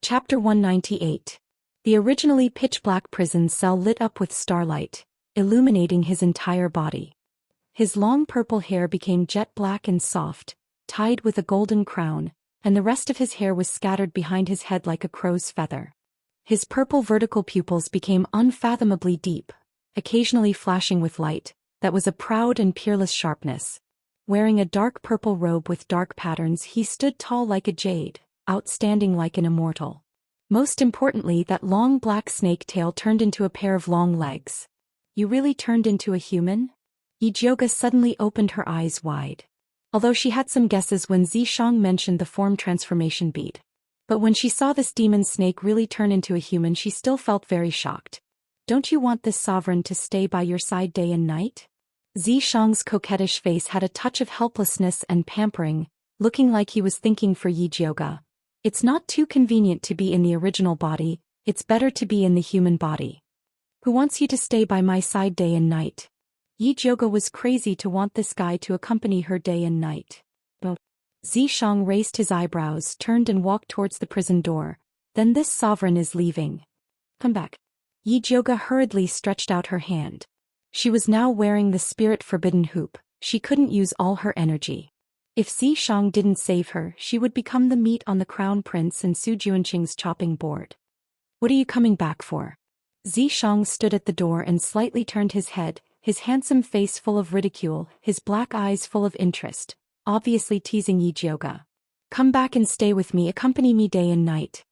Chapter 198. The originally pitch-black prison cell lit up with starlight, illuminating his entire body. His long purple hair became jet black and soft, tied with a golden crown, and the rest of his hair was scattered behind his head like a crow's feather. His purple vertical pupils became unfathomably deep, occasionally flashing with light, that was a proud and peerless sharpness. Wearing a dark purple robe with dark patterns, he stood tall like a jade, outstanding like an immortal. Most importantly, that long black snake tail turned into a pair of long legs. You really turned into a human? Yijioga suddenly opened her eyes wide. Although she had some guesses when Xianxia mentioned the form transformation bead. But when she saw this demon snake really turn into a human, she still felt very shocked. Don't you want this sovereign to stay by your side day and night? Xianxia's coquettish face had a touch of helplessness and pampering, looking like he was thinking for Yijioga. It's not too convenient to be in the original body, it's better to be in the human body. Who wants you to stay by my side day and night? Yijioga was crazy to want this guy to accompany her day and night. But Xianxia raised his eyebrows, turned and walked towards the prison door. Then this sovereign is leaving. Come back. Yijioga hurriedly stretched out her hand. She was now wearing the spirit forbidden hoop. She couldn't use all her energy. If Xianxia didn't save her, she would become the meat on the crown prince and Su Juanqing's chopping board. What are you coming back for? Xianxia stood at the door and slightly turned his head, his handsome face full of ridicule, his black eyes full of interest, obviously teasing Yijioga. Come back and stay with me, accompany me day and night.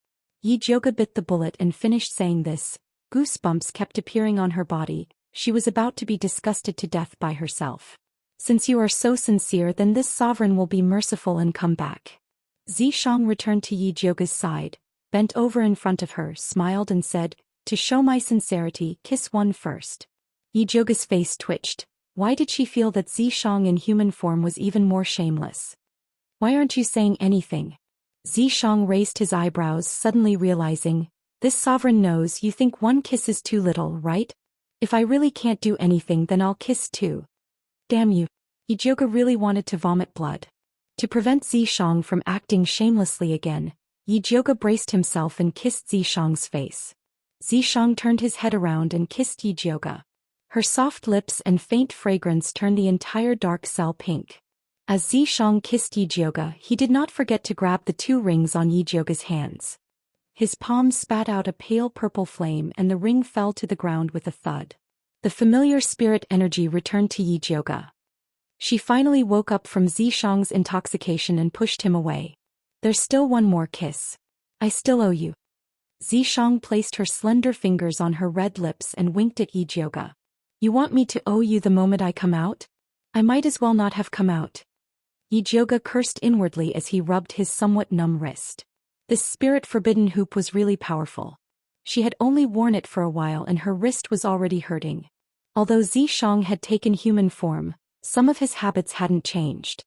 Yijioga bit the bullet and finished saying this. Goosebumps kept appearing on her body. She was about to be disgusted to death by herself. Since you are so sincere, then this sovereign will be merciful and come back. Xianxia returned to Yijioga's side, bent over in front of her, smiled and said, to show my sincerity, kiss one first. Yijioga's face twitched. Why did she feel that Xianxia in human form was even more shameless? Why aren't you saying anything? Xianxia raised his eyebrows, suddenly realizing, this sovereign knows you think one kiss is too little, right? If I really can't do anything, then I'll kiss too. Damn you. Yijioga really wanted to vomit blood. To prevent Xianxia from acting shamelessly again, Yijioga braced himself and kissed Xianxia's face. Xianxia turned his head around and kissed Yijioga. Her soft lips and faint fragrance turned the entire dark cell pink. As Xianxia kissed Yijioga, he did not forget to grab the 2 rings on Yijioga's hands. His palms spat out a pale purple flame and the ring fell to the ground with a thud. The familiar spirit energy returned to Yijioga. She finally woke up from Xianxia's intoxication and pushed him away. There's still one more kiss. I still owe you. Xianxia placed her slender fingers on her red lips and winked at Yijioga. You want me to owe you the moment I come out? I might as well not have come out. Yijioga cursed inwardly as he rubbed his somewhat numb wrist. This spirit forbidden hoop was really powerful. She had only worn it for a while and her wrist was already hurting. Although Xianxia had taken human form, some of his habits hadn't changed.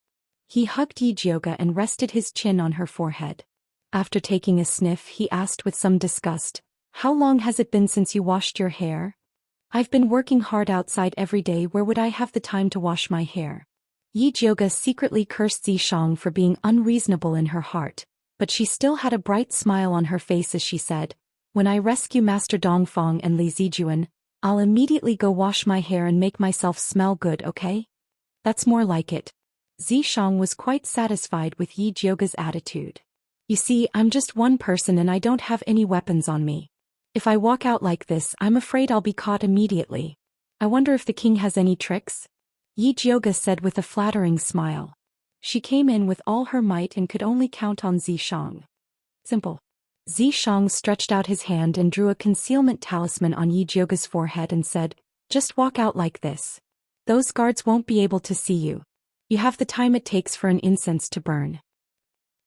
He hugged Yijioga and rested his chin on her forehead. After taking a sniff, he asked with some disgust, how long has it been since you washed your hair? I've been working hard outside every day, where would I have the time to wash my hair? Yijioga secretly cursed Xianxia for being unreasonable in her heart, but she still had a bright smile on her face as she said, when I rescue Master Dongfang and Li Zijuan, I'll immediately go wash my hair and make myself smell good, okay? That's more like it. Xianxia was quite satisfied with Yijioga's attitude. You see, I'm just one person and I don't have any weapons on me. If I walk out like this, I'm afraid I'll be caught immediately. I wonder if the king has any tricks? Yijioga said with a flattering smile. She came in with all her might and could only count on Xianxia. Simple. Xianxia stretched out his hand and drew a concealment talisman on Yijioga's forehead and said, just walk out like this. Those guards won't be able to see you. You have the time it takes for an incense to burn.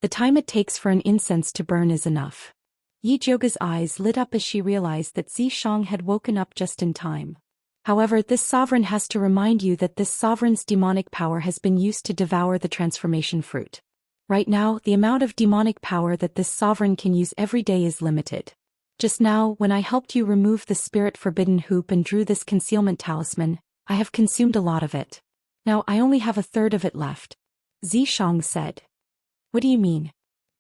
The time it takes for an incense to burn is enough. Yijioga's eyes lit up as she realized that Xianxia had woken up just in time. However, this sovereign has to remind you that this sovereign's demonic power has been used to devour the transformation fruit. Right now, the amount of demonic power that this sovereign can use every day is limited. Just now, when I helped you remove the spirit forbidden hoop and drew this concealment talisman, I have consumed a lot of it. Now I only have a third of it left. Xianxia said. What do you mean?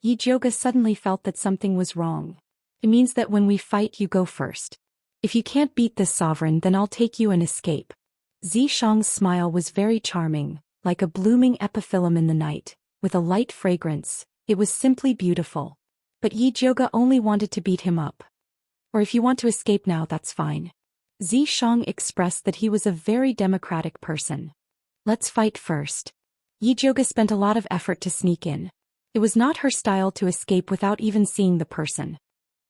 Yi Jioge suddenly felt that something was wrong. It means that when we fight you go first. If you can't beat this sovereign then I'll take you and escape. Xianxia's smile was very charming, like a blooming epiphyllum in the night, with a light fragrance. It was simply beautiful. But Yi Jioge only wanted to beat him up. Or if you want to escape now that's fine. Xianxia expressed that he was a very democratic person. Let's fight first. Yi Jioge spent a lot of effort to sneak in. It was not her style to escape without even seeing the person.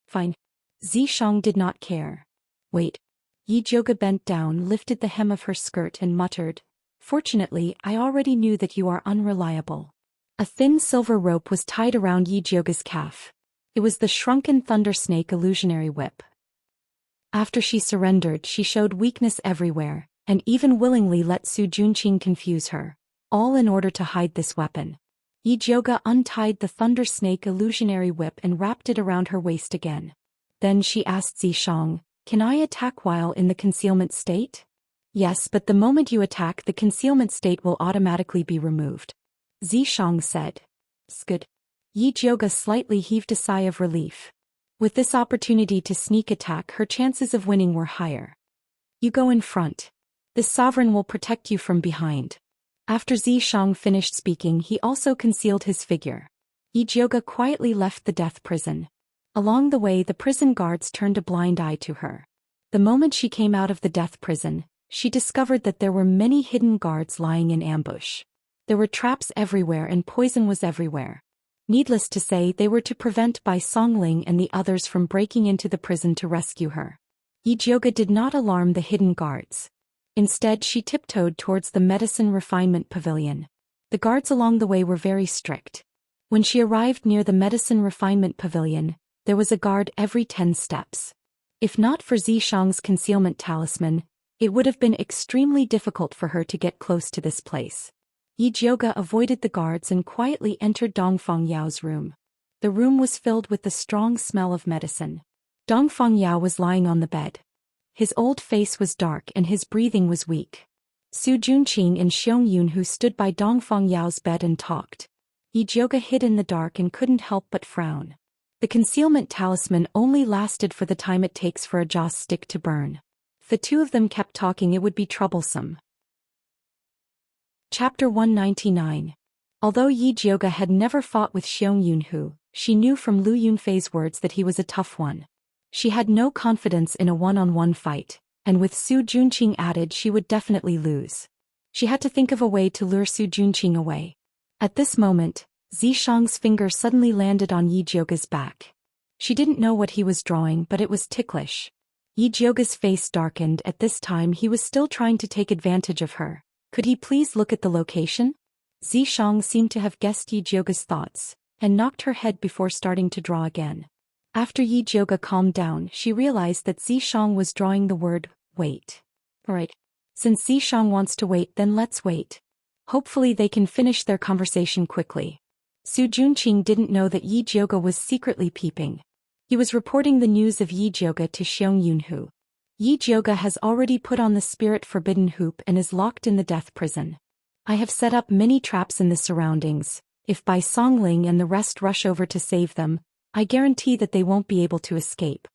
Fine. Xianxia did not care. Wait. Yi Jioge bent down, lifted the hem of her skirt and muttered, "Fortunately, I already knew that you are unreliable." A thin silver rope was tied around Yi Jioge's calf. It was the shrunken thunder snake illusionary whip. After she surrendered, she showed weakness everywhere, and even willingly let Zhou Xian confuse her, all in order to hide this weapon. Yi Jioge untied the thunder snake illusionary whip and wrapped it around her waist again. Then she asked Xianxia, "Can I attack while in the concealment state?" "Yes, but the moment you attack the concealment state will automatically be removed," Xianxia said. "Good." Yi Jioge slightly heaved a sigh of relief. With this opportunity to sneak attack her chances of winning were higher. "You go in front. This sovereign will protect you from behind." After Xianxia finished speaking he also concealed his figure. Yi Jioge quietly left the death prison. Along the way the prison guards turned a blind eye to her. The moment she came out of the death prison, she discovered that there were many hidden guards lying in ambush. There were traps everywhere and poison was everywhere. Needless to say they were to prevent Bai Songling and the others from breaking into the prison to rescue her. Yi Jioge did not alarm the hidden guards. Instead she tiptoed towards the medicine refinement pavilion. The guards along the way were very strict. When she arrived near the medicine refinement pavilion, there was a guard every 10 steps. If not for Xianxia's concealment talisman, it would have been extremely difficult for her to get close to this place. Yi Jioge avoided the guards and quietly entered Dongfang Yao's room. The room was filled with the strong smell of medicine. Dongfang Yao was lying on the bed. His old face was dark and his breathing was weak. Zhou Xian and Xiangyun stood by Dongfang Yao's bed and talked. Yi Jioge hid in the dark and couldn't help but frown. The concealment talisman only lasted for the time it takes for a joss stick to burn. If the two of them kept talking it would be troublesome. Chapter 199. Although Yi Jioge had never fought with Xiangyun, she knew from Lu Yunfei's words that he was a tough one. She had no confidence in a one-on-one fight, and with Zhou Xian added she would definitely lose. She had to think of a way to lure Zhou Xian away. At this moment, Xianxia's finger suddenly landed on Yi Jioge's back. She didn't know what he was drawing but it was ticklish. Yi Jioge's face darkened. At this time he was still trying to take advantage of her. Could he please look at the location? Xianxia seemed to have guessed Yi Jioge's thoughts, and knocked her head before starting to draw again. After Yi Jioge calmed down she realized that Xianxia was drawing the word, wait. Alright. Since Xianxia wants to wait then let's wait. Hopefully they can finish their conversation quickly. Zhou Xian didn't know that Yi Jioge was secretly peeping. He was reporting the news of Yi Jioge to Xiangyun. Yi Jioge has already put on the spirit forbidden hoop and is locked in the death prison. I have set up many traps in the surroundings. If Bai Songling and the rest rush over to save them, I guarantee that they won't be able to escape.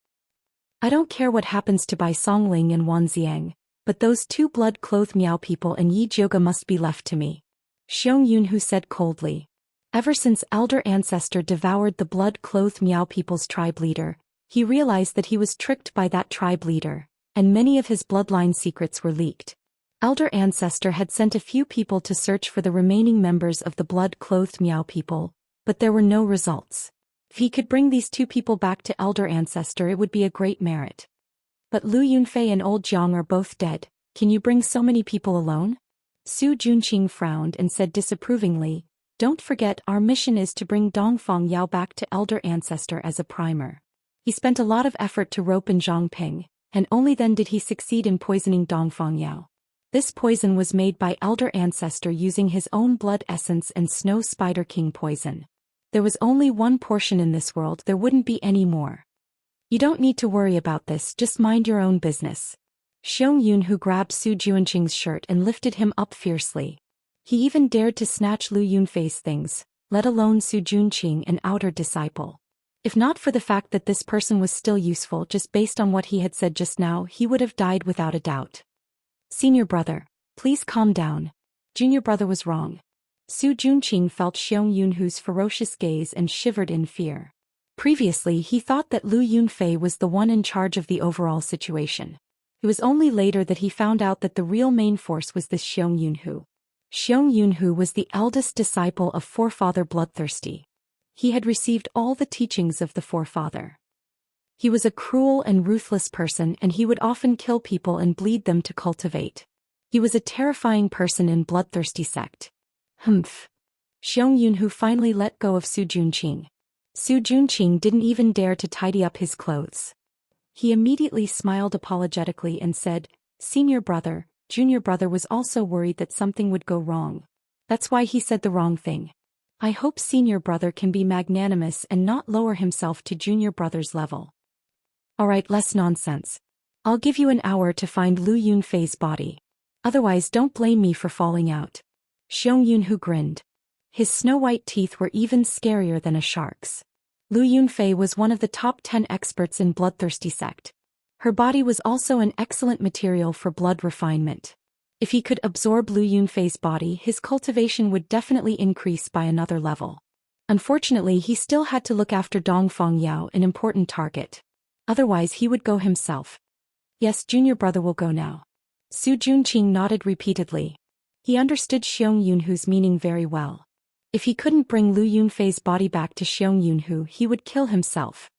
I don't care what happens to Bai Songling and Wan Xiang, but those two blood-clothed Miao people and Yi Jioge must be left to me. Xiangyun said coldly. Ever since Elder Ancestor devoured the blood-clothed Miao people's tribe leader, he realized that he was tricked by that tribe leader, and many of his bloodline secrets were leaked. Elder Ancestor had sent a few people to search for the remaining members of the blood-clothed Miao people, but there were no results. If he could bring these two people back to Elder Ancestor it would be a great merit. But Lu Yunfei and Old Jiang are both dead. Can you bring so many people alone? Zhou Xian frowned and said disapprovingly, don't forget our mission is to bring Dongfang Yao back to Elder Ancestor as a primer. He spent a lot of effort to rope in Zhangping, and only then did he succeed in poisoning Dongfang Yao. This poison was made by Elder Ancestor using his own blood essence and Snow Spider King poison. There was only one portion in this world, there wouldn't be any more. You don't need to worry about this, just mind your own business. Xiangyun grabbed Zhou Xian's shirt and lifted him up fiercely. He even dared to snatch Lu Yunfei's things, let alone Su Junqing, an outer disciple. If not for the fact that this person was still useful just based on what he had said just now, he would have died without a doubt. Senior brother, please calm down. Junior brother was wrong. Su Junqing felt Xiong Yunhu's ferocious gaze and shivered in fear. Previously he thought that Lu Yunfei was the one in charge of the overall situation. It was only later that he found out that the real main force was this Xiong Yunhu. Xiong Yunhu was the eldest disciple of Forefather Bloodthirsty. He had received all the teachings of the Forefather. He was a cruel and ruthless person, and he would often kill people and bleed them to cultivate. He was a terrifying person in Bloodthirsty sect. Humph. Xiong Yunhu finally let go of Su Junqing. Su Junqing didn't even dare to tidy up his clothes. He immediately smiled apologetically and said, Senior brother, Junior brother was also worried that something would go wrong. That's why he said the wrong thing. I hope Senior brother can be magnanimous and not lower himself to Junior brother's level. Alright, less nonsense. I'll give you an hour to find Lu Yunfei's body. Otherwise don't blame me for falling out. Xiong Yunhu grinned. His snow-white teeth were even scarier than a shark's. Lu Yunfei was one of the top 10 experts in Bloodthirsty sect. Her body was also an excellent material for blood refinement. If he could absorb Lu Yunfei's body, his cultivation would definitely increase by another level. Unfortunately, he still had to look after Dongfang Yao, an important target. Otherwise he would go himself. Yes, Junior brother will go now. Su Junqing nodded repeatedly. He understood Xiong Yunhu's meaning very well. If he couldn't bring Lu Yunfei's body back to Xiong Yunhu, he would kill himself.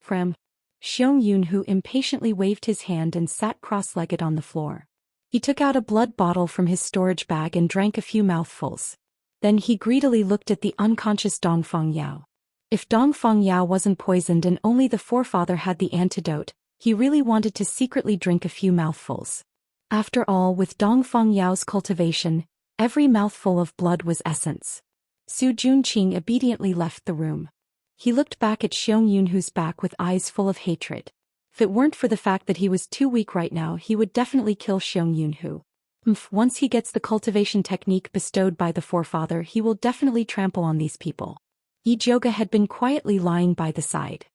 Xiong Yunhu impatiently waved his hand and sat cross-legged on the floor. He took out a blood bottle from his storage bag and drank a few mouthfuls. Then he greedily looked at the unconscious Dongfang Yao. If Dongfang Yao wasn't poisoned and only the Forefather had the antidote, he really wanted to secretly drink a few mouthfuls. After all, with Dongfang Yao's cultivation, every mouthful of blood was essence. Su Junqing obediently left the room. He looked back at Xiong Yunhu's back with eyes full of hatred. If it weren't for the fact that he was too weak right now, he would definitely kill Xiong Yunhu. Once he gets the cultivation technique bestowed by the Forefather, he will definitely trample on these people. Yi Jioga had been quietly lying by the side.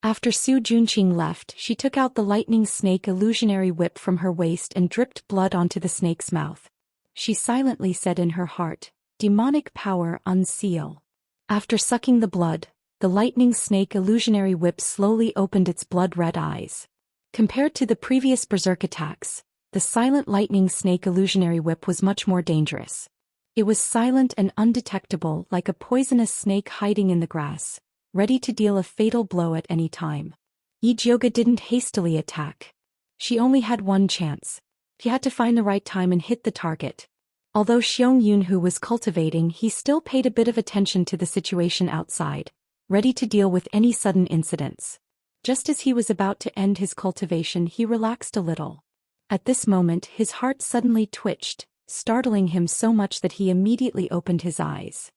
After Su Junqing left, she took out the lightning snake illusionary whip from her waist and dripped blood onto the snake's mouth. She silently said in her heart, Demonic power unseal. After sucking the blood, the lightning snake illusionary whip slowly opened its blood-red eyes. Compared to the previous berserk attacks, the silent lightning snake illusionary whip was much more dangerous. It was silent and undetectable, like a poisonous snake hiding in the grass, ready to deal a fatal blow at any time. Yi Jioga didn't hastily attack. She only had one chance. She had to find the right time and hit the target. Although Xiong Yunhu was cultivating, he still paid a bit of attention to the situation outside, ready to deal with any sudden incidents. Just as he was about to end his cultivation, he relaxed a little. At this moment, his heart suddenly twitched, startling him so much that he immediately opened his eyes.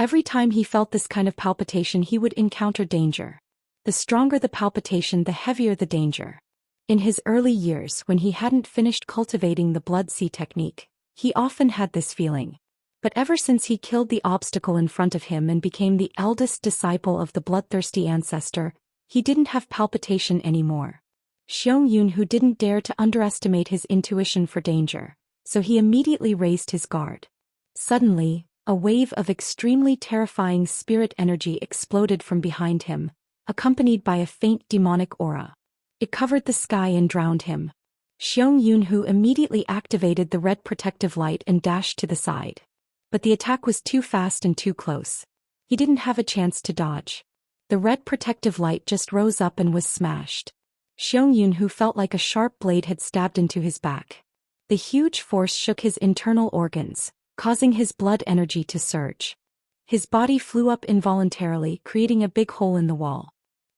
Every time he felt this kind of palpitation, he would encounter danger. The stronger the palpitation, the heavier the danger. In his early years, when he hadn't finished cultivating the blood sea technique, he often had this feeling. But ever since he killed the obstacle in front of him and became the eldest disciple of the bloodthirsty ancestor, he didn't have palpitation anymore. Xiong Yunhu didn't dare to underestimate his intuition for danger, so he immediately raised his guard. Suddenly, a wave of extremely terrifying spirit energy exploded from behind him, accompanied by a faint demonic aura. It covered the sky and drowned him. Xiong Yunhu immediately activated the red protective light and dashed to the side. But the attack was too fast and too close. He didn't have a chance to dodge. The red protective light just rose up and was smashed. Xiong Yunhu felt like a sharp blade had stabbed into his back. The huge force shook his internal organs, causing his blood energy to surge. His body flew up involuntarily, creating a big hole in the wall.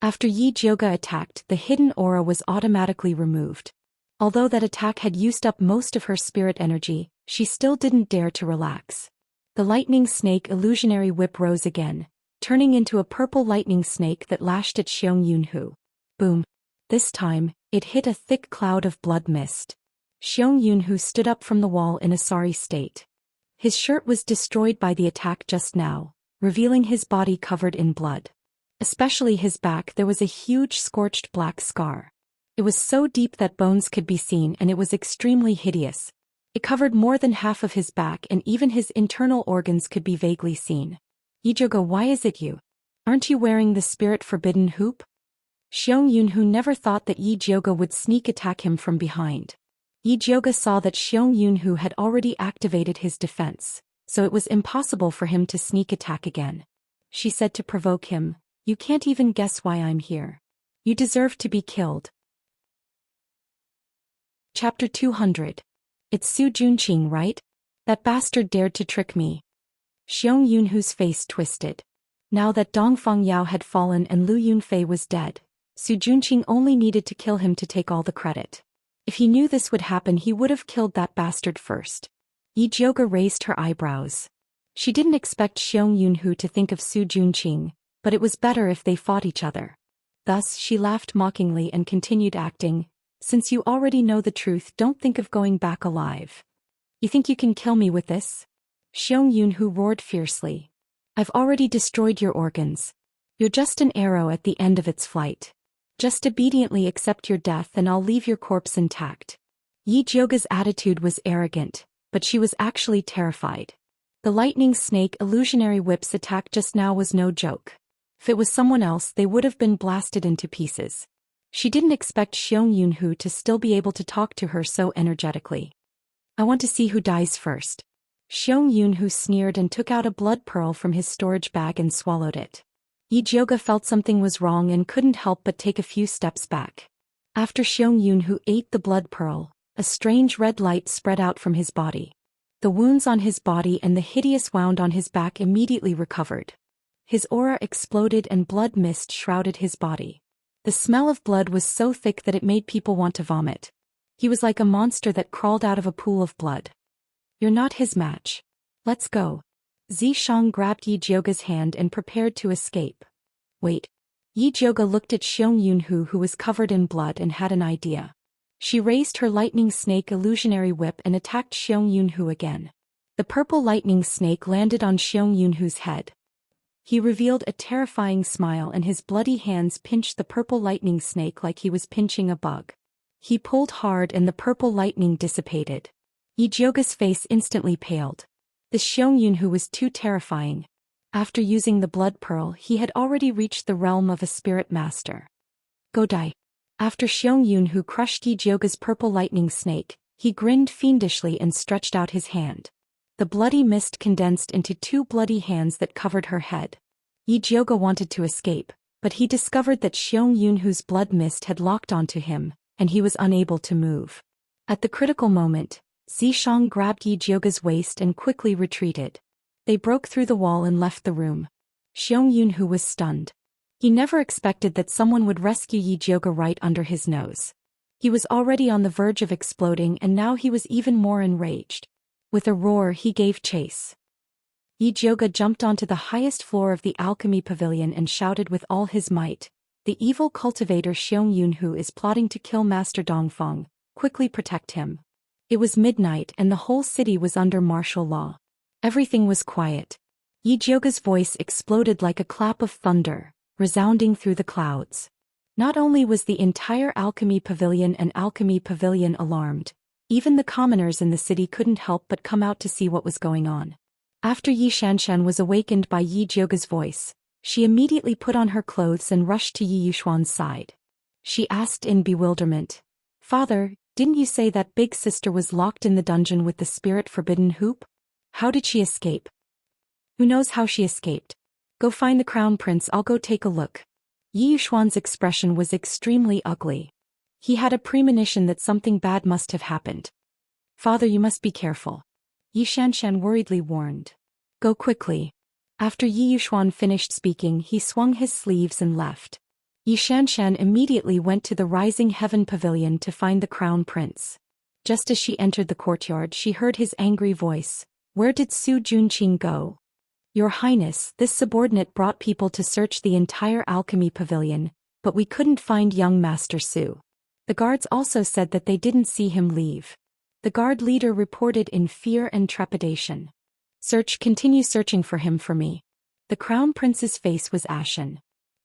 After Yi Jioga attacked, the hidden aura was automatically removed. Although that attack had used up most of her spirit energy, she still didn't dare to relax. The lightning snake illusionary whip rose again, turning into a purple lightning snake that lashed at Xiong Yunhu. Boom. This time, it hit a thick cloud of blood mist. Xiong Yunhu stood up from the wall in a sorry state. His shirt was destroyed by the attack just now, revealing his body covered in blood. Especially his back, there was a huge scorched black scar. It was so deep that bones could be seen, and it was extremely hideous. It covered more than half of his back, and even his internal organs could be vaguely seen. Yijoga, why is it you? Aren't you wearing the spirit forbidden hoop? Xiong Yunhu never thought that Yijoga would sneak attack him from behind. Yijoga saw that Xiong Yunhu had already activated his defense, so it was impossible for him to sneak attack again. She said to provoke him, "You can't even guess why I'm here. You deserve to be killed." Chapter 200. It's Su Junqing, right? That bastard dared to trick me. Xiong Yunhu's face twisted. Now that Dongfang Yao had fallen and Lu Yunfei was dead, Su Junqing only needed to kill him to take all the credit. If he knew this would happen, he would have killed that bastard first. Yijoga raised her eyebrows. She didn't expect Xiong Yunhu to think of Su Junqing, but it was better if they fought each other. Thus she laughed mockingly and continued acting, "Since you already know the truth, don't think of going back alive. You think you can kill me with this?" Xiong Yunhu roared fiercely. "I've already destroyed your organs. You're just an arrow at the end of its flight. Just obediently accept your death and I'll leave your corpse intact." Yijoga's attitude was arrogant, but she was actually terrified. The lightning snake illusionary whip's attack just now was no joke. If it was someone else, they would have been blasted into pieces. She didn't expect Xiong Yunhu to still be able to talk to her so energetically. "I want to see who dies first." Xiong Yunhu sneered and took out a blood pearl from his storage bag and swallowed it. Yijoga felt something was wrong and couldn't help but take a few steps back. After Xiong Yunhu ate the blood pearl, a strange red light spread out from his body. The wounds on his body and the hideous wound on his back immediately recovered. His aura exploded and blood mist shrouded his body. The smell of blood was so thick that it made people want to vomit. He was like a monster that crawled out of a pool of blood. "You're not his match. Let's go." Zishang grabbed Yijoga's hand and prepared to escape. "Wait." Yijoga looked at Xiong Yunhu, who was covered in blood, and had an idea. She raised her lightning snake illusionary whip and attacked Xiong Yunhu again. The purple lightning snake landed on Xiong Yunhu's head. He revealed a terrifying smile and his bloody hands pinched the purple lightning snake like he was pinching a bug. He pulled hard and the purple lightning dissipated. Yijoga's face instantly paled. The Xiong Yunhu was too terrifying. After using the blood pearl, he had already reached the realm of a spirit master. "Go die." After Xiong Yunhu crushed Yijoga's purple lightning snake, he grinned fiendishly and stretched out his hand. The bloody mist condensed into two bloody hands that covered her head. Yijoga wanted to escape, but he discovered that Xiong Yunhu's blood mist had locked onto him, and he was unable to move. At the critical moment, Zishang grabbed Yijoga's waist and quickly retreated. They broke through the wall and left the room. Xiong Yunhu was stunned. He never expected that someone would rescue Yijoga right under his nose. He was already on the verge of exploding and now he was even more enraged. With a roar he gave chase. Yijoga jumped onto the highest floor of the alchemy pavilion and shouted with all his might, "The evil cultivator Xiong Yunhu is plotting to kill Master Dongfang. Quickly protect him." It was midnight and the whole city was under martial law. Everything was quiet. Yijoga's voice exploded like a clap of thunder, resounding through the clouds. Not only was the entire alchemy pavilion alarmed, even the commoners in the city couldn't help but come out to see what was going on. After Xianxia was awakened by Yijoga's voice, she immediately put on her clothes and rushed to Yiyuxuan's side. She asked in bewilderment, "Father, didn't you say that big sister was locked in the dungeon with the spirit forbidden hoop? How did she escape?" "Who knows how she escaped? Go find the crown prince, I'll go take a look." Yiyuxuan's expression was extremely ugly. He had a premonition that something bad must have happened. "Father, you must be careful," Xianxia worriedly warned. "Go quickly." After Yiyuxuan finished speaking, he swung his sleeves and left. Xianxia immediately went to the Rising Heaven Pavilion to find the crown prince. Just as she entered the courtyard, she heard his angry voice. "Where did Su Junqing go?" "Your Highness, this subordinate brought people to search the entire alchemy pavilion, but we couldn't find young Master Su. The guards also said that they didn't see him leave." The guard leader reported in fear and trepidation. Continue searching for him for me." The The crown prince's face was ashen.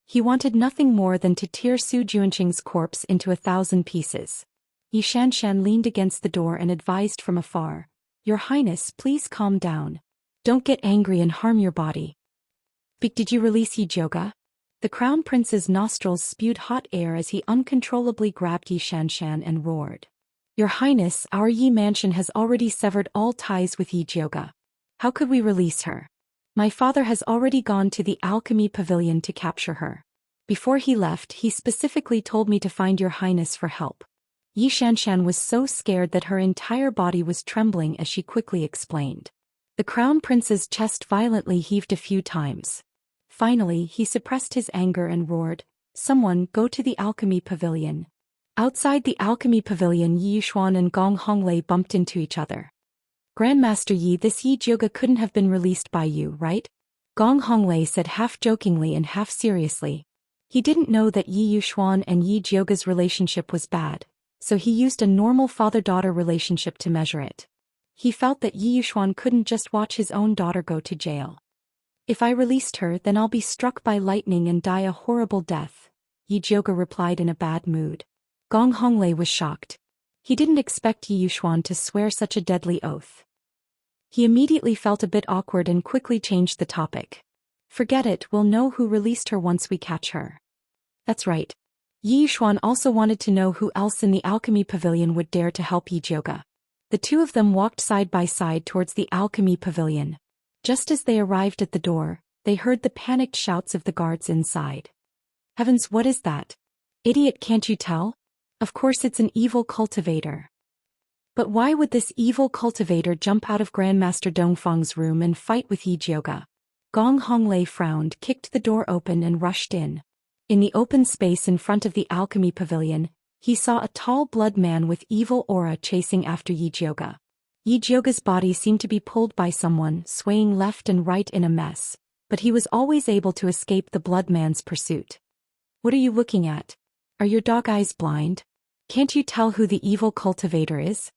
He wanted nothing more than to tear Su Juanqing's corpse into 1,000 pieces. Xianxia leaned against the door and advised from afar, "Your Highness, please calm down. Don't get angry and harm your body." Did you release Yijioga? The crown prince's nostrils spewed hot air as he uncontrollably grabbed Xianxia and roared. "Your Highness, our Yi mansion has already severed all ties with Yijioga. How could we release her? My father has already gone to the alchemy pavilion to capture her. Before he left, he specifically told me to find your Highness for help." Xianxia was so scared that her entire body was trembling as she quickly explained. The crown prince's chest violently heaved a few times. Finally, he suppressed his anger and roared, "Someone, go to the alchemy pavilion." Outside the alchemy pavilion, Yi Xuan and Gong Honglei bumped into each other. "Grandmaster Yi, this Yijioga couldn't have been released by you, right?" Gong Honglei said half-jokingly and half-seriously. He didn't know that Yi Xuan and Yijioga's relationship was bad, so he used a normal father-daughter relationship to measure it. He felt that Yi Xuan couldn't just watch his own daughter go to jail. "If I released her, then I'll be struck by lightning and die a horrible death," Yijioga replied in a bad mood. Gong Honglei was shocked. He didn't expect Yi Xuan to swear such a deadly oath. He immediately felt a bit awkward and quickly changed the topic. "Forget it, we'll know who released her once we catch her." That's right. Yi Xuan also wanted to know who else in the alchemy pavilion would dare to help Yijioga. The two of them walked side by side towards the alchemy pavilion. Just as they arrived at the door, they heard the panicked shouts of the guards inside. "Heavens, what is that? Idiot, can't you tell? Of course it's an evil cultivator." But why would this evil cultivator jump out of Grandmaster Dongfang's room and fight with Yijioga? Gong Honglei frowned, kicked the door open and rushed in. In the open space in front of the alchemy pavilion, he saw a tall blood man with evil aura chasing after Yijioga. Yijioga's body seemed to be pulled by someone, swaying left and right in a mess, but he was always able to escape the blood man's pursuit. "What are you looking at? Are your dog eyes blind? Can't you tell who the evil cultivator is?"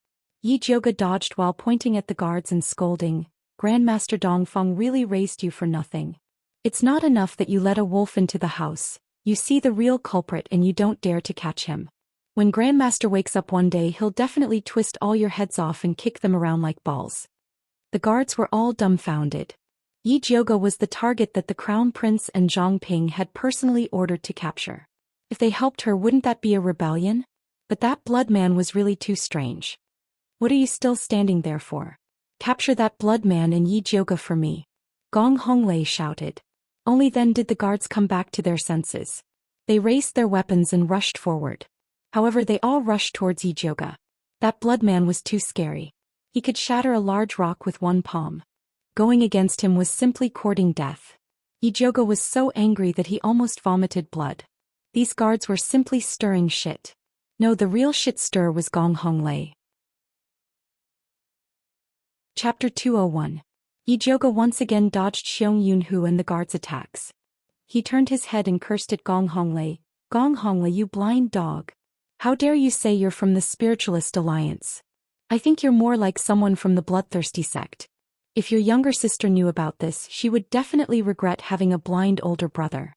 Yijioga dodged while pointing at the guards and scolding, "Grandmaster Dongfang really raised you for nothing. It's not enough that you let a wolf into the house, you see the real culprit and you don't dare to catch him. When Grandmaster wakes up one day, he'll definitely twist all your heads off and kick them around like balls." The guards were all dumbfounded. Yijioga was the target that the Crown Prince and Zhang Ping had personally ordered to capture. If they helped her, wouldn't that be a rebellion? But that blood man was really too strange. "What are you still standing there for? Capture that blood man and Yijioga for me," Gong Honglei shouted. Only then did the guards come back to their senses. They raised their weapons and rushed forward. However, they all rushed towards Yijioga. That blood man was too scary. He could shatter a large rock with one palm. Going against him was simply courting death. Yijioga was so angry that he almost vomited blood. These guards were simply stirring shit. No, the real shit stir was Gong Honglei. Chapter 201. Yijioga once again dodged Xiong Yunhu and the guards' attacks. He turned his head and cursed at Gong Honglei. "Gong Honglei, you blind dog. How dare you say you're from the Spiritualist Alliance? I think you're more like someone from the Bloodthirsty sect. If your younger sister knew about this, she would definitely regret having a blind older brother."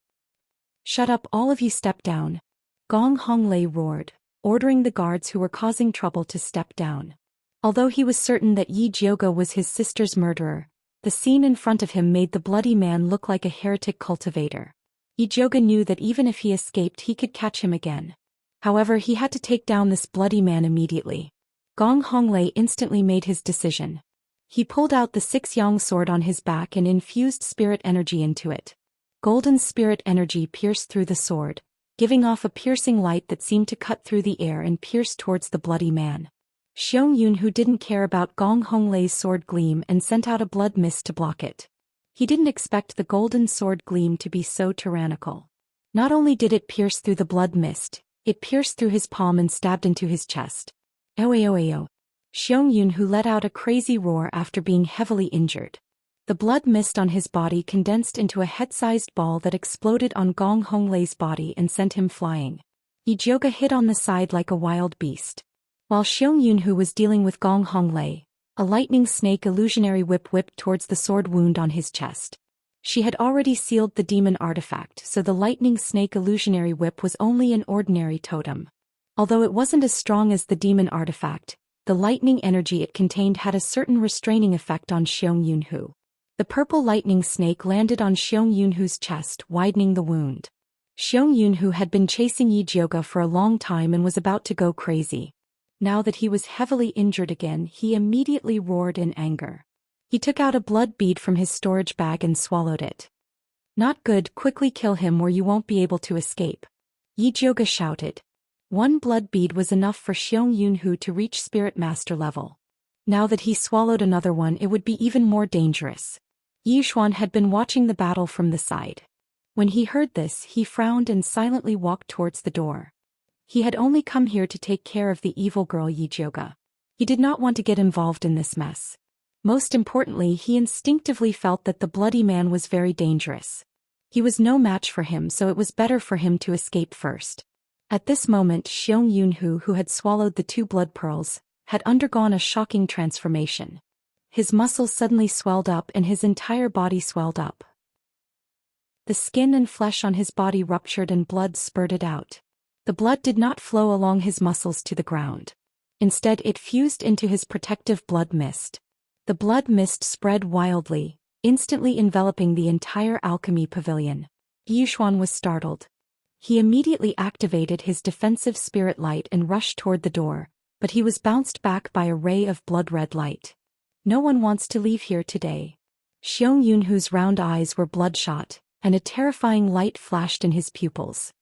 "Shut up, all of you, step down," Gong Honglei roared, ordering the guards who were causing trouble to step down. Although he was certain that Yijioga was his sister's murderer, the scene in front of him made the bloody man look like a heretic cultivator. Yijioga knew that even if he escaped, he could catch him again. However, he had to take down this bloody man immediately. Gong Honglei instantly made his decision. He pulled out the 6-yang sword on his back and infused spirit energy into it. Golden spirit energy pierced through the sword, giving off a piercing light that seemed to cut through the air and pierce towards the bloody man. Xiong Yunhu didn't care about Gong Honglei's sword gleam and sent out a blood mist to block it. He didn't expect the golden sword gleam to be so tyrannical. Not only did it pierce through the blood mist, it pierced through his palm and stabbed into his chest. Oeo. Xiong Yunhu let out a crazy roar after being heavily injured. The blood mist on his body condensed into a head-sized ball that exploded on Gong Honglei's body and sent him flying. Yijioga hit on the side like a wild beast. While Xiong Yunhu was dealing with Gong Honglei, a lightning snake illusionary whip whipped towards the sword wound on his chest. She had already sealed the demon artifact, so the lightning snake illusionary whip was only an ordinary totem. Although it wasn't as strong as the demon artifact, the lightning energy it contained had a certain restraining effect on Xiong Yunhu. The purple lightning snake landed on Xiong Yunhu's chest, widening the wound. Xiong Yunhu had been chasing Yi Jioge for a long time and was about to go crazy. Now that he was heavily injured again, he immediately roared in anger. He took out a blood bead from his storage bag and swallowed it. "Not good, quickly kill him or you won't be able to escape," Yi Jioge shouted. One blood bead was enough for Xiong Yunhu to reach Spirit Master level. Now that he swallowed another one, it would be even more dangerous. Yi Xuan had been watching the battle from the side. When he heard this, he frowned and silently walked towards the door. He had only come here to take care of the evil girl Yi Jioge. He did not want to get involved in this mess. Most importantly, he instinctively felt that the bloody man was very dangerous. He was no match for him, so it was better for him to escape first. At this moment, Xiong Yunhu, who had swallowed the 2 blood pearls, had undergone a shocking transformation. His muscles suddenly swelled up and his entire body swelled up. The skin and flesh on his body ruptured and blood spurted out. The blood did not flow along his muscles to the ground. Instead, it fused into his protective blood mist. The blood mist spread wildly, instantly enveloping the entire alchemy pavilion. Yi Xuan was startled. He immediately activated his defensive spirit light and rushed toward the door, but he was bounced back by a ray of blood-red light. "No one wants to leave here today." Xiong Yunhu's round eyes were bloodshot, and a terrifying light flashed in his pupils.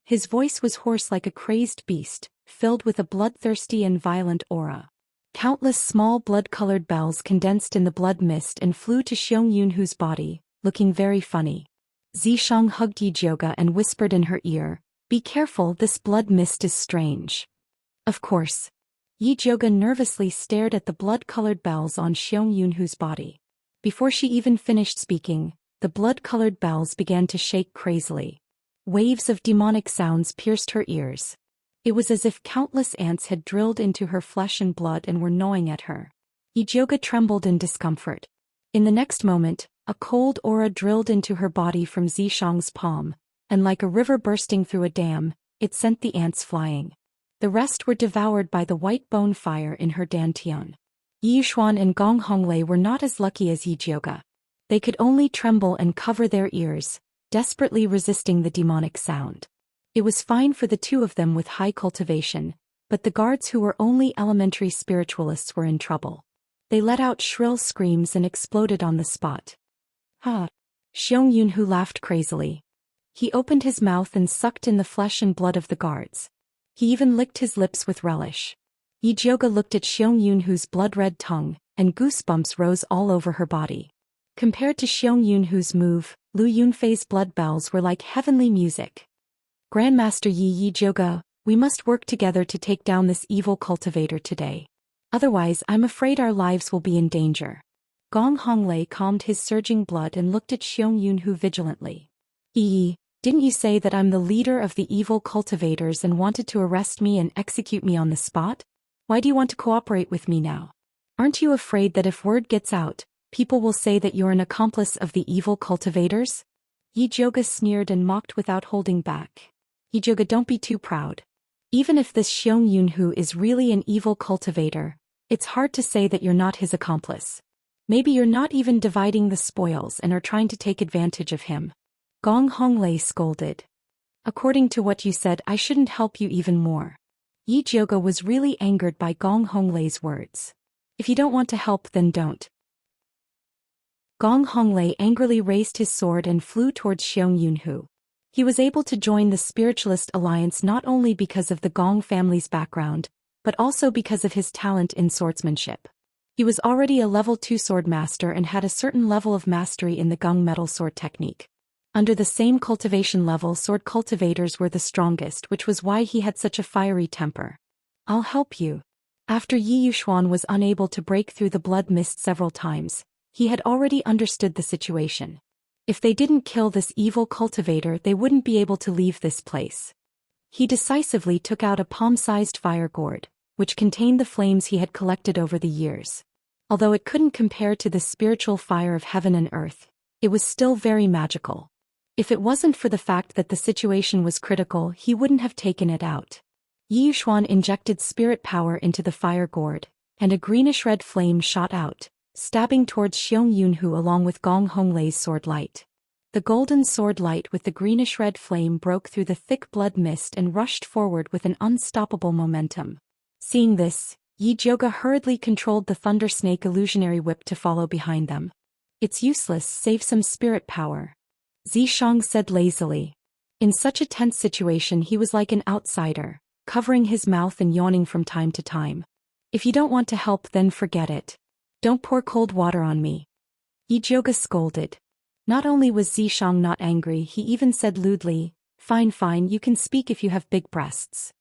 His voice was hoarse like a crazed beast, filled with a bloodthirsty and violent aura. Countless small blood-colored bells condensed in the blood mist and flew to Xiong Yunhu's body, looking very funny. Zishang hugged Yi Jioge and whispered in her ear, "Be careful, this blood mist is strange." Of course. Yi Jioge nervously stared at the blood-colored bells on Xiong Yunhu's body. Before she even finished speaking, the blood-colored bells began to shake crazily. Waves of demonic sounds pierced her ears. It was as if countless ants had drilled into her flesh and blood and were gnawing at her. Yi Jioge trembled in discomfort. In the next moment, a cold aura drilled into her body from Zishang's palm, and like a river bursting through a dam, it sent the ants flying. The rest were devoured by the white bone fire in her dantian. Yi Xuan and Gong Honglei were not as lucky as Yi Jioge. They could only tremble and cover their ears, desperately resisting the demonic sound. It was fine for the 2 of them with high cultivation, but the guards who were only elementary spiritualists were in trouble. They let out shrill screams and exploded on the spot. "Ha!" Xiong Yunhu laughed crazily. He opened his mouth and sucked in the flesh and blood of the guards. He even licked his lips with relish. Yi Jioge looked at Xiong Yunhu's blood-red tongue, and goosebumps rose all over her body. Compared to Xiong Yunhu's move, Lu Yunfei's blood bells were like heavenly music. "Grandmaster Yi Jioge, we must work together to take down this evil cultivator today. Otherwise, I'm afraid our lives will be in danger." Gong Honglei calmed his surging blood and looked at Xiong Yunhu vigilantly. "Yi, didn't you say that I'm the leader of the evil cultivators and wanted to arrest me and execute me on the spot? Why do you want to cooperate with me now? Aren't you afraid that if word gets out, people will say that you're an accomplice of the evil cultivators?" Yi Jioge sneered and mocked without holding back. "Yi Jioge, don't be too proud. Even if this Xiong Yunhu is really an evil cultivator, it's hard to say that you're not his accomplice. Maybe you're not even dividing the spoils and are trying to take advantage of him." Gong Honglei scolded. "According to what you said, I shouldn't help you even more." Yi Jioge was really angered by Gong Honglei's words. "If you don't want to help, then don't." Gong Honglei angrily raised his sword and flew towards Xiong Yunhu. He was able to join the Spiritualist Alliance not only because of the Gong family's background, but also because of his talent in swordsmanship. He was already a level 2 sword master and had a certain level of mastery in the Gung metal sword technique. Under the same cultivation level, sword cultivators were the strongest, which was why he had such a fiery temper. "I'll help you." After Yi Yuxuan was unable to break through the blood mist several times, he had already understood the situation. If they didn't kill this evil cultivator, they wouldn't be able to leave this place. He decisively took out a palm-sized fire gourd, which contained the flames he had collected over the years. Although it couldn't compare to the spiritual fire of heaven and earth, it was still very magical. If it wasn't for the fact that the situation was critical, he wouldn't have taken it out. Yi Yuxuan injected spirit power into the fire gourd, and a greenish-red flame shot out, stabbing towards Xiong Yunhu along with Gong Honglei's sword light. The golden sword light with the greenish-red flame broke through the thick blood mist and rushed forward with an unstoppable momentum. Seeing this, Yi Jioge hurriedly controlled the Thunder Snake illusionary whip to follow behind them. "It's useless, save some spirit power," Zishang said lazily. In such a tense situation he was like an outsider, covering his mouth and yawning from time to time. "If you don't want to help, then forget it. Don't pour cold water on me," Yi Jioge scolded. Not only was Zishang not angry, he even said lewdly, Fine, you can speak if you have big breasts."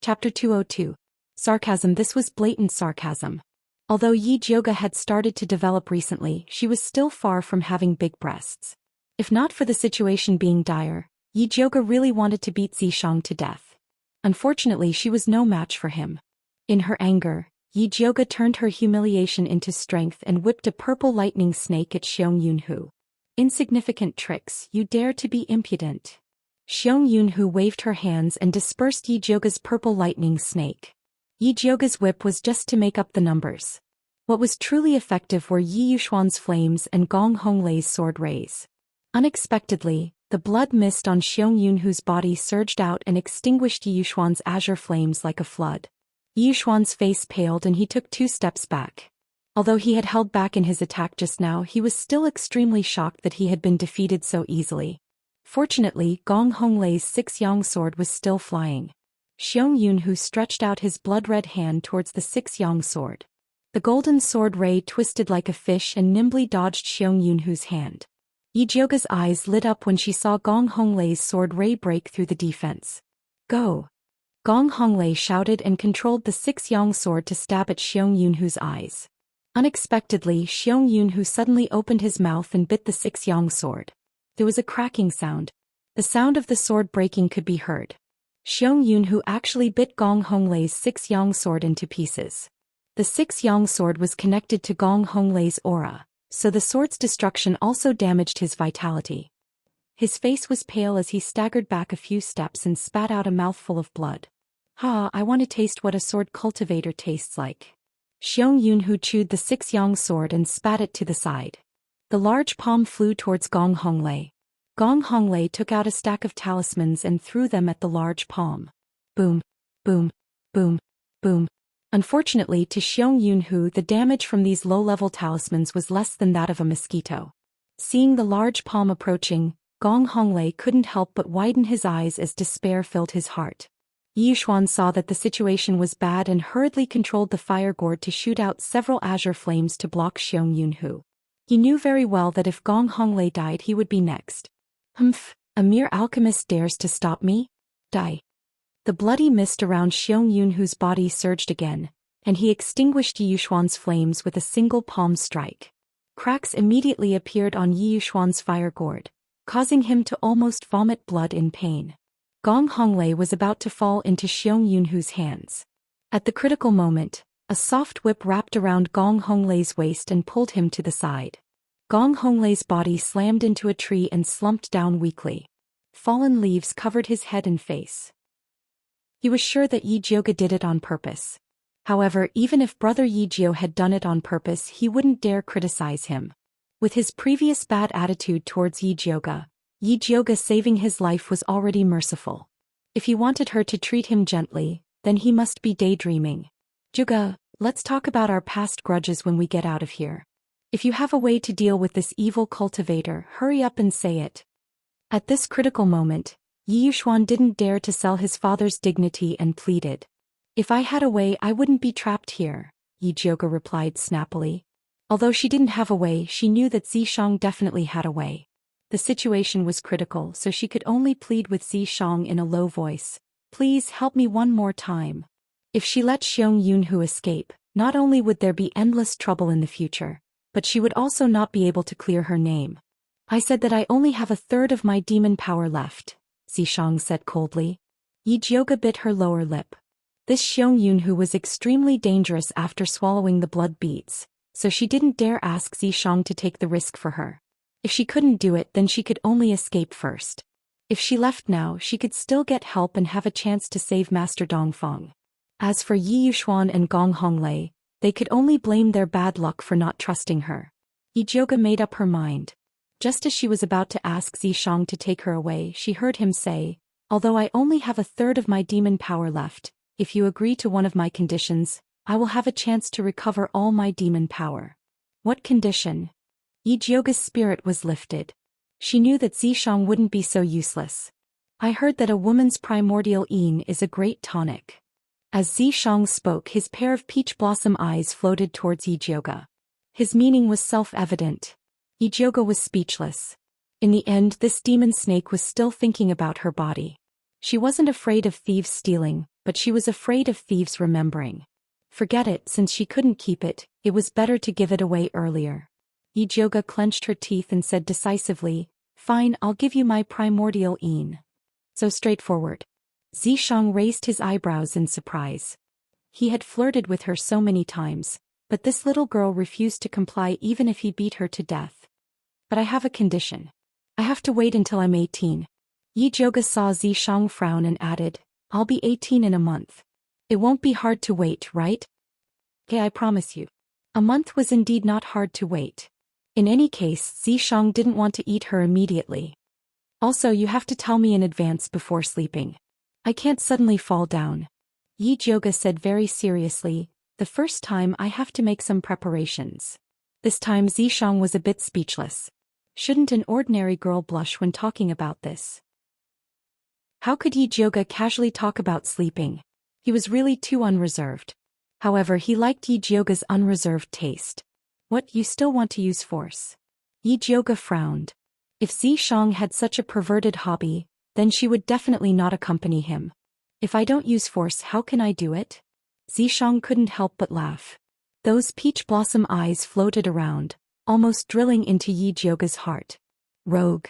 Chapter 202. Sarcasm. This was blatant sarcasm. Although Yi Jioge had started to develop recently, she was still far from having big breasts. If not for the situation being dire, Yi Jioge really wanted to beat Zishang to death. Unfortunately, she was no match for him. In her anger, Yi Jioge turned her humiliation into strength and whipped a purple lightning snake at Xiong Yunhu. "Insignificant tricks, you dare to be impudent." Xiong Yunhu waved her hands and dispersed Yi Jioge's purple lightning snake. Yi Jioge's whip was just to make up the numbers. What was truly effective were Yi Yuxuan's flames and Gong Honglei's sword rays. Unexpectedly, the blood mist on Xiong Yunhu's body surged out and extinguished Yi Yuxuan's azure flames like a flood. Yi Yuxuan's face paled and he took 2 steps back. Although he had held back in his attack just now, he was still extremely shocked that he had been defeated so easily. Fortunately, Gong Honglei's 6-yang sword was still flying. Xiong Yunhu stretched out his blood-red hand towards the 6-yang sword. The golden sword ray twisted like a fish and nimbly dodged Xiong Yunhu's hand. Yi Jioge's eyes lit up when she saw Gong Honglei's sword ray break through the defense. "Go!" Gong Honglei shouted and controlled the 6-yang sword to stab at Xiong Yunhu's eyes. Unexpectedly, Xiong Yunhu suddenly opened his mouth and bit the 6-yang sword. There was a cracking sound. The sound of the sword breaking could be heard. Xiong Yunhu actually bit Gong Honglei's 6-yang sword into pieces. The 6-yang sword was connected to Gong Honglei's aura, so the sword's destruction also damaged his vitality. His face was pale as he staggered back a few steps and spat out a mouthful of blood. I want to taste what a sword cultivator tastes like." Xiong Yunhu chewed the 6-yang sword and spat it to the side. The large palm flew towards Gong Honglei. Gong Honglei took out a stack of talismans and threw them at the large palm. Boom, boom, boom, boom. Unfortunately to Xiong Yunhu, the damage from these low-level talismans was less than that of a mosquito. Seeing the large palm approaching, Gong Honglei couldn't help but widen his eyes as despair filled his heart. Yi Yuxuan saw that the situation was bad and hurriedly controlled the fire gourd to shoot out several azure flames to block Xiong Yunhu. He knew very well that if Gong Honglei died, he would be next. A mere alchemist dares to stop me? Die. The bloody mist around Xiong Yunhu's body surged again, and he extinguished Yi Yuxuan's flames with a single palm strike. Cracks immediately appeared on Yi Yuxuan's fire gourd, causing him to almost vomit blood in pain. Gong Honglei was about to fall into Xiong Yunhu's hands. At the critical moment, a soft whip wrapped around Gong Honglei's waist and pulled him to the side. Gong Honglei's body slammed into a tree and slumped down weakly. Fallen leaves covered his head and face. He was sure that Yi Jioge did it on purpose. However, even if brother Yi Jio had done it on purpose, he wouldn't dare criticize him. With his previous bad attitude towards Yi Jioge saving his life was already merciful. If he wanted her to treat him gently, then he must be daydreaming. "Jioge, let's talk about our past grudges when we get out of here. If you have a way to deal with this evil cultivator, hurry up and say it." At this critical moment, Yi Yuxuan didn't dare to sell his father's dignity and pleaded. "If I had a way, I wouldn't be trapped here," Yi Jioge replied snappily. Although she didn't have a way, she knew that Zishang definitely had a way. The situation was critical, so she could only plead with Zishang in a low voice. "Please help me one more time." If she let Xiong Yunhu escape, not only would there be endless trouble in the future, but she would also not be able to clear her name. "I said that I only have a third of my demon power left," Zishang said coldly. Yi Jioge bit her lower lip. This Xiong Yunhu was extremely dangerous after swallowing the blood beads, so she didn't dare ask Zhishang to take the risk for her. If she couldn't do it, then she could only escape first. If she left now, she could still get help and have a chance to save Master Dongfeng. As for Yi Yuxuan and Gong Honglei, they could only blame their bad luck for not trusting her. Yijioga made up her mind. Just as she was about to ask Zhishang to take her away, she heard him say, "Although I only have a third of my demon power left, if you agree to one of my conditions, I will have a chance to recover all my demon power." What condition? Yijioga's spirit was lifted. She knew that Zhishang wouldn't be so useless. "I heard that a woman's primordial yin is a great tonic." As Zhishang spoke, his pair of peach blossom eyes floated towards Yijioga. His meaning was self-evident. Yijioga was speechless. In the end, this demon snake was still thinking about her body. She wasn't afraid of thieves stealing, but she was afraid of thieves remembering. Forget it, since she couldn't keep it, it was better to give it away earlier. Yijioga clenched her teeth and said decisively, "Fine, I'll give you my primordial yin." So straightforward. Zhishang raised his eyebrows in surprise. He had flirted with her so many times, but this little girl refused to comply even if he beat her to death. "But I have a condition. I have to wait until I'm 18. Yijioga saw Zhishang frown and added, "I'll be 18 in a month. It won't be hard to wait, right?" "Okay, I promise you." A month was indeed not hard to wait. In any case, Zhishang didn't want to eat her immediately. "Also, you have to tell me in advance before sleeping. I can't suddenly fall down." Yijioga said very seriously, "The first time I have to make some preparations." This time Zhishang was a bit speechless. Shouldn't an ordinary girl blush when talking about this? How could Yijioga casually talk about sleeping? He was really too unreserved. However, he liked Yijioga's unreserved taste. "What, you still want to use force?" Yijioga frowned. If Zhishang had such a perverted hobby, then she would definitely not accompany him. "If I don't use force, how can I do it?" Zhishang couldn't help but laugh. Those peach blossom eyes floated around, almost drilling into Yijioga's heart. "Rogue."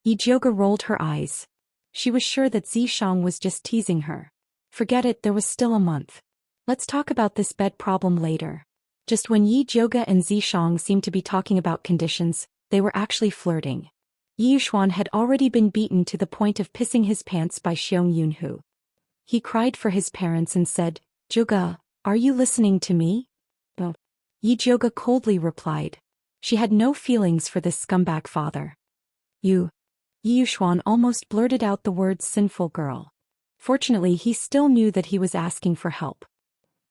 Yijioga rolled her eyes. She was sure that Zhishang was just teasing her. Forget it, there was still a month. Let's talk about this bed problem later. Just when Yijioga and Zhishang seemed to be talking about conditions, they were actually flirting. Yi Yuxuan had already been beaten to the point of pissing his pants by Xiong Yunhu. He cried for his parents and said, "Joga, are you listening to me?" "No." Yijioga coldly replied. She had no feelings for this scumbag father. "You." Yi Yuxuan almost blurted out the words "sinful girl." Fortunately, he still knew that he was asking for help.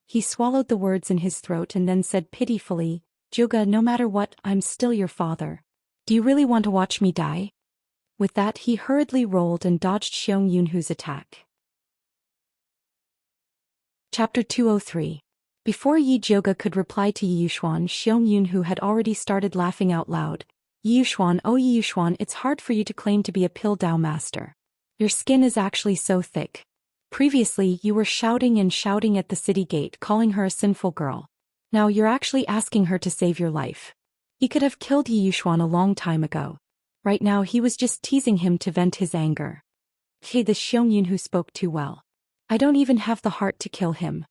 He swallowed the words in his throat and then said pitifully, "Joga, no matter what, I'm still your father. Do you really want to watch me die?" With that, he hurriedly rolled and dodged Xiong Yunhu's attack. Chapter 203. Before Yijioga could reply to Yi Yuxuan, Xiong Yunhu had already started laughing out loud. "Yi Yuxuan, oh Yi Yuxuan, it's hard for you to claim to be a pill Dao master. Your skin is actually so thick. Previously, you were shouting and shouting at the city gate, calling her a sinful girl. Now you're actually asking her to save your life. He could have killed Yi Yuxuan a long time ago. Right now he was just teasing him to vent his anger." "Hey, the Xiong Yunhu spoke too well. I don't even have the heart to kill him."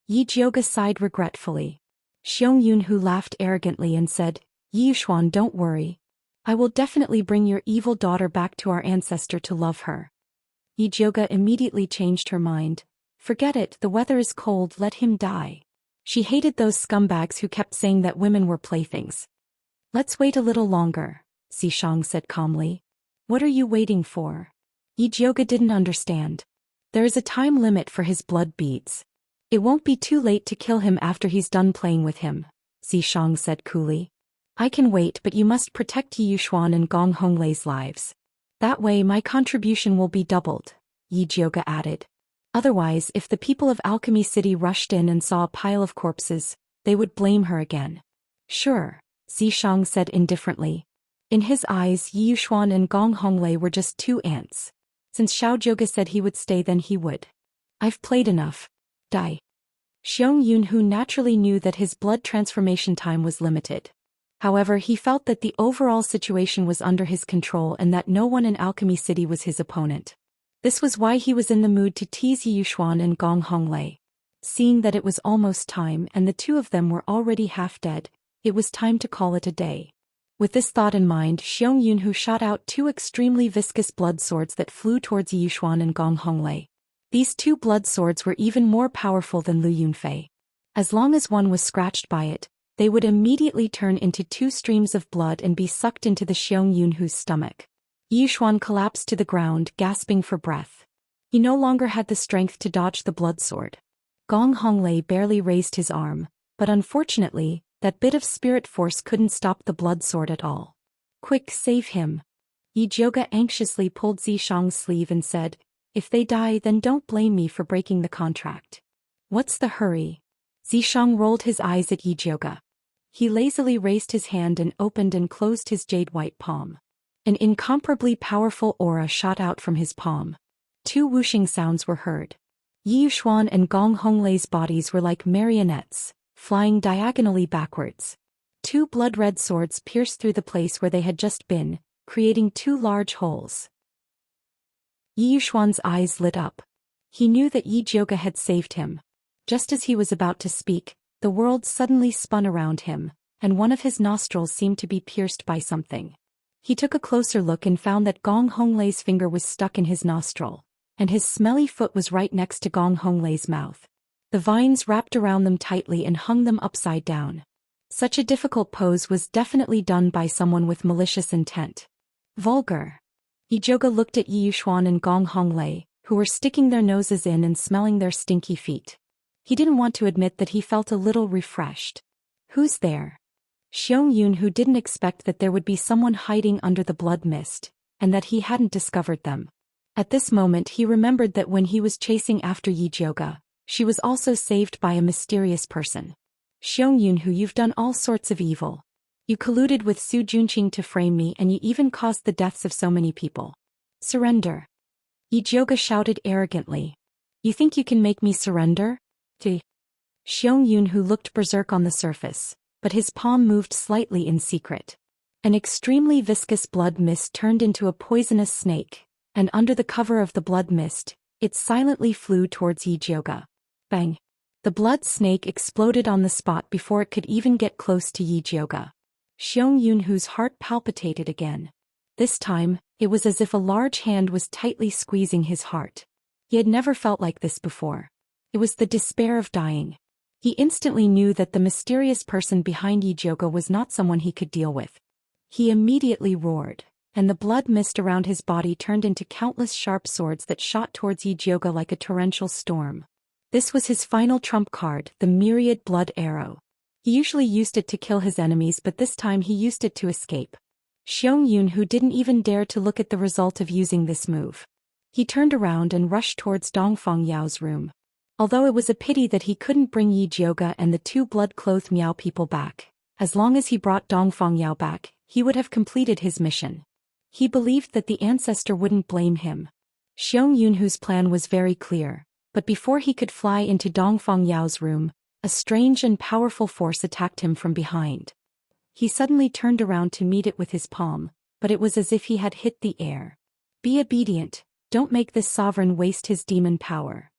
Yijioga sighed regretfully. Xiong Yunhu laughed arrogantly and said, "Yi Yuxuan, don't worry. I will definitely bring your evil daughter back to our ancestor to love her." Yijioga immediately changed her mind. Forget it, the weather is cold, let him die. She hated those scumbags who kept saying that women were playthings. "Let's wait a little longer," Zhishang said calmly. "What are you waiting for?" Yijioga didn't understand. There is a time limit for his blood beads. "It won't be too late to kill him after he's done playing with him," Zhishang said coolly. "I can wait, but you must protect Yi Yuxuan and Gong Honglei's lives. That way my contribution will be doubled," Yijioga added. "Otherwise, if the people of Alchemy City rushed in and saw a pile of corpses, they would blame her again." "Sure," Zhishang said indifferently. In his eyes, Yi Yuxuan and Gong Honglei were just two ants. Since Xiaojioga said he would stay, then he would. "I've played enough. Die." Xiong Yunhu naturally knew that his blood transformation time was limited. However, he felt that the overall situation was under his control and that no one in Alchemy City was his opponent. This was why he was in the mood to tease Yi Yuxuan and Gong Honglei. Seeing that it was almost time and the two of them were already half dead, It was time to call it a day. With this thought in mind, Xiong Yunhu shot out two extremely viscous blood swords that flew towards Yi Xuan and Gong Honglei. These two blood swords were even more powerful than Lu Yunfei. As long as one was scratched by it, they would immediately turn into two streams of blood and be sucked into the Xiong Yunhu's stomach. Yi Xuan collapsed to the ground, gasping for breath. He no longer had the strength to dodge the blood sword. Gong Honglei barely raised his arm, but unfortunately, that bit of spirit force couldn't stop the blood sword at all. Quick, save him. Yi Jioga anxiously pulled Zishang's sleeve and said, if they die then don't blame me for breaking the contract. What's the hurry? Zishang rolled his eyes at Yi Jioga. He lazily raised his hand and opened and closed his jade-white palm. An incomparably powerful aura shot out from his palm. Two whooshing sounds were heard. Yi Xuan and Gong Honglei's bodies were like marionettes, flying diagonally backwards. Two blood-red swords pierced through the place where they had just been, creating two large holes. Yi Xuan's eyes lit up. He knew that Yi Jioga had saved him. Just as he was about to speak, the world suddenly spun around him, and one of his nostrils seemed to be pierced by something. He took a closer look and found that Gong Honglei's finger was stuck in his nostril, and his smelly foot was right next to Gong Honglei's mouth. The vines wrapped around them tightly and hung them upside down. Such a difficult pose was definitely done by someone with malicious intent. Vulgar. Yi Jioga looked at Yi Xuan and Gong Honglei, who were sticking their noses in and smelling their stinky feet. He didn't want to admit that he felt a little refreshed. Who's there? Xiong Yunhu didn't expect that there would be someone hiding under the blood mist, and that he hadn't discovered them. At this moment he remembered that when he was chasing after Yi Jioga, she was also saved by a mysterious person. Xiong Yunhu, you've done all sorts of evil. You colluded with Su Junqing to frame me and you even caused the deaths of so many people. Surrender. Yi Jioga shouted arrogantly. You think you can make me surrender? Xiong Yunhu looked berserk on the surface, but his palm moved slightly in secret. An extremely viscous blood mist turned into a poisonous snake, and under the cover of the blood mist, it silently flew towards Yi Jioga. Bang! The blood snake exploded on the spot before it could even get close to Yi Jioga. Xiong Yunhu's heart palpitated again. This time, it was as if a large hand was tightly squeezing his heart. He had never felt like this before. It was the despair of dying. He instantly knew that the mysterious person behind Yi Jioga was not someone he could deal with. He immediately roared, and the blood mist around his body turned into countless sharp swords that shot towards Yi Jioga like a torrential storm. This was his final trump card, the myriad blood arrow. He usually used it to kill his enemies, but this time he used it to escape. Xiong Yunhu didn't even dare to look at the result of using this move. He turned around and rushed towards Dongfang Yao's room. Although it was a pity that he couldn't bring Yi Jioga and the two blood-clothed Miao people back, as long as he brought Dongfang Yao back, he would have completed his mission. He believed that the ancestor wouldn't blame him. Xiong Yunhu's plan was very clear, but before he could fly into Dongfang Yao's room, a strange and powerful force attacked him from behind. He suddenly turned around to meet it with his palm, but it was as if he had hit the air. Be obedient, don't make this sovereign waste his demon power.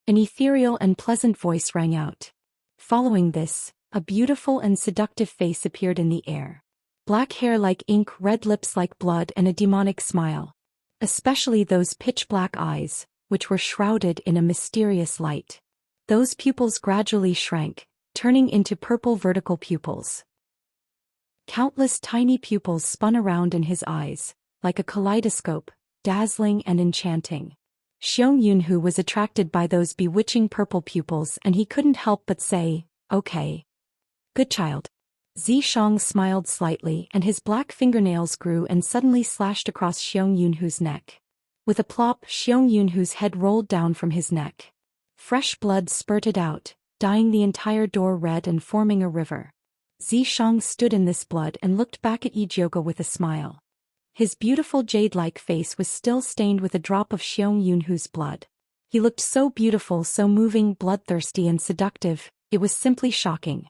An ethereal and pleasant voice rang out. Following this, a beautiful and seductive face appeared in the air. Black hair like ink, red lips like blood, and a demonic smile. Especially those pitch-black eyes, which were shrouded in a mysterious light. Those pupils gradually shrank, turning into purple vertical pupils. Countless tiny pupils spun around in his eyes, like a kaleidoscope, dazzling and enchanting. Xiong Yunhu was attracted by those bewitching purple pupils and he couldn't help but say, okay. Good child. Zishang smiled slightly and his black fingernails grew and suddenly slashed across Xiong Yunhu's neck. With a plop, Xiong Yunhu's head rolled down from his neck. Fresh blood spurted out, dyeing the entire door red and forming a river. Zishang stood in this blood and looked back at Yi Jioga with a smile. His beautiful jade-like face was still stained with a drop of Xiong Yunhu's blood. He looked so beautiful, so moving, bloodthirsty and seductive, it was simply shocking.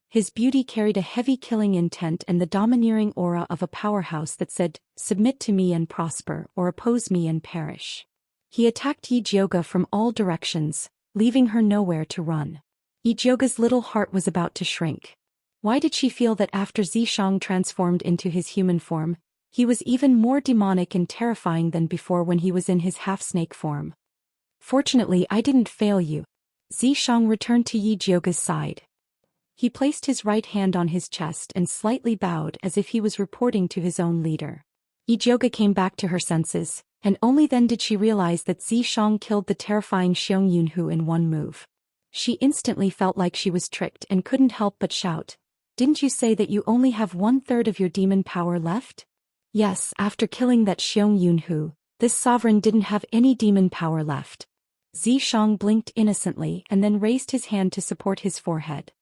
His beauty carried a heavy killing intent and the domineering aura of a powerhouse that said, submit to me and prosper, or oppose me and perish. He attacked Yi Jioga from all directions, leaving her nowhere to run. Yi Jioga's little heart was about to shrink. Why did she feel that after Zhishang transformed into his human form, he was even more demonic and terrifying than before when he was in his half-snake form? Fortunately, I didn't fail you. Zhishang returned to Yi Jiuge's side. He placed his right hand on his chest and slightly bowed as if he was reporting to his own leader. Yi Jiuge came back to her senses, and only then did she realize that Zhishang killed the terrifying Xiong Yunhu in one move. She instantly felt like she was tricked and couldn't help but shout, "Didn't you say that you only have 1/3 of your demon power left?" Yes, after killing that Xiong Yunhu, this sovereign didn't have any demon power left. Zhishang blinked innocently and then raised his hand to support his forehead.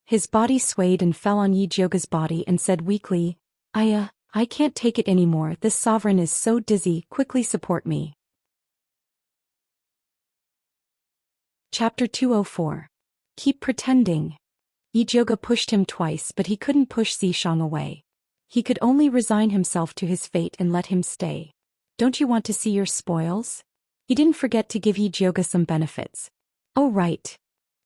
His body swayed and fell on Yi Jiuge's body and said weakly, I can't take it anymore, this sovereign is so dizzy, quickly support me." Chapter 204. Keep pretending. Yi Jiuge pushed him twice but he couldn't push Zhishang away. He could only resign himself to his fate and let him stay. "Don't you want to see your spoils?" He didn't forget to give Yi Jiuge some benefits. "Oh right."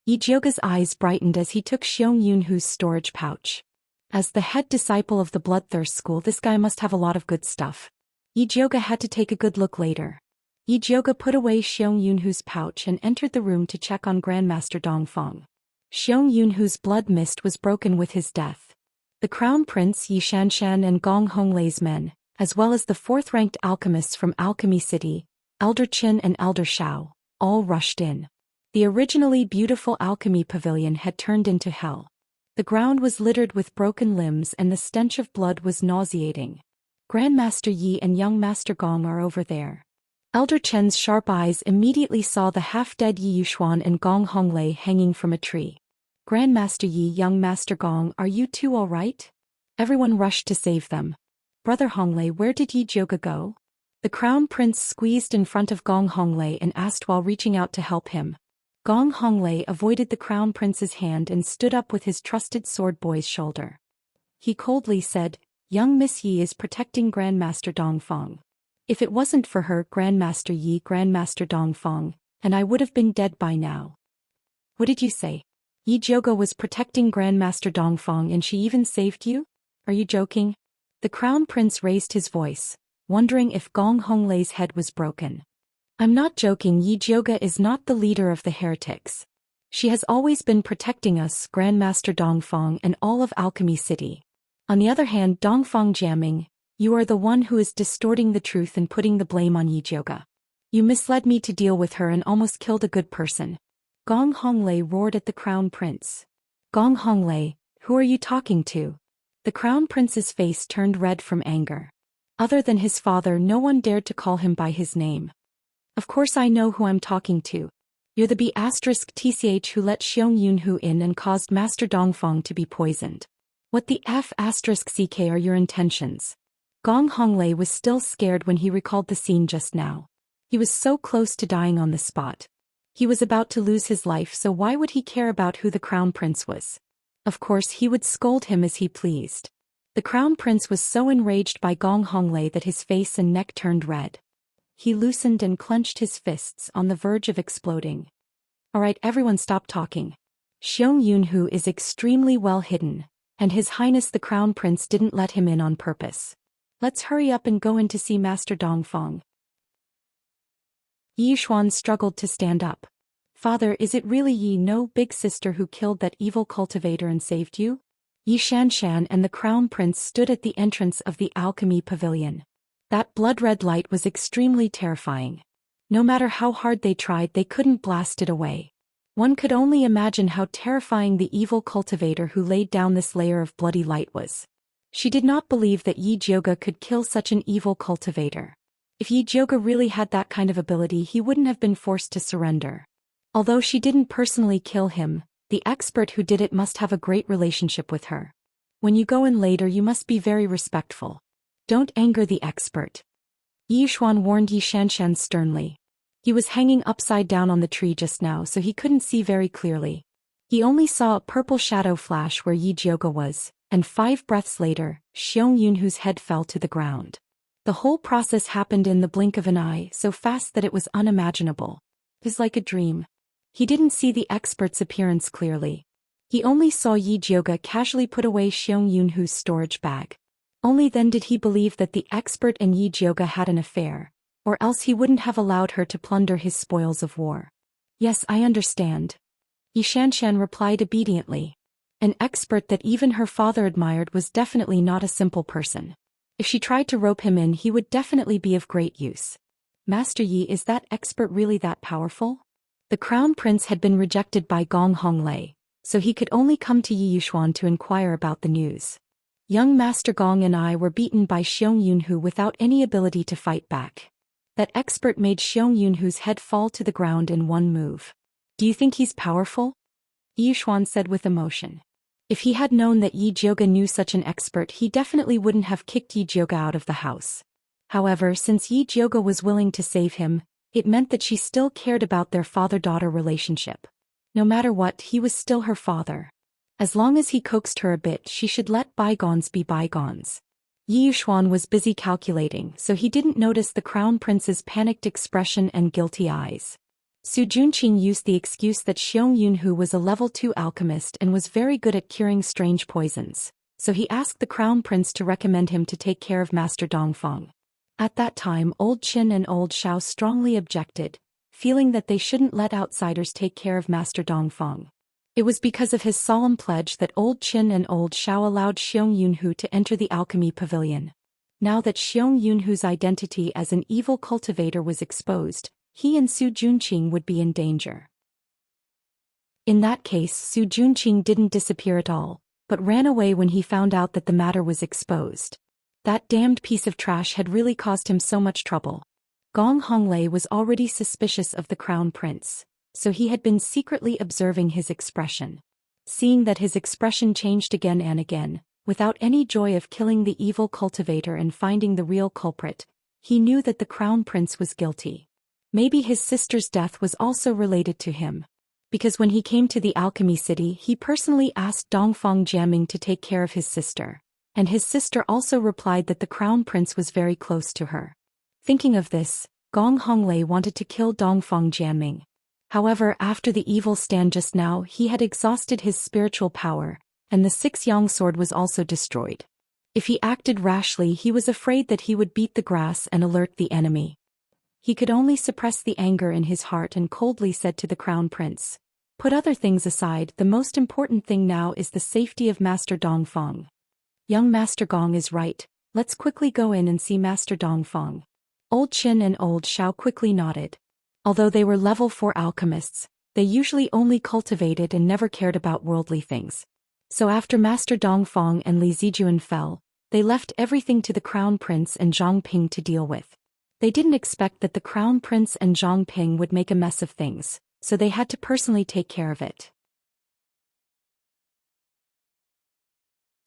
Yi Jiuge's eyes brightened as he took Xiong Yunhu's storage pouch. As the head disciple of the Bloodthirst School, this guy must have a lot of good stuff. Yi Jiuge had to take a good look later. Yi Jiuge put away Xiong Yunhu's pouch and entered the room to check on Grandmaster Dongfeng. Xiong Yunhu's blood mist was broken with his death. The Crown Prince Xianxia and Gong Honglei's men, as well as the fourth-ranked alchemists from Alchemy City, Elder Qin and Elder Shao, all rushed in. The originally beautiful alchemy pavilion had turned into hell. The ground was littered with broken limbs and the stench of blood was nauseating. Grandmaster Yi and young Master Gong are over there. Elder Chen's sharp eyes immediately saw the half-dead Yi Yuxuan and Gong Honglei hanging from a tree. "Grandmaster Yi, young Master Gong, are you two all right?" Everyone rushed to save them. "Brother Honglei, where did Yi Jiuge go?" The Crown Prince squeezed in front of Gong Honglei and asked while reaching out to help him. Gong Honglei avoided the Crown Prince's hand and stood up with his trusted sword boy's shoulder. He coldly said, "Young Miss Yi is protecting Grandmaster Dongfeng. If it wasn't for her, Grandmaster Yi, Grandmaster Dongfeng, and I would have been dead by now." "What did you say? Yi Jiuge was protecting Grandmaster Dongfeng and she even saved you? Are you joking?" The Crown Prince raised his voice, wondering if Gong Honglei's head was broken. "I'm not joking, Yi Jiuge is not the leader of the heretics. She has always been protecting us, Grandmaster Dongfeng and all of Alchemy City. On the other hand, Dongfeng Jiaming, you are the one who is distorting the truth and putting the blame on Yi Jiuge. You misled me to deal with her and almost killed a good person." Gong Honglei roared at the Crown Prince. "Gong Honglei, who are you talking to?" The Crown Prince's face turned red from anger. Other than his father, no one dared to call him by his name. "Of course I know who I'm talking to. You're the B*TCH who let Xiong Yunhu in and caused Master Dongfeng to be poisoned. What the F***ck are your intentions?" Gong Honglei was still scared when he recalled the scene just now. He was so close to dying on the spot. He was about to lose his life, so why would he care about who the Crown Prince was? Of course he would scold him as he pleased. The Crown Prince was so enraged by Gong Honglei that his face and neck turned red. He loosened and clenched his fists on the verge of exploding. "Alright, everyone stop talking. Xiong Yunhu is extremely well hidden, and His Highness the Crown Prince didn't let him in on purpose. Let's hurry up and go in to see Master Dongfeng." Yi Yuxuan struggled to stand up. "Father, is it really Yi no big sister who killed that evil cultivator and saved you?" Yi Xianxia and the Crown Prince stood at the entrance of the alchemy pavilion. That blood-red light was extremely terrifying. No matter how hard they tried, they couldn't blast it away. One could only imagine how terrifying the evil cultivator who laid down this layer of bloody light was. She did not believe that Yi Jiuge could kill such an evil cultivator. If Yi Jiuge really had that kind of ability, he wouldn't have been forced to surrender. Although she didn't personally kill him, the expert who did it must have a great relationship with her. When you go in later, you must be very respectful. Don't anger the expert. Yi Yuxuan warned Yi Xianxian sternly. He was hanging upside down on the tree just now, so he couldn't see very clearly. He only saw a purple shadow flash where Yi Jiuge was, and 5 breaths later, Xiong Yunhu's head fell to the ground. The whole process happened in the blink of an eye, so fast that it was unimaginable. It was like a dream. He didn't see the expert's appearance clearly. He only saw Yi Jioga casually put away Xiong Yunhu's storage bag. Only then did he believe that the expert and Yi Jioga had an affair, or else he wouldn't have allowed her to plunder his spoils of war. Yes, I understand. Yi Xianxian replied obediently. An expert that even her father admired was definitely not a simple person. If she tried to rope him in, he would definitely be of great use. Master Yi, is that expert really that powerful? The crown prince had been rejected by Gong Honglei, so he could only come to Yi Yuxuan to inquire about the news. Young Master Gong and I were beaten by Xiong Yunhu without any ability to fight back. That expert made Xiong Yunhu's head fall to the ground in one move. Do you think he's powerful? Yi Yuxuan said with emotion. If he had known that Yi Jioga knew such an expert, he definitely wouldn't have kicked Yi Jioga out of the house. However, since Yi Jioga was willing to save him, it meant that she still cared about their father-daughter relationship. No matter what, he was still her father. As long as he coaxed her a bit, she should let bygones be bygones. Yi Yuxuan was busy calculating, so he didn't notice the crown prince's panicked expression and guilty eyes. Su Junqing used the excuse that Xiong Yunhu was a level 2 alchemist and was very good at curing strange poisons, so he asked the crown prince to recommend him to take care of Master Dongfeng. At that time, Old Qin and Old Shao strongly objected, feeling that they shouldn't let outsiders take care of Master Dongfeng. It was because of his solemn pledge that Old Qin and Old Shao allowed Xiong Yunhu to enter the alchemy pavilion. Now that Xiong Yunhu's identity as an evil cultivator was exposed, he and Su Junqing would be in danger. In that case, Su Junqing didn't disappear at all, but ran away when he found out that the matter was exposed. That damned piece of trash had really caused him so much trouble. Gong Honglei was already suspicious of the crown prince, so he had been secretly observing his expression. Seeing that his expression changed again and again, without any joy of killing the evil cultivator and finding the real culprit, he knew that the crown prince was guilty. Maybe his sister's death was also related to him. Because when he came to the alchemy city, he personally asked Dongfeng Jiaming to take care of his sister, and his sister also replied that the crown prince was very close to her. Thinking of this, Gong Honglei wanted to kill Dongfeng Jiaming. However, after the evil stand just now, he had exhausted his spiritual power, and the 6-yang sword was also destroyed. If he acted rashly, he was afraid that he would beat the grass and alert the enemy. He could only suppress the anger in his heart and coldly said to the crown prince, "Put other things aside, the most important thing now is the safety of Master Dongfeng." Young Master Gong is right, let's quickly go in and see Master Dongfeng. Old Qin and Old Shao quickly nodded. Although they were level 4 alchemists, they usually only cultivated and never cared about worldly things. So after Master Dongfeng and Li Zijuan fell, they left everything to the crown prince and Zhang Ping to deal with. They didn't expect that the crown prince and Zhang Ping would make a mess of things, so they had to personally take care of it.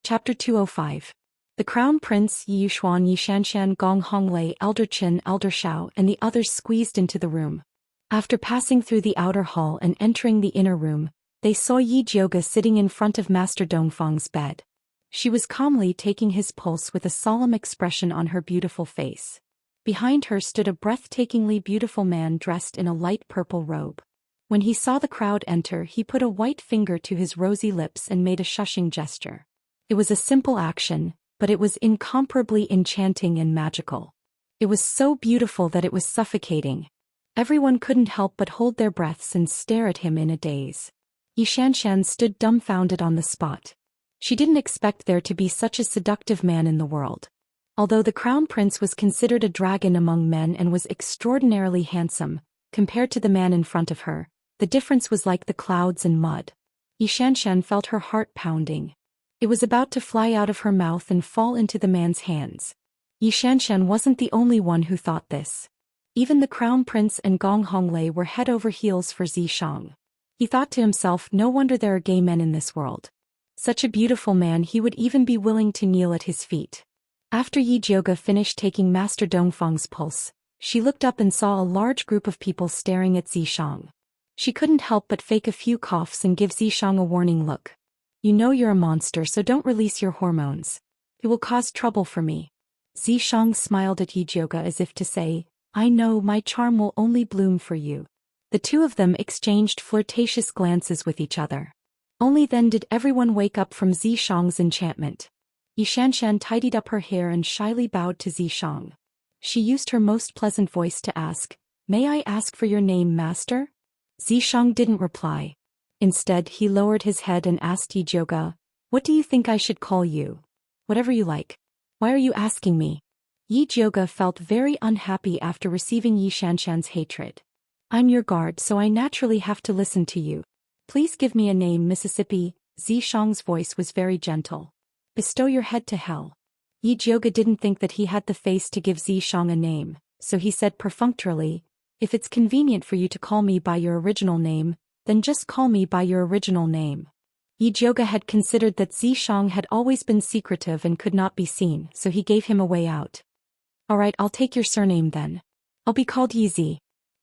Chapter 205. The crown prince, Yi Yuxuan, Yi Xianxian, Gong Honglei, Elder Qin, Elder Shao, and the others squeezed into the room. After passing through the outer hall and entering the inner room, they saw Yi Jioga sitting in front of Master Dongfeng's bed. She was calmly taking his pulse with a solemn expression on her beautiful face. Behind her stood a breathtakingly beautiful man dressed in a light purple robe. When he saw the crowd enter, he put a white finger to his rosy lips and made a shushing gesture. It was a simple action, but it was incomparably enchanting and magical. It was so beautiful that it was suffocating. Everyone couldn't help but hold their breaths and stare at him in a daze. Yi Xianxian stood dumbfounded on the spot. She didn't expect there to be such a seductive man in the world. Although the crown prince was considered a dragon among men and was extraordinarily handsome, compared to the man in front of her, the difference was like the clouds and mud. Yi Xianxian felt her heart pounding. It was about to fly out of her mouth and fall into the man's hands. Yi Xianxian wasn't the only one who thought this. Even the crown prince and Gong Honglei were head over heels for Zishang. He thought to himself, no wonder there are gay men in this world. Such a beautiful man, he would even be willing to kneel at his feet. After Yi Jioga finished taking Master Dongfeng's pulse, she looked up and saw a large group of people staring at Zishang. She couldn't help but fake a few coughs and give Zishang a warning look. "You know you're a monster, so don't release your hormones. It will cause trouble for me." Zishang smiled at Yi Jioga as if to say, "I know, my charm will only bloom for you." The two of them exchanged flirtatious glances with each other. Only then did everyone wake up from Zishang's enchantment. Xianxia tidied up her hair and shyly bowed to Zishang. She used her most pleasant voice to ask, "May I ask for your name, master?" Zishang didn't reply. Instead, he lowered his head and asked Yijioga, "What do you think I should call you?" "Whatever you like." "Why are you asking me?" Yijioga felt very unhappy after receiving Xianxia's hatred. "I'm your guard, so I naturally have to listen to you. Please give me a name, Mississippi." Zishang's voice was very gentle. "Bestow your head to hell." Yijioga didn't think that he had the face to give Zishang a name, so he said perfunctorily, "If it's convenient for you to call me by your original name, then just call me by your original name." Yijioga had considered that Zishang had always been secretive and could not be seen, so he gave him a way out. "Alright, I'll take your surname then. I'll be called Yizi."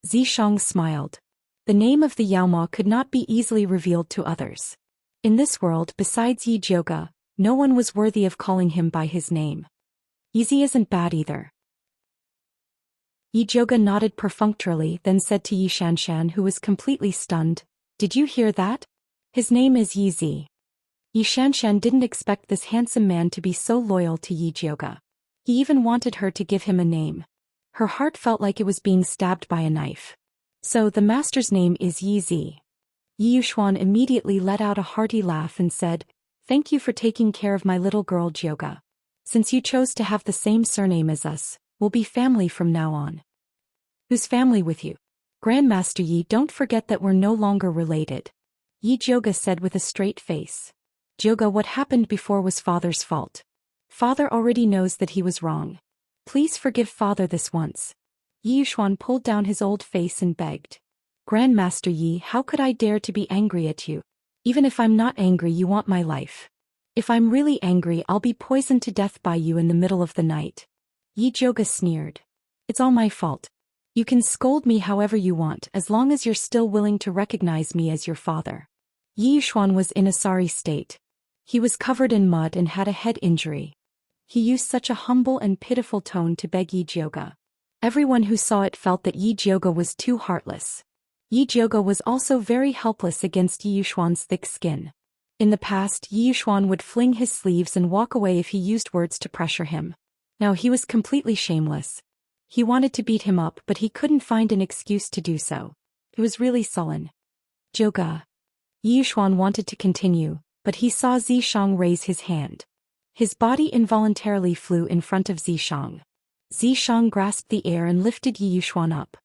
Zishang smiled. The name of the Yaoma could not be easily revealed to others. In this world, besides Yijioga, no one was worthy of calling him by his name. Yizi isn't bad either. Yijioga nodded perfunctorily, then said to Xianxia, who was completely stunned, "Did you hear that? His name is Yizi." Xianxia didn't expect this handsome man to be so loyal to Yijioga. He even wanted her to give him a name. Her heart felt like it was being stabbed by a knife. "So the master's name is Yizi." Yiyuxuan immediately let out a hearty laugh and said, "Thank you for taking care of my little girl Jioga. Since you chose to have the same surname as us, we'll be family from now on." "Who's family with you?" "Grandmaster Yi, don't forget that we're no longer related." Yijioga said with a straight face. "Jioga, what happened before was father's fault. Father already knows that he was wrong. Please forgive father this once." Yiyuxuan pulled down his old face and begged. "Grandmaster Yi, how could I dare to be angry at you? Even if I'm not angry, you want my life. If I'm really angry, I'll be poisoned to death by you in the middle of the night." Yijioga sneered. "It's all my fault. You can scold me however you want as long as you're still willing to recognize me as your father." Yiyuxuan was in a sorry state. He was covered in mud and had a head injury. He used such a humble and pitiful tone to beg Yijioga. Everyone who saw it felt that Yijioga was too heartless. Yijioga was also very helpless against Yiyuxuan's thick skin. In the past, Yiyuxuan would fling his sleeves and walk away if he used words to pressure him. Now he was completely shameless. He wanted to beat him up, but he couldn't find an excuse to do so. He was really sullen. "Jioga." Yiyuxuan wanted to continue, but he saw Zishang raise his hand. His body involuntarily flew in front of Zishang. Zishang grasped the air and lifted Yiyuxuan up.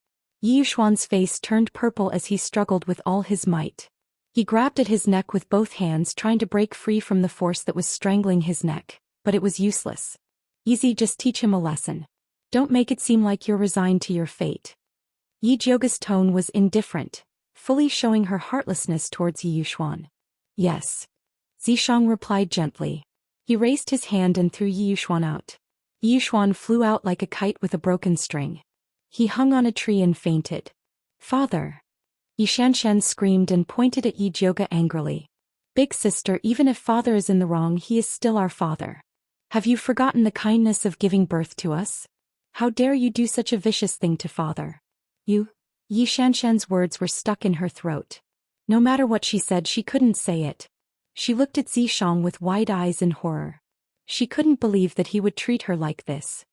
Yiyuxuan's face turned purple as he struggled with all his might. He grabbed at his neck with both hands, trying to break free from the force that was strangling his neck, but it was useless. "Easy, just teach him a lesson. Don't make it seem like you're resigned to your fate." Yijioga's tone was indifferent, fully showing her heartlessness towards Yiyuxuan. "Yes." Zishang replied gently. He raised his hand and threw Yiyuxuan out. Yiyuxuan flew out like a kite with a broken string. He hung on a tree and fainted. "Father!" Xianxia screamed and pointed at Yijioga angrily. "Big sister, even if father is in the wrong, he is still our father. Have you forgotten the kindness of giving birth to us? How dare you do such a vicious thing to father?" "You?" Xianxia's words were stuck in her throat. No matter what she said, she couldn't say it. She looked at Zishang with wide eyes in horror. She couldn't believe that he would treat her like this.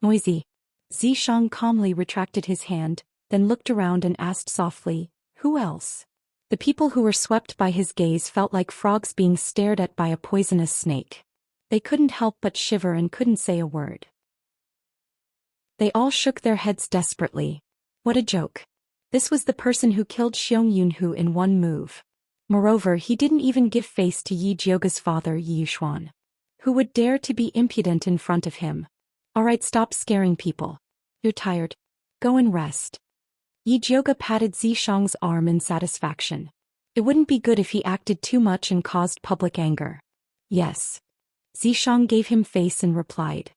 "Noisy." Zishang calmly retracted his hand, then looked around and asked softly, "Who else?" The people who were swept by his gaze felt like frogs being stared at by a poisonous snake. They couldn't help but shiver and couldn't say a word. They all shook their heads desperately. What a joke. This was the person who killed Xiong Yunhu in one move. Moreover, he didn't even give face to Yijioga's father, Yiyuxuan. Who would dare to be impudent in front of him? "Alright, stop scaring people. You're tired. Go and rest." Yijioga patted Zishang's arm in satisfaction. It wouldn't be good if he acted too much and caused public anger. "Yes." Zishang gave him face and replied.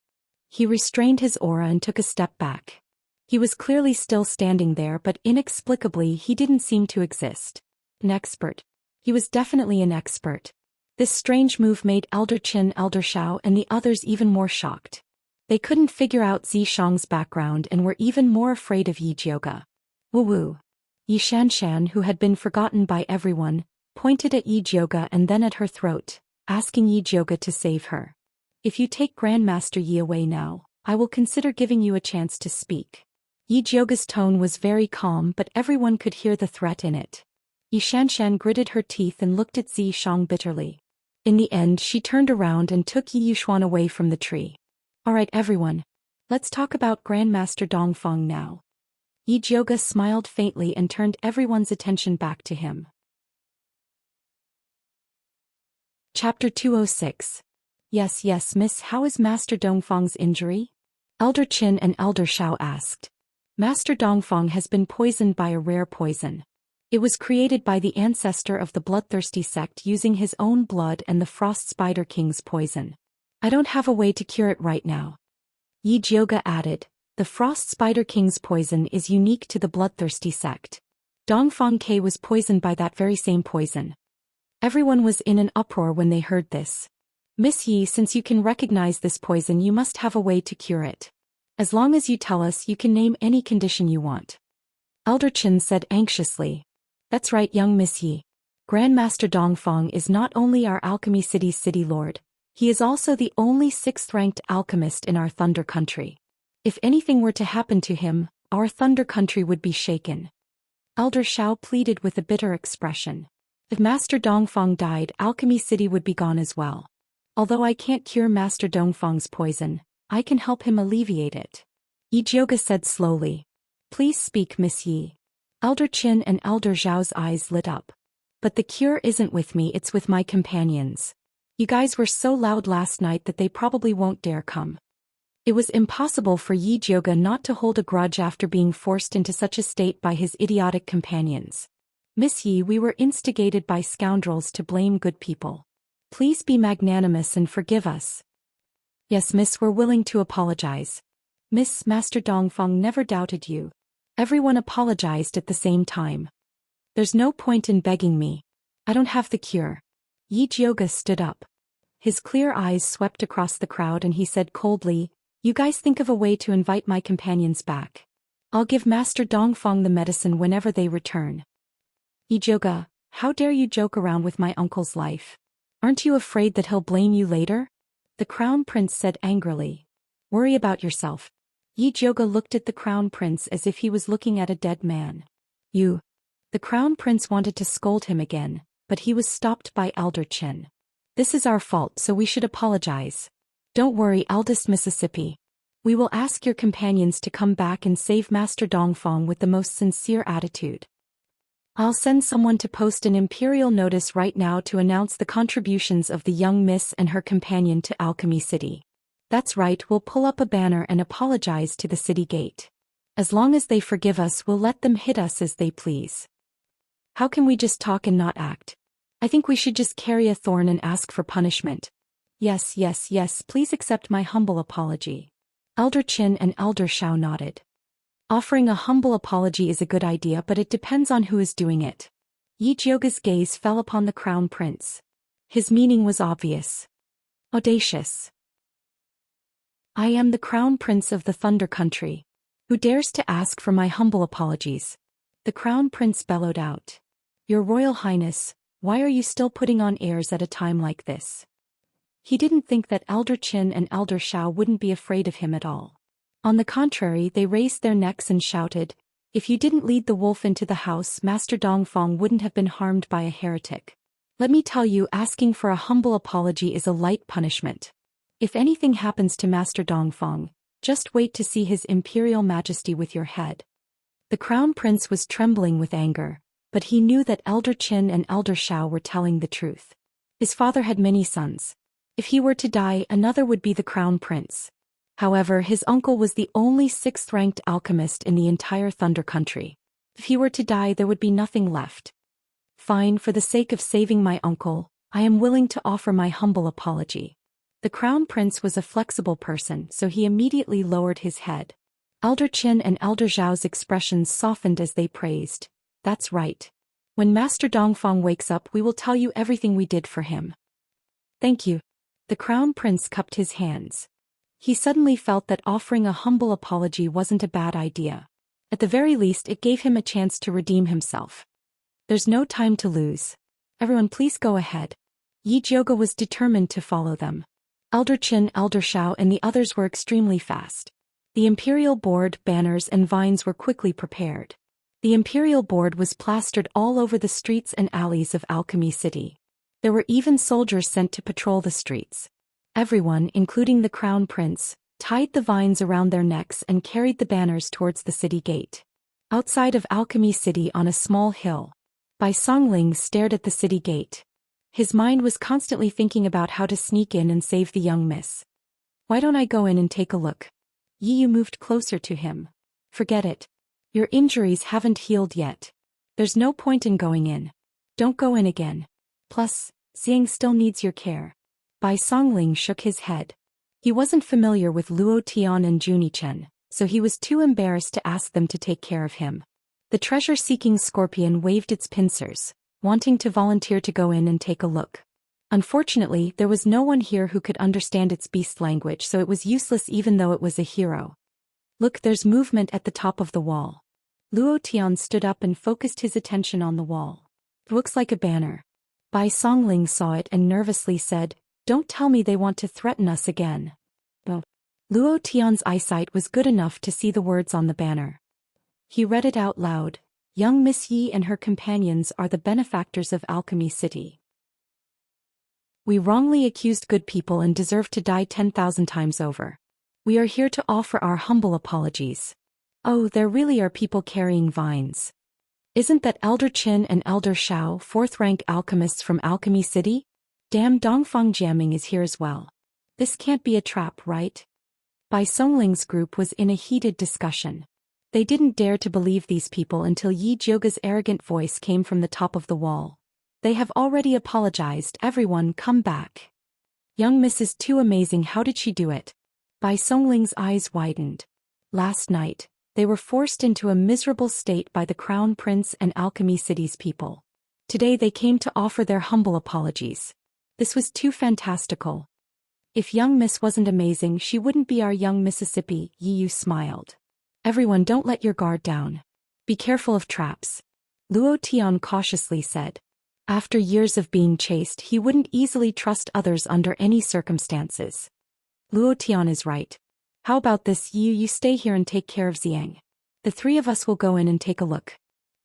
He restrained his aura and took a step back. He was clearly still standing there, but inexplicably he didn't seem to exist. An expert. He was definitely an expert. This strange move made Elder Qin, Elder Shao, and the others even more shocked. They couldn't figure out Zishang's background and were even more afraid of Yijioga. "Woo-woo." Xianxia, who had been forgotten by everyone, pointed at Yi Jioge and then at her throat, asking Yi Jioge to save her. If you take Grandmaster Yi away now, I will consider giving you a chance to speak. Yi Jioge's tone was very calm, but everyone could hear the threat in it. Xianxia gritted her teeth and looked at Zhi Shang bitterly. In the end, she turned around and took Yi Yuxuan away from the tree. Alright everyone. Let's talk about Grandmaster Dongfang now. Yi Jioge smiled faintly and turned everyone's attention back to him. Chapter 206. Yes, miss, how is Master Dongfang's injury? Elder Qin and Elder Xiao asked. Master Dongfang has been poisoned by a rare poison. It was created by the ancestor of the bloodthirsty sect using his own blood and the Frost Spider King's poison. I don't have a way to cure it right now. Yi Jioge added, the Frost Spider King's poison is unique to the bloodthirsty sect. Dongfang Ke was poisoned by that very same poison. Everyone was in an uproar when they heard this. Miss Yi, since you can recognize this poison, you must have a way to cure it. As long as you tell us, you can name any condition you want. Elder Qin said anxiously. That's right, young Miss Yi. Grandmaster Dongfang is not only our Alchemy City's city lord, he is also the only 6th-ranked alchemist in our Thunder Country. If anything were to happen to him, our Thunder Country would be shaken. Elder Xiao pleaded with a bitter expression. If Master Dongfang died, Alchemy City would be gone as well. Although I can't cure Master Dongfang's poison, I can help him alleviate it. Yi Jioge said slowly. Please speak, Miss Yi. Elder Qin and Elder Zhao's eyes lit up. But the cure isn't with me, it's with my companions. You guys were so loud last night that they probably won't dare come. It was impossible for Yi Jioge not to hold a grudge after being forced into such a state by his idiotic companions. Miss Yi, we were instigated by scoundrels to blame good people. Please be magnanimous and forgive us. Yes, miss, we're willing to apologize. Miss, Master Dongfang never doubted you. Everyone apologized at the same time. There's no point in begging me. I don't have the cure. Yi Jioge stood up. His clear eyes swept across the crowd and he said coldly, you guys think of a way to invite my companions back. I'll give Master Dongfang the medicine whenever they return. Yi Jioge, how dare you joke around with my uncle's life? Aren't you afraid that he'll blame you later? The Crown Prince said angrily. Worry about yourself. Yi Jioge looked at the Crown Prince as if he was looking at a dead man. You. The Crown Prince wanted to scold him again, but he was stopped by Elder Qin. This is our fault, so we should apologize. Don't worry, eldest Mississippi. We will ask your companions to come back and save Master Dongfang with the most sincere attitude. I'll send someone to post an imperial notice right now to announce the contributions of the young miss and her companion to Alchemy City. That's right, we'll pull up a banner and apologize to the city gate. As long as they forgive us, we'll let them hit us as they please. How can we just talk and not act? I think we should just carry a thorn and ask for punishment. Yes, please accept my humble apology. Elder Qin and Elder Xiao nodded. Offering a humble apology is a good idea, but it depends on who is doing it. Yi Jioge's gaze fell upon the Crown Prince. His meaning was obvious. Audacious. I am the Crown Prince of the Thunder Country. Who dares to ask for my humble apologies? The Crown Prince bellowed out. Your Royal Highness, why are you still putting on airs at a time like this? He didn't think that Elder Qin and Elder Xiao wouldn't be afraid of him at all. On the contrary, they raised their necks and shouted, if you didn't lead the wolf into the house, Master Dongfang wouldn't have been harmed by a heretic. Let me tell you, asking for a humble apology is a light punishment. If anything happens to Master Dongfang, just wait to see his Imperial Majesty with your head. The Crown Prince was trembling with anger, but he knew that Elder Qin and Elder Xiao were telling the truth. His father had many sons. If he were to die, another would be the Crown Prince. However, his uncle was the only 6th-ranked alchemist in the entire Thunder Country. If he were to die, there would be nothing left. Fine, for the sake of saving my uncle, I am willing to offer my humble apology. The Crown Prince was a flexible person, so he immediately lowered his head. Elder Qin and Elder Zhao's expressions softened as they praised. That's right. When Master Dongfang wakes up, we will tell you everything we did for him. Thank you. The Crown Prince cupped his hands. He suddenly felt that offering a humble apology wasn't a bad idea. At the very least, it gave him a chance to redeem himself. There's no time to lose. Everyone please go ahead. Yi Jioge was determined to follow them. Elder Qin, Elder Shao and the others were extremely fast. The imperial board, banners and vines were quickly prepared. The imperial board was plastered all over the streets and alleys of Alchemy City. There were even soldiers sent to patrol the streets. Everyone, including the crown prince, tied the vines around their necks and carried the banners towards the city gate. Outside of Alchemy City on a small hill, Bai Songling stared at the city gate. His mind was constantly thinking about how to sneak in and save the young miss. Why don't I go in and take a look? Yi Yu moved closer to him. Forget it. Your injuries haven't healed yet. There's no point in going in. Don't go in again. Plus, Xiang still needs your care. Bai Songling shook his head. He wasn't familiar with Luo Tian and Junichen, so he was too embarrassed to ask them to take care of him. The treasure-seeking scorpion waved its pincers, wanting to volunteer to go in and take a look. Unfortunately, there was no one here who could understand its beast language, so it was useless even though it was a hero. Look, there's movement at the top of the wall. Luo Tian stood up and focused his attention on the wall. It looks like a banner. Bai Songling saw it and nervously said, "Don't tell me they want to threaten us again." But Luo Tian's eyesight was good enough to see the words on the banner. He read it out loud. Young Miss Yi and her companions are the benefactors of Alchemy City. We wrongly accused good people and deserve to die 10,000 times over. We are here to offer our humble apologies. Oh, there really are people carrying vines. Isn't that Elder Qin and Elder Shao, fourth-rank alchemists from Alchemy City? Damn, Dongfang Jiaming is here as well. This can't be a trap, right? Bai Songling's group was in a heated discussion. They didn't dare to believe these people until Yi Jioge's arrogant voice came from the top of the wall. They have already apologized, everyone come back. Young Miss is too amazing, how did she do it? Bai Songling's eyes widened. Last night, they were forced into a miserable state by the Crown Prince and Alchemy City's people. Today they came to offer their humble apologies. This was too fantastical. If young Miss wasn't amazing, she wouldn't be our young Mississippi, Yi Yu smiled. Everyone don't let your guard down. Be careful of traps. Luo Tian cautiously said. After years of being chased, he wouldn't easily trust others under any circumstances. Luo Tian is right. How about this, Yi Yu, you stay here and take care of Xiang. The three of us will go in and take a look.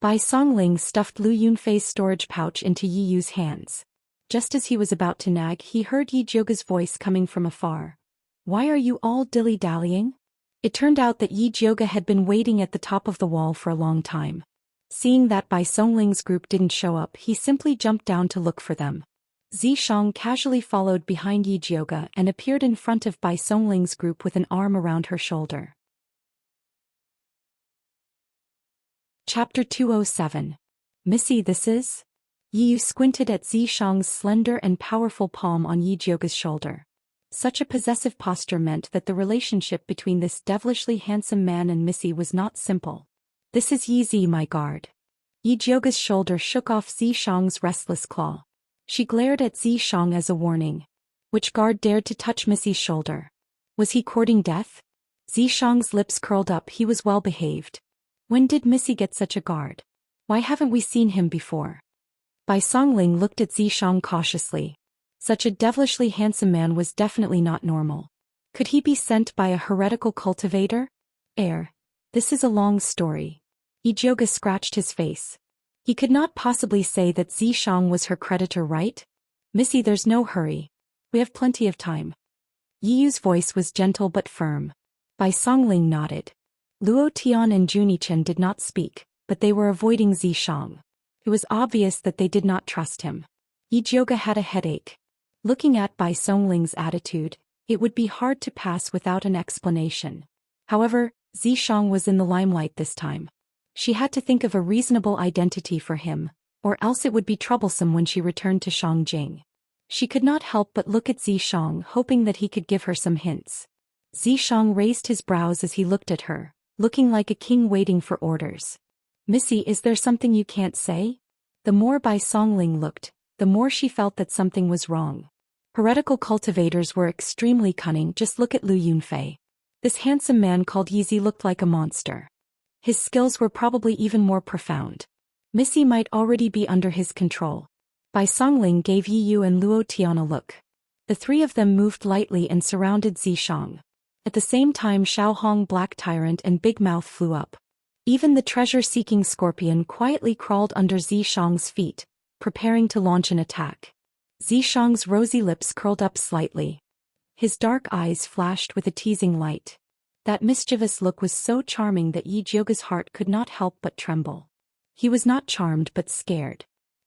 Bai Songling stuffed Lu Yunfei's storage pouch into Yi Yu's hands. Just as he was about to nag, he heard Yi Jioge's voice coming from afar. Why are you all dilly-dallying? It turned out that Yi Jioge had been waiting at the top of the wall for a long time. Seeing that Bai Songling's group didn't show up, he simply jumped down to look for them. Zishang casually followed behind Yi Jioge and appeared in front of Bai Songling's group with an arm around her shoulder. Chapter 207. Missy, this is? Yi Yu squinted at Zishang's slender and powerful palm on Yi Jioge's shoulder. Such a possessive posture meant that the relationship between this devilishly handsome man and Missy was not simple. This is Yi Zi, my guard. Yi Jioge's shoulder shook off Zishang's restless claw. She glared at Zishang as a warning. Which guard dared to touch Missy's shoulder? Was he courting death? Zishang's lips curled up, he was well behaved. When did Missy get such a guard? Why haven't we seen him before? Bai Songling looked at Zishang cautiously. Such a devilishly handsome man was definitely not normal. Could he be sent by a heretical cultivator? This is a long story. Yi Jioge scratched his face. He could not possibly say that Zishang was her creditor, right? Missy, there's no hurry. We have plenty of time. Yi Yu's voice was gentle but firm. Bai Songling nodded. Luo Tian and Junichen did not speak, but they were avoiding Zishang. It was obvious that they did not trust him. Yi Jioge had a headache. Looking at Bai Songling's attitude, it would be hard to pass without an explanation. However, Zishang was in the limelight this time. She had to think of a reasonable identity for him, or else it would be troublesome when she returned to Shangjing. She could not help but look at Zishang, hoping that he could give her some hints. Zishang raised his brows as he looked at her, looking like a king waiting for orders. Missy, is there something you can't say? The more Bai Songling looked, the more she felt that something was wrong. Heretical cultivators were extremely cunning, just look at Lu Yunfei. This handsome man called Yizi looked like a monster. His skills were probably even more profound. Missy might already be under his control. Bai Songling gave Yi Yu and Luo Tian a look. The three of them moved lightly and surrounded Zishang. At the same time Xiao Hong Black Tyrant and Big Mouth flew up. Even the treasure-seeking scorpion quietly crawled under Zishang's feet, preparing to launch an attack. Zishang's rosy lips curled up slightly. His dark eyes flashed with a teasing light. That mischievous look was so charming that Yi Jioga's heart could not help but tremble. He was not charmed but scared.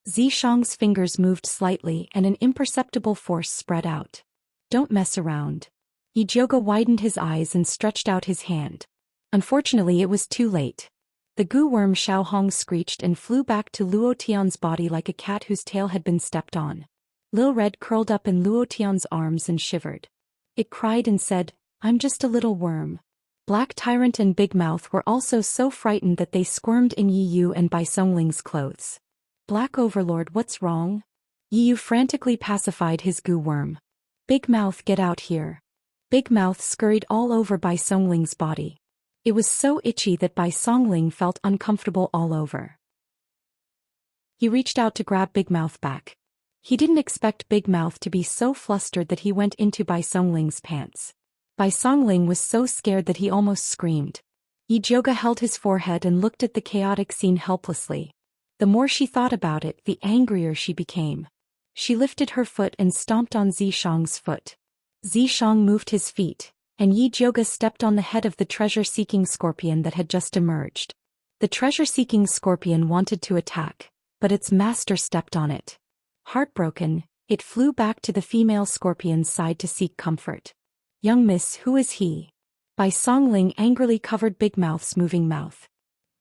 Zishang's fingers moved slightly and an imperceptible force spread out. Don't mess around. Yi Jioga widened his eyes and stretched out his hand. Unfortunately it was too late. The goo worm Xiao Hong screeched and flew back to Luo Tian's body like a cat whose tail had been stepped on. Lil Red curled up in Luo Tian's arms and shivered. It cried and said, "I'm just a little worm." Black Tyrant and Big Mouth were also so frightened that they squirmed in Yi Yu and Bai Songling's clothes. "Black Overlord, what's wrong?" Yi Yu frantically pacified his goo worm. "Big Mouth, get out here." Big Mouth scurried all over Bai Songling's body. It was so itchy that Bai Songling felt uncomfortable all over. He reached out to grab Big Mouth back. He didn't expect Big Mouth to be so flustered that he went into Bai Songling's pants. Bai Songling was so scared that he almost screamed. Yi Jioga held his forehead and looked at the chaotic scene helplessly. The more she thought about it, the angrier she became. She lifted her foot and stomped on Zishang's foot. Zishang moved his feet, and Yi Jioga stepped on the head of the treasure-seeking scorpion that had just emerged. The treasure-seeking scorpion wanted to attack, but its master stepped on it. Heartbroken, it flew back to the female scorpion's side to seek comfort. "Young miss, who is he?" Bai Songling angrily covered Big Mouth's moving mouth.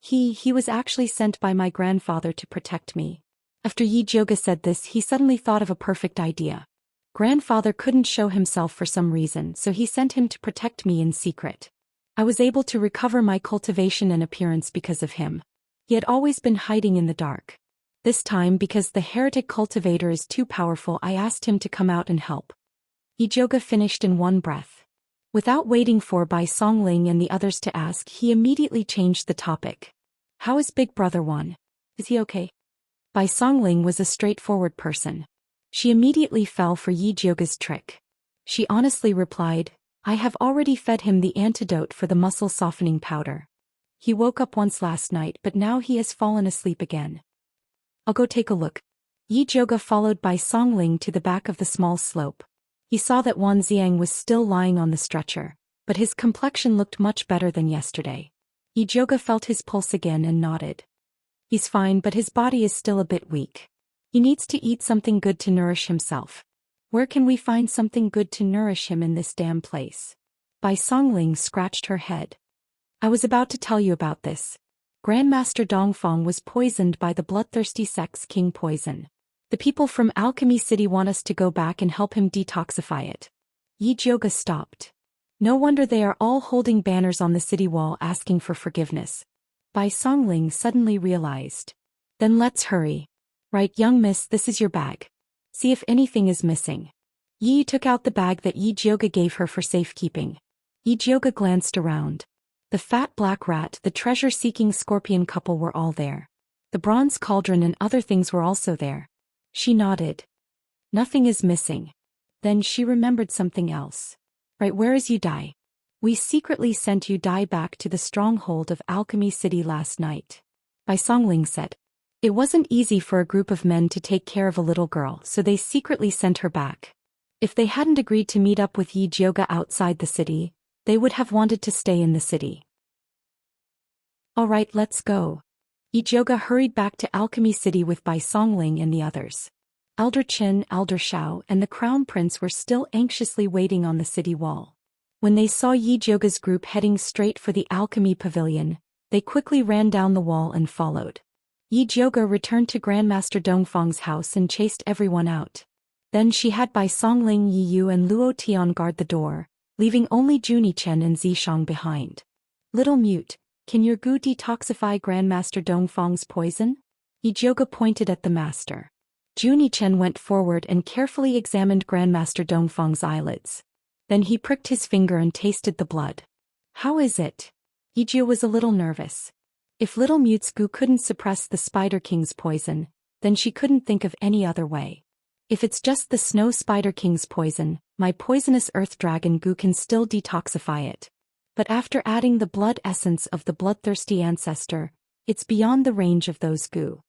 He was actually sent by my grandfather to protect me." After Yi Jioga said this, he suddenly thought of a perfect idea. Grandfather couldn't show himself for some reason, so he sent him to protect me in secret. I was able to recover my cultivation and appearance because of him. He had always been hiding in the dark. This time, because the heretic cultivator is too powerful, I asked him to come out and help. Yi Jioga finished in one breath. Without waiting for Bai Songling and the others to ask, he immediately changed the topic. "How is Big Brother 1? Is he okay?" Bai Songling was a straightforward person. She immediately fell for Yi Jioga's trick. She honestly replied, "I have already fed him the antidote for the muscle softening powder. He woke up once last night, but now he has fallen asleep again. I'll go take a look." Yi Jioga followed Bai Songling to the back of the small slope. He saw that Wan Xiang was still lying on the stretcher, but his complexion looked much better than yesterday. Yi Jioga felt his pulse again and nodded. He's fine, but his body is still a bit weak. He needs to eat something good to nourish himself. Where can we find something good to nourish him in this damn place? Bai Songling scratched her head. "I was about to tell you about this. Grandmaster Dongfang was poisoned by the bloodthirsty Sex King poison. The people from Alchemy City want us to go back and help him detoxify it." Yi Jioga stopped. No wonder they are all holding banners on the city wall asking for forgiveness. Bai Songling suddenly realized. "Then let's hurry. Right, young miss, this is your bag. See if anything is missing." Yi took out the bag that Yi Jioga gave her for safekeeping. Yi Jioga glanced around. The fat black rat, the treasure-seeking scorpion couple were all there. The bronze cauldron and other things were also there. She nodded. "Nothing is missing." Then she remembered something else. "Right, where is Yu Dai? We secretly sent Yu Dai back to the stronghold of Alchemy City last night." Bai Songling said. It wasn't easy for a group of men to take care of a little girl, so they secretly sent her back. If they hadn't agreed to meet up with Yi Jioga outside the city, they would have wanted to stay in the city. "All right, let's go." Yi Jioga hurried back to Alchemy City with Bai Songling and the others. Elder Qin, Elder Shao, and the Crown Prince were still anxiously waiting on the city wall. When they saw Yi Jioga's group heading straight for the Alchemy Pavilion, they quickly ran down the wall and followed. Yi Jioga returned to Grandmaster Dongfang's house and chased everyone out. Then she had Bai Songling, Yi Yu and Luo Tian guard the door, leaving only Juni Chen and Zishang behind. "Little mute, can your goo detoxify Grandmaster Dongfang's poison?" Yi Jioga pointed at the master. Juni Chen went forward and carefully examined Grandmaster Dongfang's eyelids. Then he pricked his finger and tasted the blood. "How is it?" Yi Jioga was a little nervous. If Little Mute's goo couldn't suppress the Spider King's poison, then she couldn't think of any other way. If it's just the Snow Spider King's poison, my poisonous earth dragon goo can still detoxify it. But after adding the blood essence of the bloodthirsty ancestor, it's beyond the range of those goo.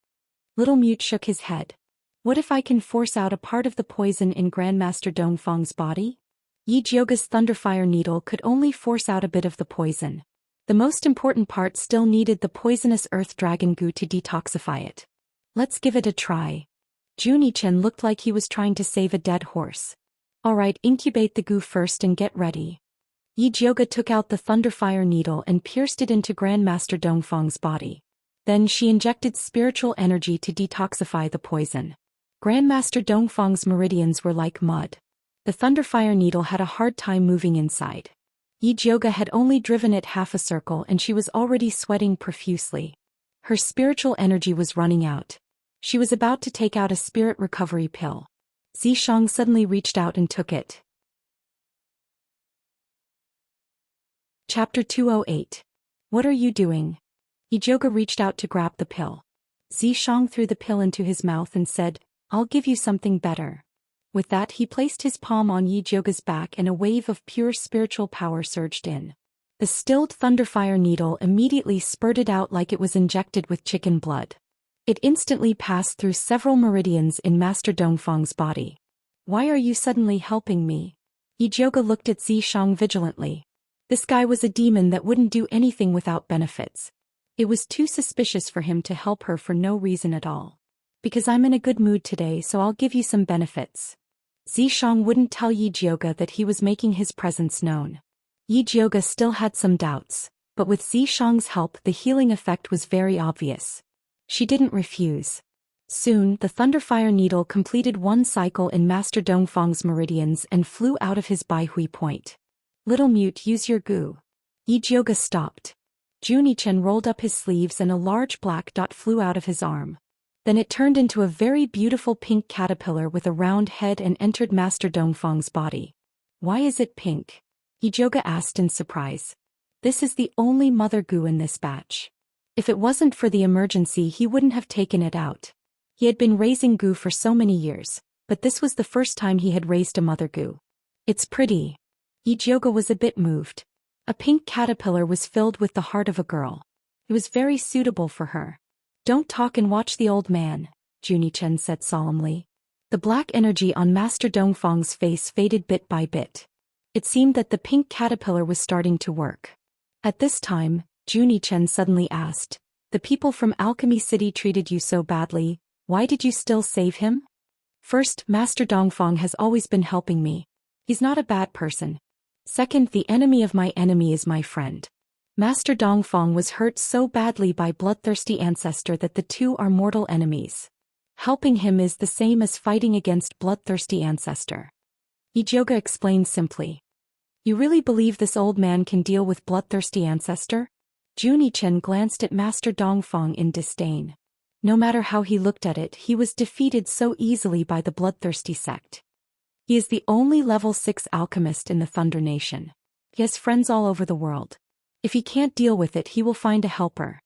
Little Mute shook his head. What if I can force out a part of the poison in Grandmaster Dongfang's body? Yi Jiuge's Thunderfire Needle could only force out a bit of the poison. The most important part still needed the poisonous earth dragon goo to detoxify it. Let's give it a try. Junichen looked like he was trying to save a dead horse. Alright, incubate the goo first and get ready. Yi Jiuge took out the Thunderfire Needle and pierced it into Grandmaster Dongfang's body. Then she injected spiritual energy to detoxify the poison. Grandmaster Dongfang's meridians were like mud. The Thunderfire Needle had a hard time moving inside. Yi Jiuge had only driven it half a circle and she was already sweating profusely. Her spiritual energy was running out. She was about to take out a spirit recovery pill. Zhishang suddenly reached out and took it. Chapter 208. What are you doing? Yi Jiuge reached out to grab the pill. Zhishang threw the pill into his mouth and said, I'll give you something better. With that he placed his palm on Yi Jiuge's back and a wave of pure spiritual power surged in. The stilled Thunderfire Needle immediately spurted out like it was injected with chicken blood. It instantly passed through several meridians in Master Dongfang's body. Why are you suddenly helping me? Yi Jiuge looked at Zhishang vigilantly. This guy was a demon that wouldn't do anything without benefits. It was too suspicious for him to help her for no reason at all. Because I'm in a good mood today, so I'll give you some benefits. Zhishang wouldn't tell Yi Jiuge that he was making his presence known. Yi Jiuge still had some doubts, but with Zhishang's help the healing effect was very obvious. She didn't refuse. Soon, the Thunderfire Needle completed one cycle in Master Dongfang's meridians and flew out of his Baihui point. Little Mute, use your goo. Yi Jiuge stopped. Junichen rolled up his sleeves and a large black dot flew out of his arm. Then it turned into a very beautiful pink caterpillar with a round head and entered Master Dongfang's body. Why is it pink? Yi Jiuge asked in surprise. This is the only mother goo in this batch. If it wasn't for the emergency he wouldn't have taken it out. He had been raising goo for so many years, but this was the first time he had raised a mother goo. It's pretty. Yi Jiuge was a bit moved. A pink caterpillar was filled with the heart of a girl. It was very suitable for her. Don't talk and watch the old man, Junichen said solemnly. The black energy on Master Dongfang's face faded bit by bit. It seemed that the pink caterpillar was starting to work. At this time, Junichen suddenly asked, the people from Alchemy City treated you so badly, why did you still save him? First, Master Dongfang has always been helping me. He's not a bad person. Second, the enemy of my enemy is my friend. Master Dongfang was hurt so badly by bloodthirsty ancestor that the two are mortal enemies. Helping him is the same as fighting against bloodthirsty ancestor. Yi Jiuge explained simply. You really believe this old man can deal with bloodthirsty ancestor? Junichen glanced at Master Dongfang in disdain. No matter how he looked at it, he was defeated so easily by the bloodthirsty sect. He is the only level 6 alchemist in the Thunder Nation. He has friends all over the world. If he can't deal with it, he will find a helper.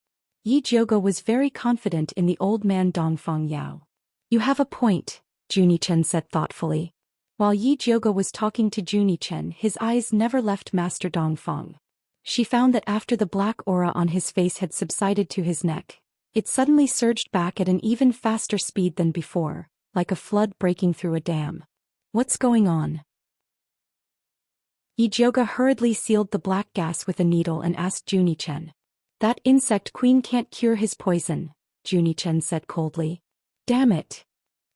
Yi Jiuge was very confident in the old man Dongfang Yao. You have a point, Junichen said thoughtfully. While Yi Jiuge was talking to Junichen, his eyes never left Master Dongfang. She found that after the black aura on his face had subsided to his neck, it suddenly surged back at an even faster speed than before, like a flood breaking through a dam. What's going on? Yi Jiuge hurriedly sealed the black gas with a needle and asked Junichen. That insect queen can't cure his poison, Junichen said coldly. Damn it.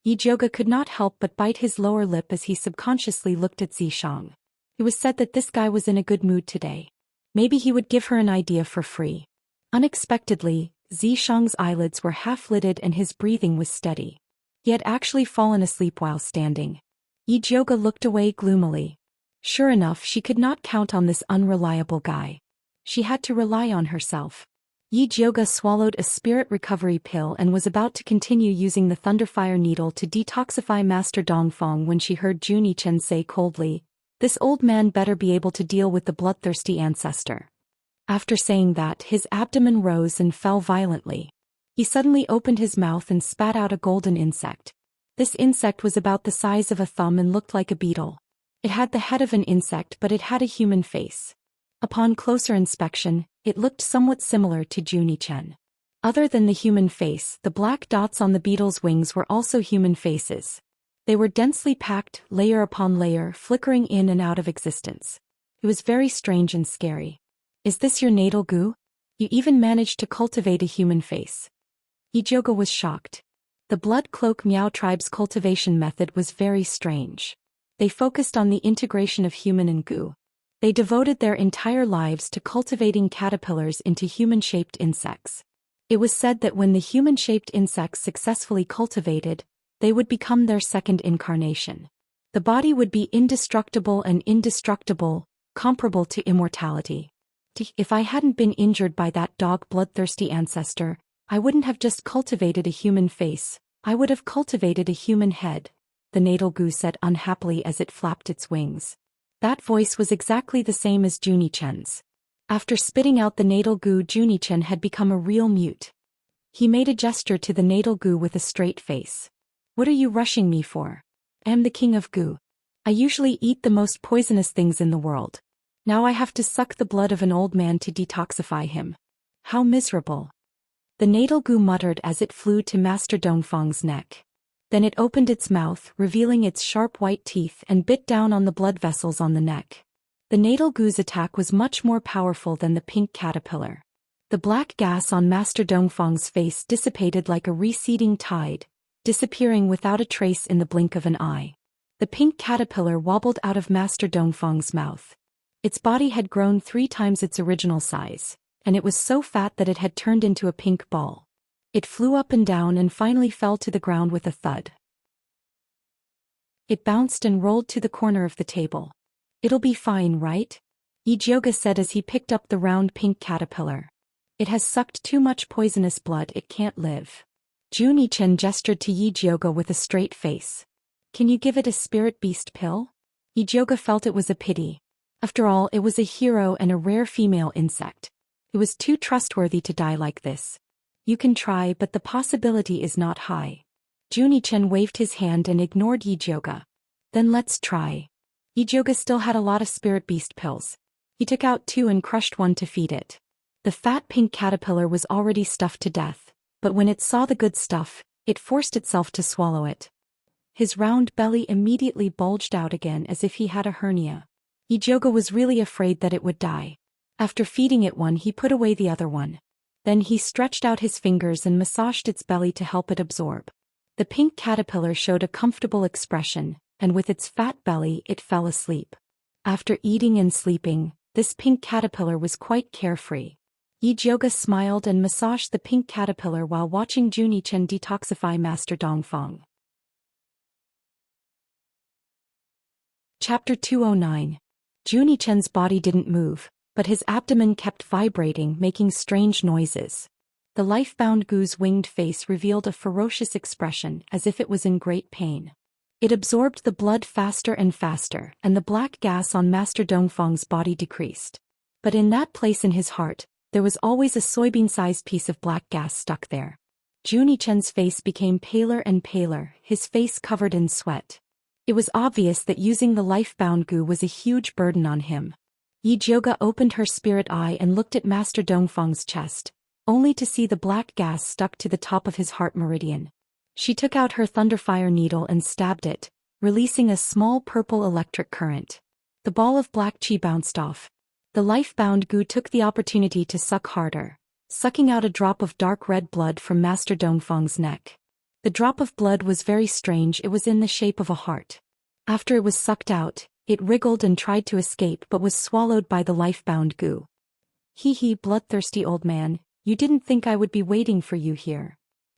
Yi Jiuge could not help but bite his lower lip as he subconsciously looked at Zhishang. It was said that this guy was in a good mood today. Maybe he would give her an idea for free. Unexpectedly, Zhishang's eyelids were half-lidded and his breathing was steady. He had actually fallen asleep while standing. Yi Jiuge looked away gloomily. Sure enough, she could not count on this unreliable guy. She had to rely on herself. Yi Jiuge swallowed a spirit recovery pill and was about to continue using the Thunderfire Needle to detoxify Master Dongfang when she heard Junichen say coldly, this old man better be able to deal with the bloodthirsty ancestor. After saying that, his abdomen rose and fell violently. He suddenly opened his mouth and spat out a golden insect. This insect was about the size of a thumb and looked like a beetle. It had the head of an insect, but it had a human face. Upon closer inspection, it looked somewhat similar to Zhou Xian. Other than the human face, the black dots on the beetle's wings were also human faces. They were densely packed, layer upon layer, flickering in and out of existence. It was very strange and scary. Is this your natal goo? You even managed to cultivate a human face. Ijoga was shocked. The Blood Cloak Miao tribe's cultivation method was very strange. They focused on the integration of human and goo. They devoted their entire lives to cultivating caterpillars into human-shaped insects. It was said that when the human-shaped insects successfully cultivated, they would become their second incarnation. The body would be indestructible and indestructible, comparable to immortality. If I hadn't been injured by that dog bloodthirsty ancestor, I wouldn't have just cultivated a human face, I would have cultivated a human head, the natal goo said unhappily as it flapped its wings. That voice was exactly the same as Zhou Xian's. After spitting out the natal goo, Zhou Xian had become a real mute. He made a gesture to the natal goo with a straight face. What are you rushing me for? I am the king of goo. I usually eat the most poisonous things in the world. Now I have to suck the blood of an old man to detoxify him. How miserable. The natal goo muttered as it flew to Master Dongfang's neck. Then it opened its mouth, revealing its sharp white teeth, and bit down on the blood vessels on the neck. The natal goo's attack was much more powerful than the pink caterpillar. The black gas on Master Dongfang's face dissipated like a receding tide, disappearing without a trace in the blink of an eye. The pink caterpillar wobbled out of Master Dongfang's mouth. Its body had grown 3 times its original size, and it was so fat that it had turned into a pink ball. It flew up and down and finally fell to the ground with a thud. It bounced and rolled to the corner of the table. It'll be fine, right? Ijoga said as he picked up the round pink caterpillar. It has sucked too much poisonous blood, it can't live. Zhou Xian gestured to Ijoga with a straight face. Can you give it a spirit beast pill? Ijoga felt it was a pity. After all, it was a hero and a rare female insect. It was too trustworthy to die like this. You can try, but the possibility is not high. Zhou Xian waved his hand and ignored Ijoga. Then let's try. Ijoga still had a lot of spirit beast pills. He took out 2 and crushed 1 to feed it. The fat pink caterpillar was already stuffed to death, but when it saw the good stuff, it forced itself to swallow it. His round belly immediately bulged out again as if he had a hernia. Ijoga was really afraid that it would die. After feeding it 1, he put away the other 1. Then he stretched out his fingers and massaged its belly to help it absorb. The pink caterpillar showed a comfortable expression, and with its fat belly it fell asleep. After eating and sleeping, this pink caterpillar was quite carefree. Ijoga smiled and massaged the pink caterpillar while watching Zhou Xian detoxify Master Dongfang. Chapter 209. Zhou Xian's body didn't move, but his abdomen kept vibrating, making strange noises. The life-bound goo's winged face revealed a ferocious expression, as if it was in great pain. It absorbed the blood faster and faster, and the black gas on Master Dongfang's body decreased. But in that place in his heart, there was always a soybean-sized piece of black gas stuck there. Zhou Xian's face became paler and paler, his face covered in sweat. It was obvious that using the life-bound goo was a huge burden on him. Ijoga opened her spirit eye and looked at Master Dongfang's chest, only to see the black gas stuck to the top of his heart meridian. She took out her thunderfire needle and stabbed it, releasing a small purple electric current. The ball of black chi bounced off. The life-bound goo took the opportunity to suck harder, sucking out a drop of dark red blood from Master Dongfang's neck. The drop of blood was very strange, it was in the shape of a heart. After it was sucked out, it wriggled and tried to escape but was swallowed by the life-bound goo. Hee hee, bloodthirsty old man, you didn't think I would be waiting for you here.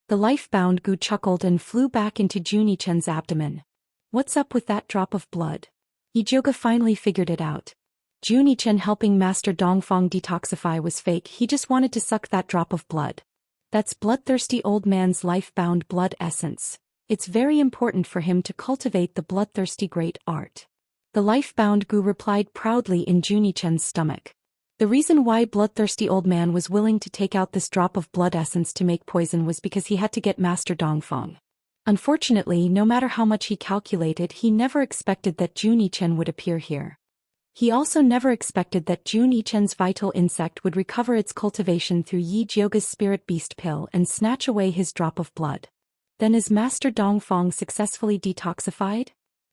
The life-bound goo chuckled and flew back into Zhou Xian's abdomen. What's up with that drop of blood? Ijoga finally figured it out. Zhou Xian helping Master Dongfang detoxify was fake, he just wanted to suck that drop of blood. That's bloodthirsty old man's life-bound blood essence. It's very important for him to cultivate the bloodthirsty great art. The life-bound goo replied proudly in Zhou Xian's stomach. The reason why bloodthirsty old man was willing to take out this drop of blood essence to make poison was because he had to get Master Dongfang. Unfortunately, no matter how much he calculated, he never expected that Zhou Xian would appear here. He also never expected that Zhou Xian's vital insect would recover its cultivation through Yi Jiuge's spirit beast pill and snatch away his drop of blood. Then is Master Dongfang successfully detoxified?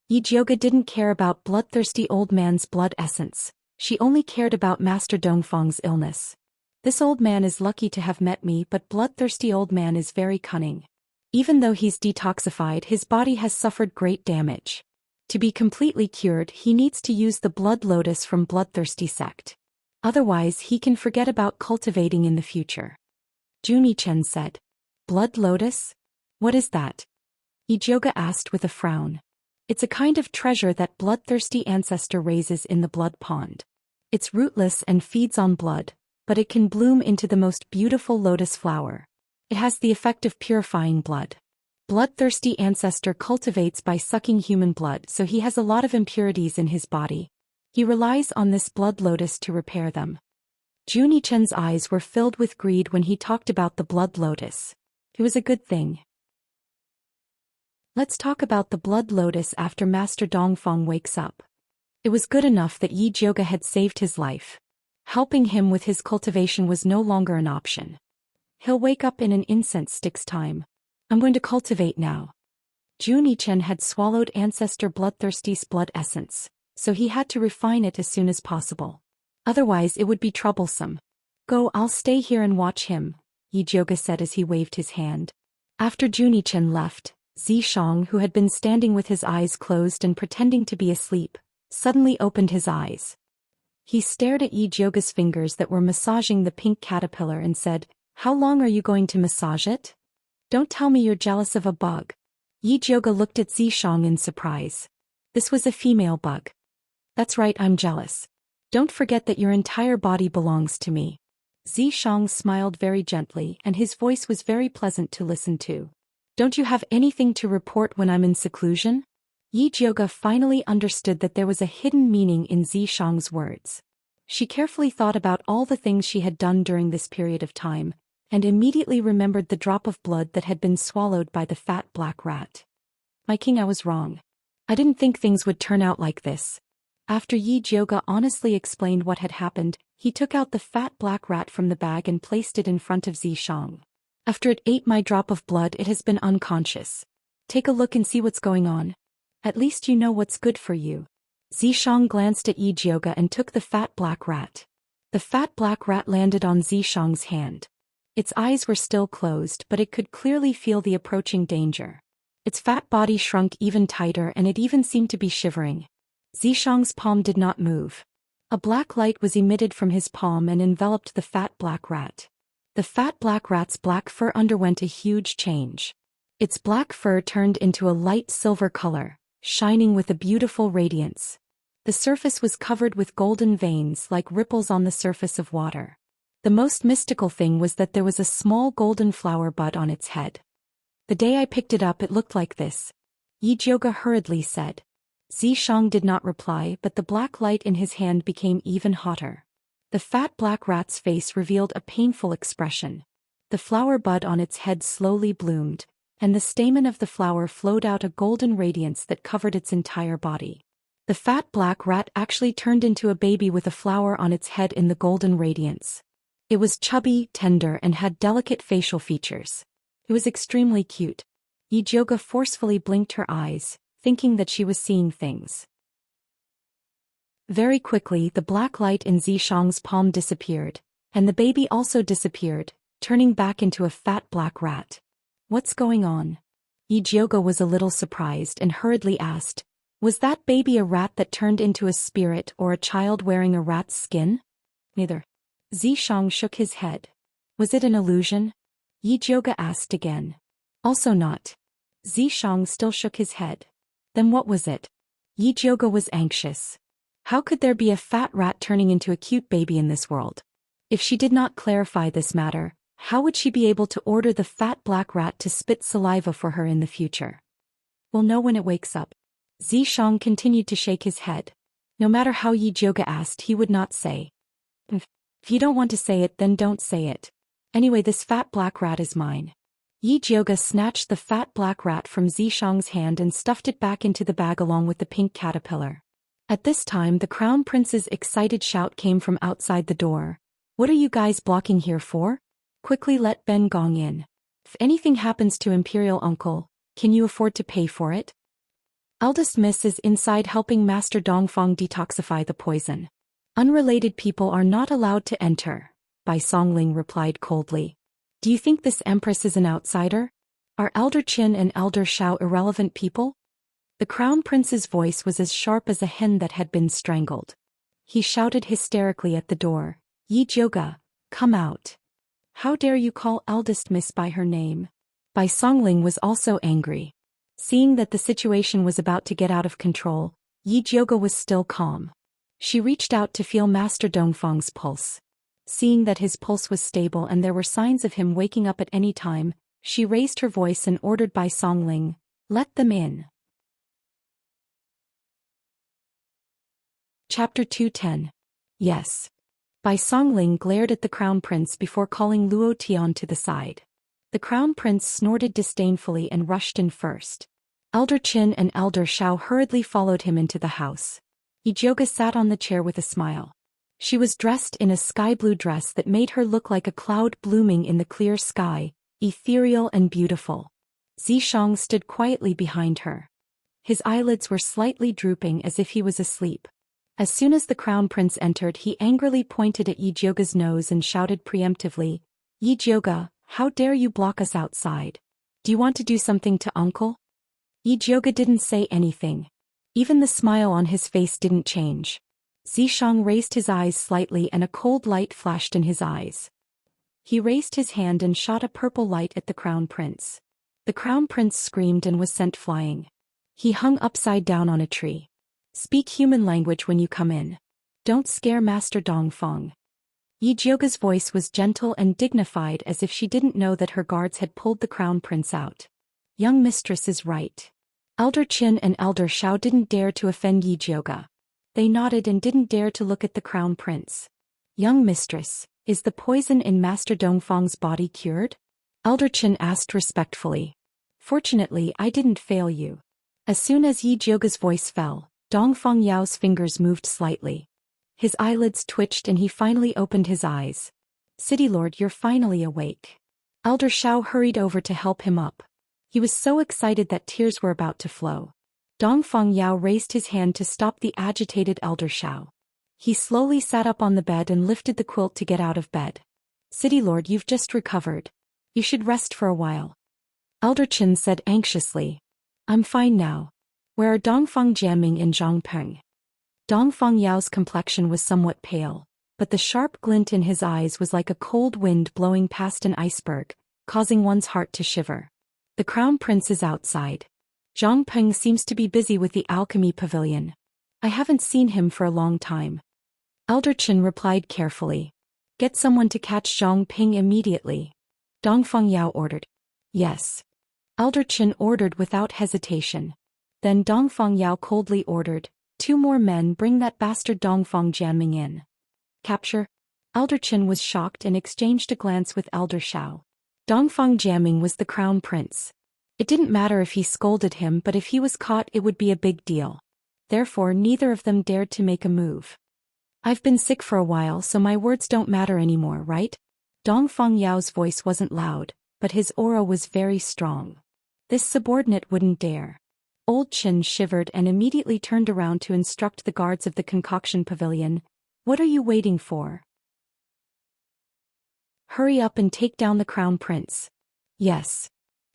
Yi Jiuge didn't care about bloodthirsty old man's blood essence. She only cared about Master Dongfang's illness. This old man is lucky to have met me, but bloodthirsty old man is very cunning. Even though he's detoxified, his body has suffered great damage. To be completely cured, he needs to use the blood lotus from bloodthirsty sect. Otherwise, he can forget about cultivating in the future. Zhou Xian said. Blood lotus? What is that? Yi Jiuge asked with a frown. It's a kind of treasure that bloodthirsty ancestor raises in the blood pond. It's rootless and feeds on blood, but it can bloom into the most beautiful lotus flower. It has the effect of purifying blood. Bloodthirsty ancestor cultivates by sucking human blood, so he has a lot of impurities in his body. He relies on this blood lotus to repair them. Zhou Xian's eyes were filled with greed when he talked about the blood lotus. It was a good thing. Let's talk about the blood lotus after Master Dongfang wakes up. It was good enough that Yi Jiuge had saved his life. Helping him with his cultivation was no longer an option. He'll wake up in an incense stick's time. I'm going to cultivate now. Zhou Xian had swallowed ancestor bloodthirsty's blood essence, so he had to refine it as soon as possible. Otherwise it would be troublesome. Go, I'll stay here and watch him, Yi Jiuge said as he waved his hand. After Zhou Xian left, Xianxia, who had been standing with his eyes closed and pretending to be asleep, suddenly opened his eyes. He stared at Yi Jiuge's fingers that were massaging the pink caterpillar and said, "How long are you going to massage it? Don't tell me you're jealous of a bug." Yi Jiuge looked at Xianxia in surprise. This was a female bug. That's right, I'm jealous. Don't forget that your entire body belongs to me. Xianxia smiled very gently and his voice was very pleasant to listen to. Don't you have anything to report when I'm in seclusion? Yi Jiuge finally understood that there was a hidden meaning in Xianxia's words. She carefully thought about all the things she had done during this period of time, and immediately remembered the drop of blood that had been swallowed by the fat black rat. My king, I was wrong. I didn't think things would turn out like this. After Yi Jiuge honestly explained what had happened, he took out the fat black rat from the bag and placed it in front of Xianxia. After it ate my drop of blood, it has been unconscious. Take a look and see what's going on. At least you know what's good for you. Xianxia glanced at Yi Jiuge and took the fat black rat. The fat black rat landed on Xianxia's hand. Its eyes were still closed, but it could clearly feel the approaching danger. Its fat body shrunk even tighter and it even seemed to be shivering. Xianxia's palm did not move. A black light was emitted from his palm and enveloped the fat black rat. The fat black rat's black fur underwent a huge change. Its black fur turned into a light silver color, shining with a beautiful radiance. The surface was covered with golden veins like ripples on the surface of water. The most mystical thing was that there was a small golden flower bud on its head. The day I picked it up, it looked like this, Yi Jiuge hurriedly said. Xianxia did not reply, but the black light in his hand became even hotter. The fat black rat's face revealed a painful expression. The flower bud on its head slowly bloomed, and the stamen of the flower flowed out a golden radiance that covered its entire body. The fat black rat actually turned into a baby with a flower on its head in the golden radiance. It was chubby, tender, and had delicate facial features. It was extremely cute. Yi Jiuge forcefully blinked her eyes, thinking that she was seeing things. Very quickly, the black light in Xianxia's palm disappeared, and the baby also disappeared, turning back into a fat black rat. What's going on? Yi Jiuge was a little surprised and hurriedly asked, was that baby a rat that turned into a spirit or a child wearing a rat's skin? Neither. Xianxia shook his head. Was it an illusion? Yi Jiuge asked again. Also not. Xianxia still shook his head. Then what was it? Yi Jiuge was anxious. How could there be a fat rat turning into a cute baby in this world? If she did not clarify this matter, how would she be able to order the fat black rat to spit saliva for her in the future? We'll know when it wakes up. Xianxia continued to shake his head. No matter how Yi Jiuge asked, he would not say. If you don't want to say it, then don't say it. Anyway, this fat black rat is mine. Yi Jioge snatched the fat black rat from Zhixiang's hand and stuffed it back into the bag along with the pink caterpillar. At this time, the crown prince's excited shout came from outside the door. What are you guys blocking here for? Quickly let Ben Gong in. If anything happens to Imperial Uncle, can you afford to pay for it? Eldest Miss is inside helping Master Dongfang detoxify the poison. Unrelated people are not allowed to enter, Bai Songling replied coldly. Do you think this Empress is an outsider? Are Elder Qin and Elder Shao irrelevant people? The Crown Prince's voice was as sharp as a hen that had been strangled. He shouted hysterically at the door, Yi Jioge, come out. How dare you call Eldest Miss by her name? Bai Songling was also angry. Seeing that the situation was about to get out of control, Yi Jioge was still calm. She reached out to feel Master Dongfang's pulse. Seeing that his pulse was stable and there were signs of him waking up at any time, she raised her voice and ordered Bai Songling, let them in. Chapter 210. Yes. Bai Songling glared at the Crown Prince before calling Luo Tian to the side. The Crown Prince snorted disdainfully and rushed in first. Elder Qin and Elder Shao hurriedly followed him into the house. Yi Jioge sat on the chair with a smile. She was dressed in a sky-blue dress that made her look like a cloud blooming in the clear sky, ethereal and beautiful. Zhixiang stood quietly behind her. His eyelids were slightly drooping as if he was asleep. As soon as the Crown Prince entered, he angrily pointed at Yi Jioge's nose and shouted preemptively, Yi Jioge, how dare you block us outside? Do you want to do something to Uncle? Yi Jioge didn't say anything. Even the smile on his face didn't change. Zhixiang raised his eyes slightly and a cold light flashed in his eyes. He raised his hand and shot a purple light at the Crown Prince. The Crown Prince screamed and was sent flying. He hung upside down on a tree. Speak human language when you come in. Don't scare Master Dongfang. Yi Jioge's voice was gentle and dignified as if she didn't know that her guards had pulled the Crown Prince out. Young mistress is right. Elder Qin and Elder Shao didn't dare to offend Yi Jioge. They nodded and didn't dare to look at the Crown Prince. Young mistress, is the poison in Master Dongfang's body cured? Elder Qin asked respectfully. Fortunately, I didn't fail you. As soon as Yi Jioge's voice fell, Dongfang Yao's fingers moved slightly. His eyelids twitched and he finally opened his eyes. City Lord, you're finally awake. Elder Shao hurried over to help him up. He was so excited that tears were about to flow. Dongfang Yao raised his hand to stop the agitated Elder Shao. He slowly sat up on the bed and lifted the quilt to get out of bed. City Lord, you've just recovered. You should rest for a while. Elder Qin said anxiously. I'm fine now. Where are Dongfang Jiaming and Zhang Peng? Dongfang Yao's complexion was somewhat pale, but the sharp glint in his eyes was like a cold wind blowing past an iceberg, causing one's heart to shiver. The Crown Prince is outside. Zhang Peng seems to be busy with the alchemy pavilion. I haven't seen him for a long time. Elder Qin replied carefully. Get someone to catch Zhang Peng immediately. Dongfang Yao ordered. Yes. Elder Qin ordered without hesitation. Then Dongfang Yao coldly ordered, 2 more men, bring that bastard Dongfang Jianming in. Capture? Elder Qin was shocked and exchanged a glance with Elder Shao. Dongfang Jianming was the Crown Prince. It didn't matter if he scolded him, but if he was caught it would be a big deal. Therefore neither of them dared to make a move. I've been sick for a while, so my words don't matter anymore, right? Dongfang Yao's voice wasn't loud, but his aura was very strong. This subordinate wouldn't dare. Old Qin shivered and immediately turned around to instruct the guards of the concoction pavilion. What are you waiting for? Hurry up and take down the Crown Prince. Yes.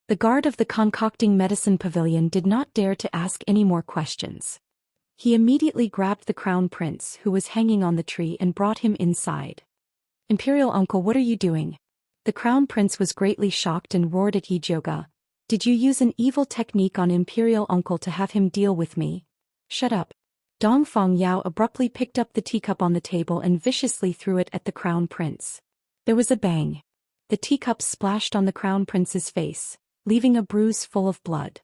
The guard of the concocting medicine pavilion did not dare to ask any more questions. He immediately grabbed the Crown Prince, who was hanging on the tree, and brought him inside. Imperial Uncle, what are you doing? The Crown Prince was greatly shocked and roared at Yi Jioge. Did you use an evil technique on Imperial Uncle to have him deal with me? Shut up. Dongfang Yao abruptly picked up the teacup on the table and viciously threw it at the Crown Prince. There was a bang. The teacup splashed on the Crown Prince's face, leaving a bruise full of blood.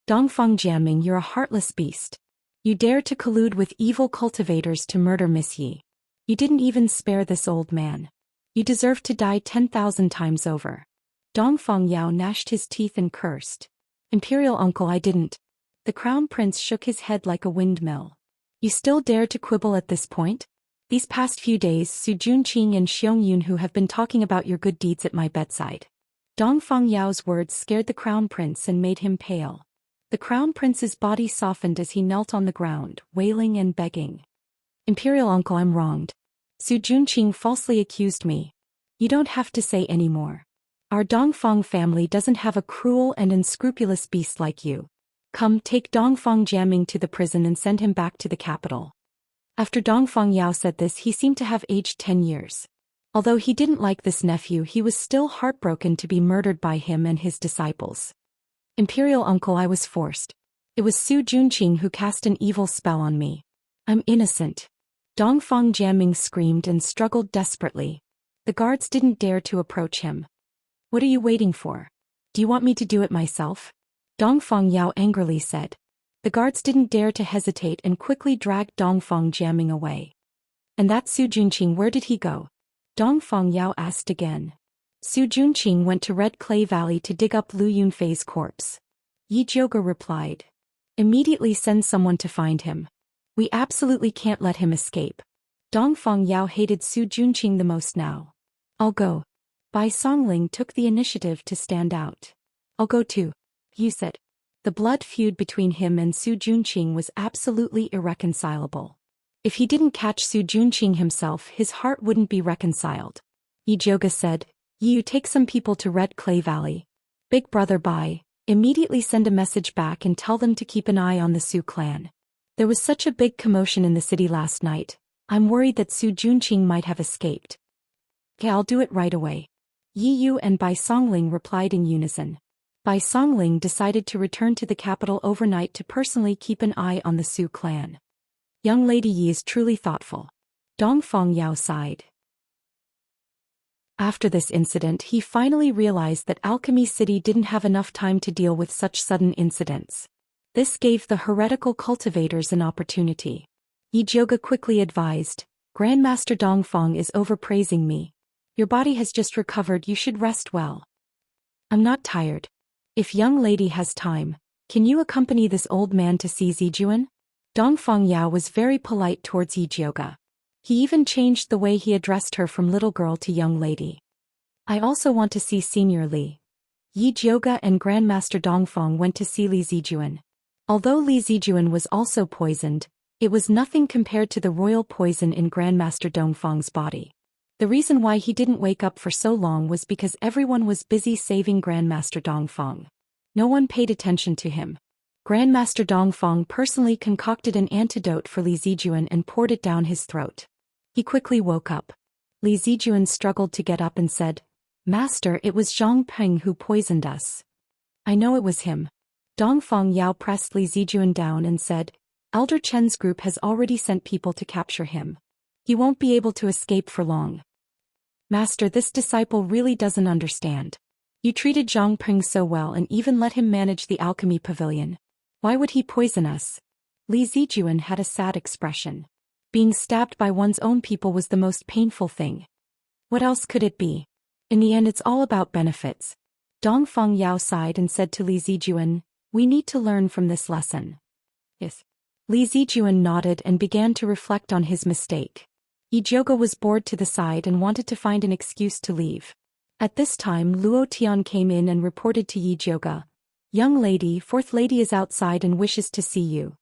Dongfang Jianming, you're a heartless beast. You dare to collude with evil cultivators to murder Miss Yi. You didn't even spare this old man. You deserve to die 10,000 times over. Dongfang Yao gnashed his teeth and cursed. Imperial uncle, I didn't. The crown prince shook his head like a windmill. You still dare to quibble at this point? These past few days Su Junqing and Xiong Yunhu have been talking about your good deeds at my bedside. Dongfang Yao's words scared the crown prince and made him pale. The crown prince's body softened as he knelt on the ground, wailing and begging. Imperial uncle, I'm wronged. Su Junqing falsely accused me. You don't have to say any more. Our Dongfang family doesn't have a cruel and unscrupulous beast like you. Come, take Dongfang Jiaming to the prison and send him back to the capital. After Dongfang Yao said this, he seemed to have aged 10 years. Although he didn't like this nephew, he was still heartbroken to be murdered by him and his disciples. Imperial uncle, I was forced. It was Su Junqing who cast an evil spell on me. I'm innocent. Dongfang Jiaming screamed and struggled desperately. The guards didn't dare to approach him. What are you waiting for? Do you want me to do it myself? Dongfang Yao angrily said. The guards didn't dare to hesitate and quickly dragged Dongfang Jiaming away. And that Su Junqing, where did he go? Dongfang Yao asked again. Su Junqing went to Red Clay Valley to dig up Lu Yunfei's corpse. Yi Jiuge replied. Immediately send someone to find him. We absolutely can't let him escape. Dongfang Yao hated Su Junqing the most now. I'll go. Bai Songling took the initiative to stand out. I'll go too. Yu said. The blood feud between him and Su Junqing was absolutely irreconcilable. If he didn't catch Su Junqing himself, his heart wouldn't be reconciled. Yi Jiuge said. You take some people to Red Clay Valley. Big brother Bai, immediately send a message back and tell them to keep an eye on the Su clan. There was such a big commotion in the city last night. I'm worried that Su Junqing might have escaped. Okay, I'll do it right away. Yi Yu and Bai Songling replied in unison. Bai Songling decided to return to the capital overnight to personally keep an eye on the Su clan. Young Lady Yi is truly thoughtful. Dongfang Yao sighed. After this incident, he finally realized that Alchemy City didn't have enough time to deal with such sudden incidents. This gave the heretical cultivators an opportunity. Yi Jiuge quickly advised, Grandmaster Dongfang is overpraising me. Your body has just recovered, you should rest well. I'm not tired. If young lady has time, can you accompany this old man to see Zijuan? Dongfang Yao was very polite towards Yi Jiuge. He even changed the way he addressed her from little girl to young lady. I also want to see Senior Li. Yi Jiuge and Grandmaster Dongfang went to see Li Zijuan. Although Li Zijuan was also poisoned, it was nothing compared to the royal poison in Grandmaster Dongfang's body. The reason why he didn't wake up for so long was because everyone was busy saving Grandmaster Dongfang. No one paid attention to him. Grandmaster Dongfang personally concocted an antidote for Li Zijuan and poured it down his throat. He quickly woke up. Li Zijuan struggled to get up and said, Master, it was Zhang Peng who poisoned us. I know it was him. Dongfang Yao pressed Li Zijuan down and said, Elder Chen's group has already sent people to capture him. He won't be able to escape for long. Master, this disciple really doesn't understand. You treated Zhang Peng so well and even let him manage the alchemy pavilion. Why would he poison us? Li Zijuan had a sad expression. Being stabbed by one's own people was the most painful thing. What else could it be? In the end, it's all about benefits. Dongfang Yao sighed and said to Li Zijuan, we need to learn from this lesson. Yes. Li Zijuan nodded and began to reflect on his mistake. Yi Jiuge was bored to the side and wanted to find an excuse to leave. At this time, Luo Tian came in and reported to Yi Jiuge, Young lady, fourth lady is outside and wishes to see you.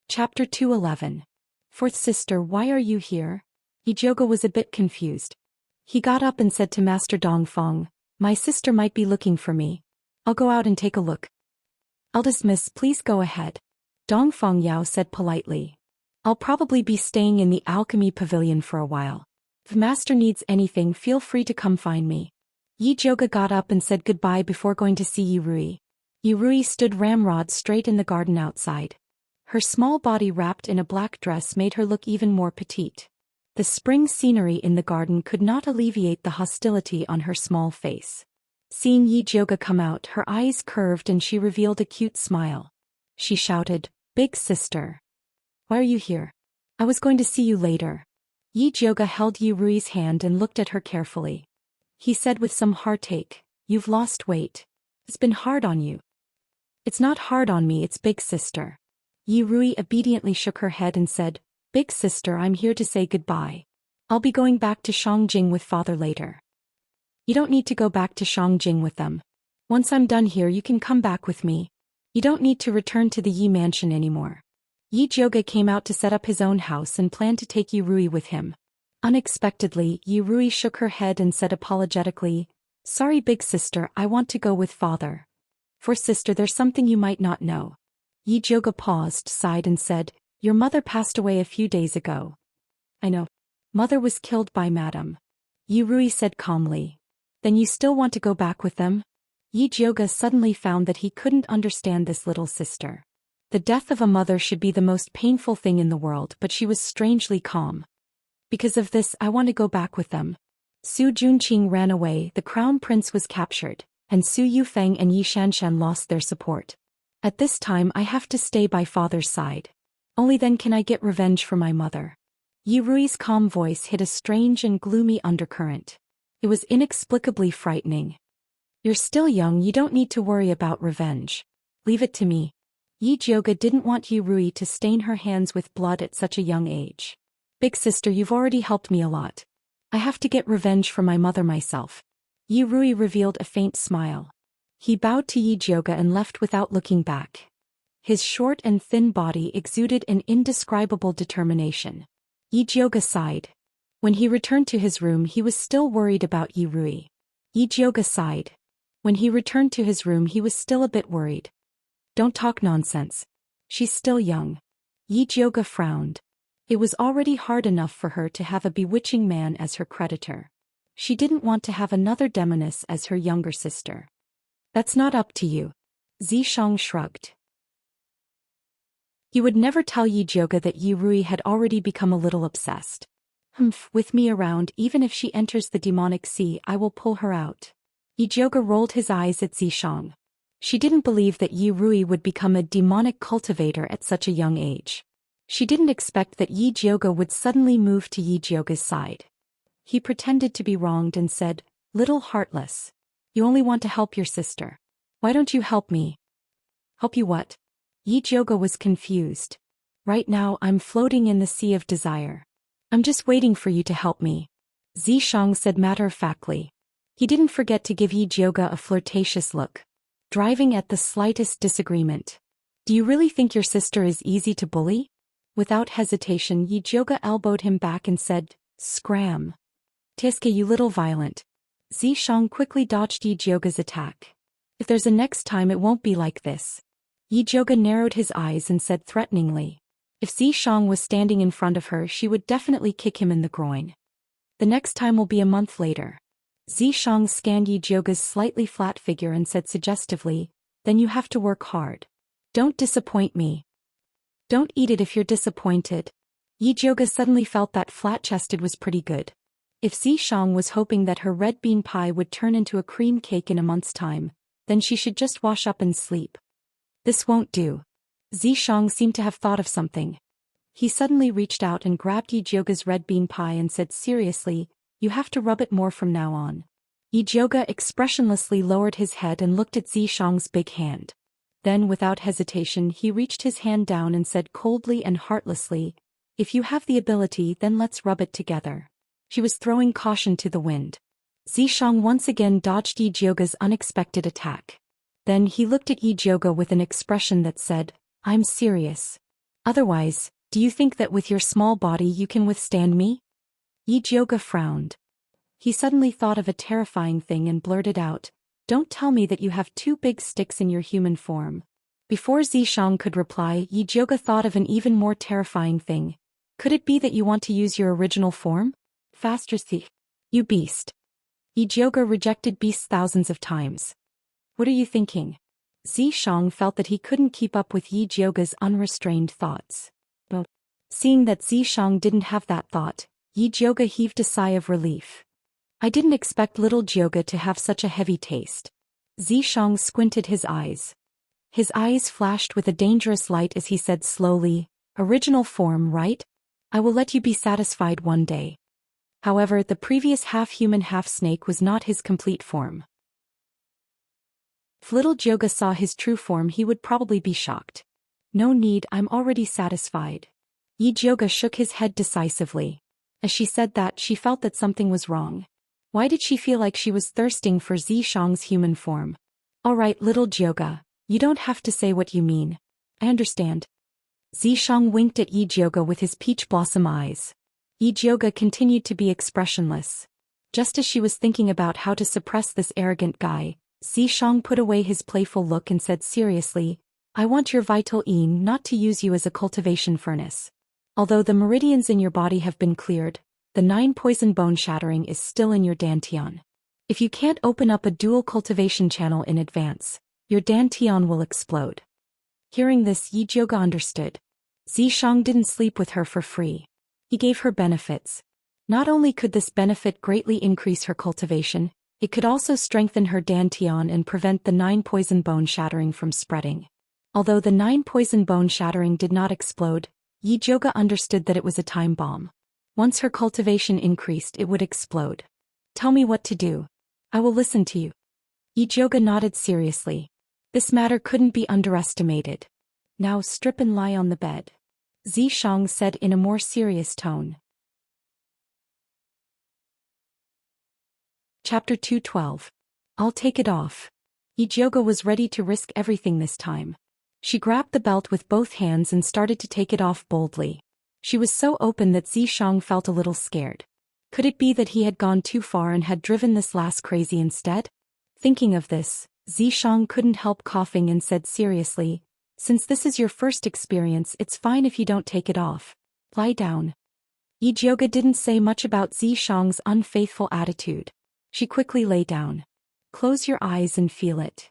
Chapter 211. Fourth sister, why are you here? Yi Jiuge was a bit confused. He got up and said to Master Dongfang, my sister might be looking for me. I'll go out and take a look. Eldest miss, please go ahead. Dongfang Yao said politely. I'll probably be staying in the alchemy pavilion for a while. If master needs anything, feel free to come find me. Yi Jiuge got up and said goodbye before going to see Yi Rui. Yi Rui stood ramrod straight in the garden outside. Her small body wrapped in a black dress made her look even more petite. The spring scenery in the garden could not alleviate the hostility on her small face. Seeing Yi Jiuge come out, her eyes curved and she revealed a cute smile. She shouted, Big sister. Why are you here? I was going to see you later. Yi Jioga held Yi Rui's hand and looked at her carefully. He said with some heartache, "You've lost weight. It's been hard on you." "It's not hard on me, it's big sister." Yi Rui obediently shook her head and said, "Big sister, I'm here to say goodbye. I'll be going back to Shangjing with father later." "You don't need to go back to Shangjing with them. Once I'm done here you can come back with me. You don't need to return to the Yi mansion anymore." Yi Jioga came out to set up his own house and planned to take Yi Rui with him. Unexpectedly, Yi Rui shook her head and said apologetically, "Sorry big sister, I want to go with father." "For sister, there's something you might not know." Yi Jioga paused, sighed and said, "Your mother passed away a few days ago." "I know. Mother was killed by Madam," Yi Rui said calmly. "Then you still want to go back with them?" Yi Jioga suddenly found that he couldn't understand this little sister. The death of a mother should be the most painful thing in the world, but she was strangely calm. "Because of this, I want to go back with them." Su Junqing ran away, the crown prince was captured, and Su Yufeng and Yi Shanshan lost their support. "At this time I have to stay by father's side. Only then can I get revenge for my mother." Yi Rui's calm voice hid a strange and gloomy undercurrent. It was inexplicably frightening. "You're still young, you don't need to worry about revenge. Leave it to me." Yi Jioga didn't want Yi Rui to stain her hands with blood at such a young age. "Big sister, you've already helped me a lot. I have to get revenge for my mother myself." Yi Rui revealed a faint smile. He bowed to Yi Jioga and left without looking back. His short and thin body exuded an indescribable determination. Yi Jioga sighed. When he returned to his room he was still worried about Yi Rui. Yi Jioga sighed. When he returned to his room he was still a bit worried. "Don't talk nonsense. She's still young." Yi Jioga frowned. It was already hard enough for her to have a bewitching man as her creditor. She didn't want to have another demoness as her younger sister. "That's not up to you." Zishang shrugged. He would never tell Yi Jioga that Yi Rui had already become a little obsessed. With me around, even if she enters the demonic sea, I will pull her out." Yi Jioga rolled his eyes at Zishang. She didn't believe that Yi Rui would become a demonic cultivator at such a young age. She didn't expect that Yi Jioga would suddenly move to Yi Jioga's side. He pretended to be wronged and said, "Little heartless. You only want to help your sister. Why don't you help me?" "Help you what?" Yi Jioga was confused. "Right now I'm floating in the sea of desire. I'm just waiting for you to help me," Zishang said matter-of-factly. He didn't forget to give Yi Jioga a flirtatious look. Driving at the slightest disagreement. "Do you really think your sister is easy to bully?" Without hesitation Yi Jioga elbowed him back and said, "Scram. Tiske, you little violent." Zishang quickly dodged Yi Jioga's attack. "If there's a next time it won't be like this." Yi Jioga narrowed his eyes and said threateningly. If Zishang was standing in front of her she would definitely kick him in the groin. "The next time will be a month later." Zishang scanned Yi Jioga's slightly flat figure and said suggestively, "Then you have to work hard. Don't disappoint me." "Don't eat it if you're disappointed." Yi Jioga suddenly felt that flat-chested was pretty good. If Zishang was hoping that her red bean pie would turn into a cream cake in a month's time, then she should just wash up and sleep. This won't do. Zishang seemed to have thought of something. He suddenly reached out and grabbed Yi Jioga's red bean pie and said seriously, "You have to rub it more from now on." Yi Jioga expressionlessly lowered his head and looked at Zishang's big hand. Then without hesitation he reached his hand down and said coldly and heartlessly, "If you have the ability then let's rub it together." She was throwing caution to the wind. Zishang once again dodged Yi Jioga's unexpected attack. Then he looked at Yi Jioga with an expression that said, "I'm serious. Otherwise, do you think that with your small body you can withstand me?" Yi Jioga frowned. He suddenly thought of a terrifying thing and blurted out, "Don't tell me that you have two big sticks in your human form." Before Zishang could reply, Yi Jioga thought of an even more terrifying thing. "Could it be that you want to use your original form?" "Faster, you beast." Yi Jioga rejected beasts thousands of times. "What are you thinking?" Zishang felt that he couldn't keep up with Yi Jioga's unrestrained thoughts. But seeing that Zishang didn't have that thought, Yi Jioga heaved a sigh of relief. "I didn't expect little Jioga to have such a heavy taste." Zishang squinted his eyes. His eyes flashed with a dangerous light as he said slowly, Original form, right? I will let you be satisfied one day. However, the previous half-human half-snake was not his complete form. If little Jyoga saw his true form, he would probably be shocked. No need, I'm already satisfied. Yi Jyoga shook his head decisively. As she said that, she felt that something was wrong. Why did she feel like she was thirsting for Xianxia's human form? Alright, little Jyoga, you don't have to say what you mean. I understand. Xianxia winked at Yi Jyoga with his peach blossom eyes. Yi Jyoga continued to be expressionless. Just as she was thinking about how to suppress this arrogant guy, Xianxia put away his playful look and said seriously, I want your vital yin not to use you as a cultivation furnace. Although the meridians in your body have been cleared, the 9 poison bone shattering is still in your dantian. If you can't open up a dual cultivation channel in advance, your dantian will explode. Hearing this, Yi Jyoga understood. Xianxia didn't sleep with her for free. He gave her benefits. Not only could this benefit greatly increase her cultivation, it could also strengthen her dantian and prevent the 9 poison bone shattering from spreading. Although the 9 poison bone shattering did not explode, Yi Jyoga understood that it was a time bomb. Once her cultivation increased, it would explode. Tell me what to do. I will listen to you. Yi Jyoga nodded seriously. This matter couldn't be underestimated. Now strip and lie on the bed. Xianxia said in a more serious tone. Chapter 212. I'll take it off. Yi Jyoga was ready to risk everything this time. She grabbed the belt with both hands and started to take it off boldly. She was so open that Xianxia felt a little scared. Could it be that he had gone too far and had driven this lass crazy instead? Thinking of this, Xianxia couldn't help coughing and said seriously, since this is your first experience, it's fine if you don't take it off. Lie down. Yi Jyoga didn't say much about Xianxia's unfaithful attitude. She quickly lay down. Close your eyes and feel it.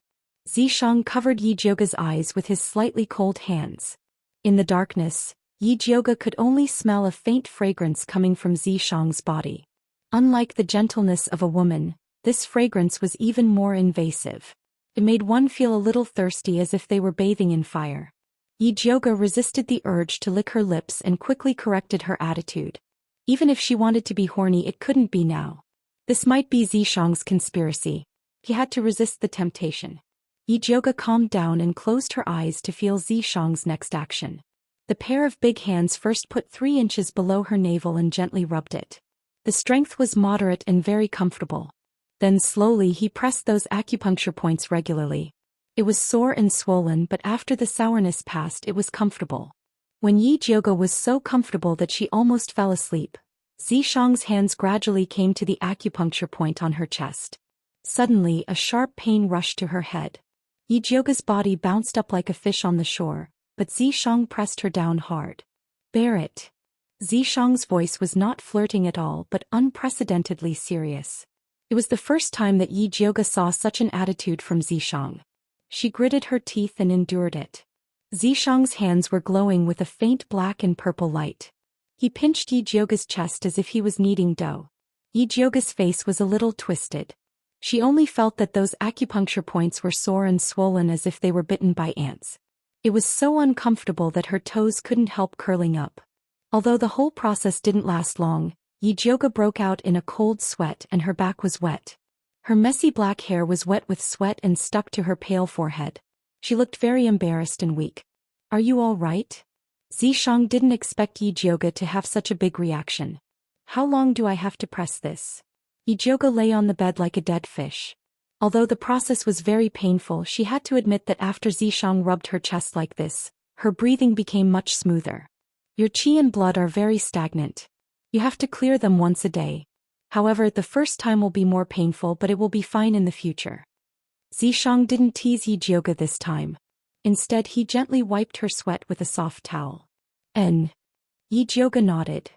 Xianxia covered Yi Jyoga's eyes with his slightly cold hands. In the darkness, Yi Jyoga could only smell a faint fragrance coming from Xianxia's body. Unlike the gentleness of a woman, this fragrance was even more invasive. It made one feel a little thirsty as if they were bathing in fire. Yi Jyoga resisted the urge to lick her lips and quickly corrected her attitude. Even if she wanted to be horny, it couldn't be now. This might be Xianxia's conspiracy. He had to resist the temptation. Yi Jyoga calmed down and closed her eyes to feel Xianxia's next action. The pair of big hands first put 3 inches below her navel and gently rubbed it. The strength was moderate and very comfortable. Then slowly he pressed those acupuncture points regularly. It was sore and swollen, but after the sourness passed, it was comfortable. When Yi Jyoga was so comfortable that she almost fell asleep, Xianxia's hands gradually came to the acupuncture point on her chest. Suddenly, a sharp pain rushed to her head. Yi Jyoga's body bounced up like a fish on the shore, but Xianxia pressed her down hard. Bear it. Xianxia's voice was not flirting at all but unprecedentedly serious. It was the first time that Yi Jyoga saw such an attitude from Xianxia. She gritted her teeth and endured it. Xianxia's hands were glowing with a faint black and purple light. He pinched Yi Jyoga's chest as if he was kneading dough. Yi Jyoga's face was a little twisted. She only felt that those acupuncture points were sore and swollen as if they were bitten by ants. It was so uncomfortable that her toes couldn't help curling up. Although the whole process didn't last long, Yi Jyoga broke out in a cold sweat and her back was wet. Her messy black hair was wet with sweat and stuck to her pale forehead. She looked very embarrassed and weak. Are you all right? Xianxia didn't expect Yi Jyoga to have such a big reaction. How long do I have to press this? Yi Jyoga lay on the bed like a dead fish. Although the process was very painful, she had to admit that after Xianxia rubbed her chest like this, her breathing became much smoother. Your qi and blood are very stagnant. You have to clear them once a day. However, the first time will be more painful, but it will be fine in the future. Xianxia didn't tease Yi Jyoga this time. Instead, he gently wiped her sweat with a soft towel. Yi Jyoga nodded.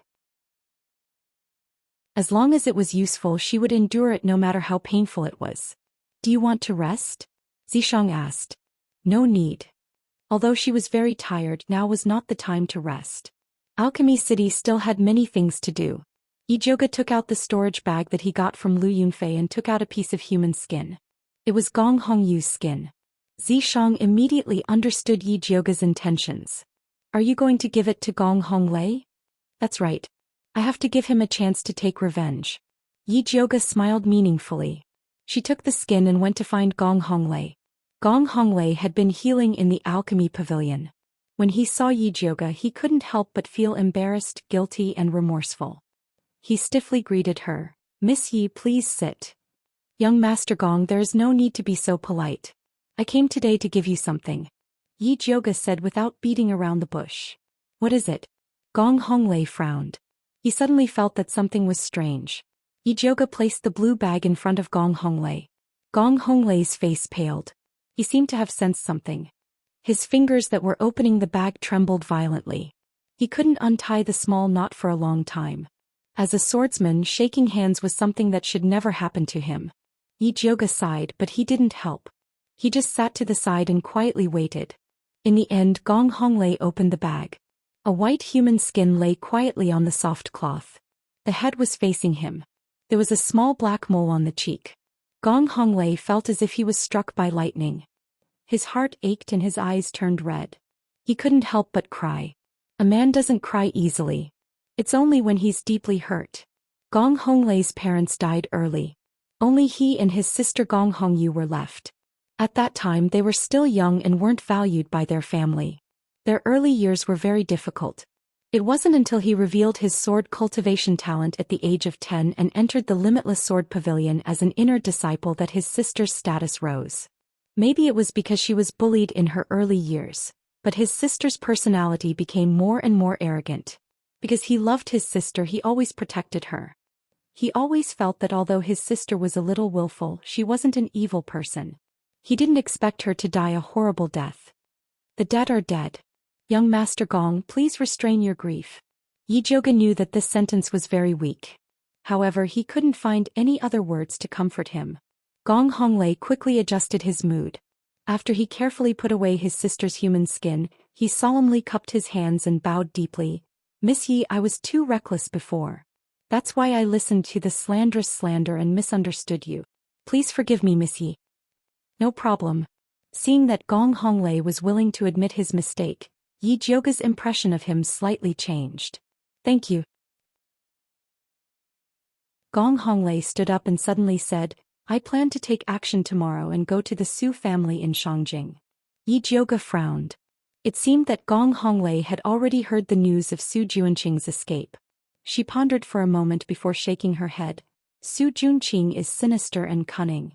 As long as it was useful, she would endure it no matter how painful it was. Do you want to rest? Xianxia asked. No need. Although she was very tired, now was not the time to rest. Alchemy City still had many things to do. Yi Jyoga took out the storage bag that he got from Lu Yunfei and took out a piece of human skin. It was Gong Hongyu's skin. Xianxia immediately understood Yi Jyoga's intentions. Are you going to give it to Gong Honglei? That's right. I have to give him a chance to take revenge. Yi Jiuge smiled meaningfully. She took the skin and went to find Gong Honglei. Gong Honglei had been healing in the alchemy pavilion. When he saw Yi Jiuge, he couldn't help but feel embarrassed, guilty and remorseful. He stiffly greeted her. Miss Yi, please sit. Young Master Gong, there is no need to be so polite. I came today to give you something. Yi Jiuge said without beating around the bush. What is it? Gong Honglei frowned. He suddenly felt that something was strange. Yi Jiuge placed the blue bag in front of Gong Honglei. Gong Honglei's face paled. He seemed to have sensed something. His fingers that were opening the bag trembled violently. He couldn't untie the small knot for a long time. As a swordsman, shaking hands was something that should never happen to him. Yi Jiuge sighed, but he didn't help. He just sat to the side and quietly waited. In the end, Gong Honglei opened the bag. A white human skin lay quietly on the soft cloth. The head was facing him. There was a small black mole on the cheek. Gong Honglei felt as if he was struck by lightning. His heart ached and his eyes turned red. He couldn't help but cry. A man doesn't cry easily. It's only when he's deeply hurt. Gong Honglei's parents died early. Only he and his sister Gong Hongyu were left. At that time they were still young and weren't valued by their family. Their early years were very difficult. It wasn't until he revealed his sword cultivation talent at the age of 10 and entered the Limitless Sword Pavilion as an inner disciple that his sister's status rose. Maybe it was because she was bullied in her early years, but his sister's personality became more and more arrogant. Because he loved his sister, he always protected her. He always felt that although his sister was a little willful, she wasn't an evil person. He didn't expect her to die a horrible death. The dead are dead. Young Master Gong, please restrain your grief. Yi Jiuge knew that this sentence was very weak. However, he couldn't find any other words to comfort him. Gong Honglei quickly adjusted his mood. After he carefully put away his sister's human skin, he solemnly cupped his hands and bowed deeply. Miss Yi, I was too reckless before. That's why I listened to the slanderous slander and misunderstood you. Please forgive me, Miss Yi. No problem. Seeing that Gong Honglei was willing to admit his mistake, Yi Jiuge's impression of him slightly changed. Thank you. Gong Honglei stood up and suddenly said, I plan to take action tomorrow and go to the Su family in Shangjing. Yi Jiuge frowned. It seemed that Gong Honglei had already heard the news of Su Junqing's escape. She pondered for a moment before shaking her head. Su Junqing is sinister and cunning.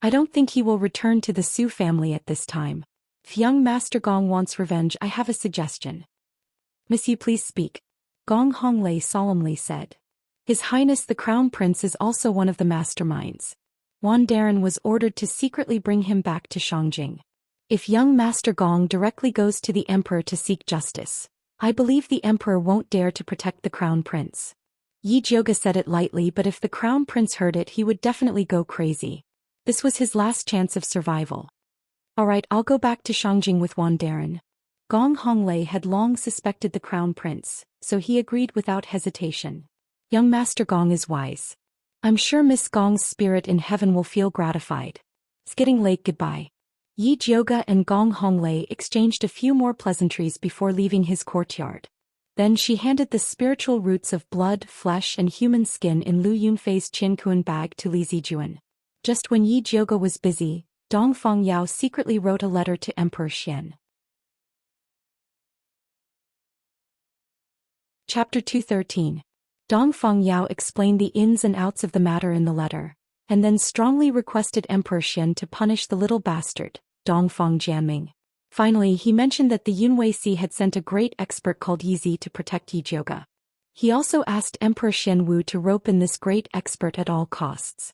I don't think he will return to the Su family at this time. If young Master Gong wants revenge, I have a suggestion. Miss Yi, please speak. Gong Honglei solemnly said. His Highness the Crown Prince is also one of the masterminds. Wandarin was ordered to secretly bring him back to Shangjing. If young Master Gong directly goes to the Emperor to seek justice, I believe the Emperor won't dare to protect the Crown Prince. Yi Jiuge said it lightly, but if the Crown Prince heard it, he would definitely go crazy. This was his last chance of survival. Alright, I'll go back to Shangjing with Wandarin. Gong Honglei had long suspected the Crown Prince, so he agreed without hesitation. Young Master Gong is wise. I'm sure Miss Gong's spirit in heaven will feel gratified. It's getting late, goodbye. Yi Jiuge and Gong Honglei exchanged a few more pleasantries before leaving his courtyard. Then she handed the spiritual roots of blood, flesh and human skin in Lu Yunfei's Qinkuan bag to Li Zijuan. Just when Yi Jiuge was busy, Dongfang Yao secretly wrote a letter to Emperor Xian. Chapter 213. Dongfang Yao explained the ins and outs of the matter in the letter, and then strongly requested Emperor Xian to punish the little bastard, Dongfang Jianming. Finally, he mentioned that the Yunwei had sent a great expert called Yizi to protect Yi Jiuge. He also asked Emperor Xian Wu to rope in this great expert at all costs.